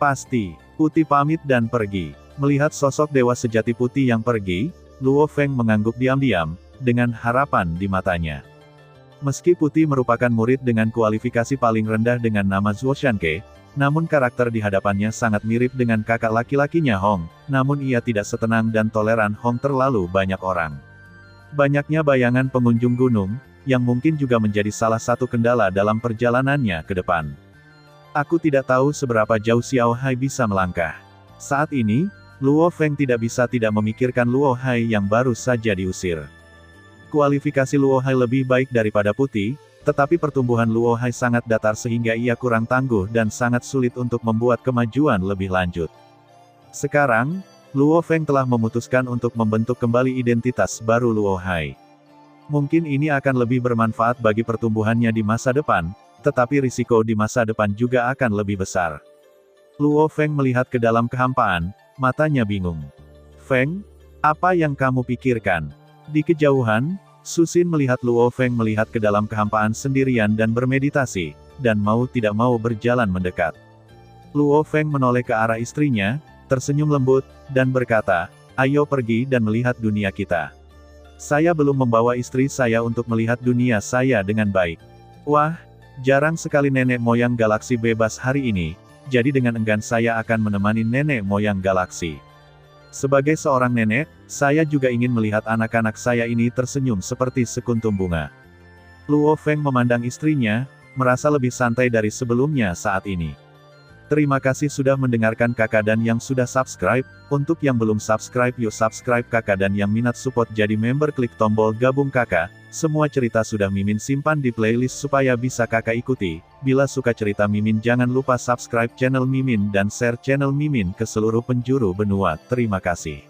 Pasti. Putih pamit dan pergi. Melihat sosok dewa sejati Putih yang pergi, Luo Feng mengangguk diam-diam, dengan harapan di matanya. Meski Putih merupakan murid dengan kualifikasi paling rendah dengan nama Zuo Shanke, namun karakter di hadapannya sangat mirip dengan kakak laki-lakinya Hong, namun ia tidak setenang dan toleran Hong terlalu banyak orang. Banyaknya bayangan pengunjung gunung, yang mungkin juga menjadi salah satu kendala dalam perjalanannya ke depan. Aku tidak tahu seberapa jauh Xiao Hai bisa melangkah. Saat ini, Luo Feng tidak bisa tidak memikirkan Luo Hai yang baru saja diusir. Kualifikasi Luo Hai lebih baik daripada Putih, tetapi pertumbuhan Luo Hai sangat datar sehingga ia kurang tangguh dan sangat sulit untuk membuat kemajuan lebih lanjut. Sekarang, Luo Feng telah memutuskan untuk membentuk kembali identitas baru Luo Hai. Mungkin ini akan lebih bermanfaat bagi pertumbuhannya di masa depan, tetapi risiko di masa depan juga akan lebih besar. Luo Feng melihat ke dalam kehampaan, matanya bingung. Feng, apa yang kamu pikirkan? Di kejauhan, Su Xin melihat Luo Feng melihat ke dalam kehampaan sendirian dan bermeditasi, dan mau tidak mau berjalan mendekat. Luo Feng menoleh ke arah istrinya, tersenyum lembut, dan berkata, ayo pergi dan melihat dunia kita. Saya belum membawa istri saya untuk melihat dunia saya dengan baik. Wah, jarang sekali nenek moyang galaksi bebas hari ini, jadi dengan enggan saya akan menemani nenek moyang galaksi. Sebagai seorang nenek, saya juga ingin melihat anak-anak saya ini tersenyum seperti sekuntum bunga. Luo Feng memandang istrinya, merasa lebih santai dari sebelumnya saat ini. Terima kasih sudah mendengarkan kakak dan yang sudah subscribe. Untuk yang belum subscribe yuk subscribe kakak dan yang minat support jadi member klik tombol gabung kakak. Semua cerita sudah Mimin simpan di playlist supaya bisa kakak ikuti. Bila suka cerita Mimin jangan lupa subscribe channel Mimin dan share channel Mimin ke seluruh penjuru benua. Terima kasih.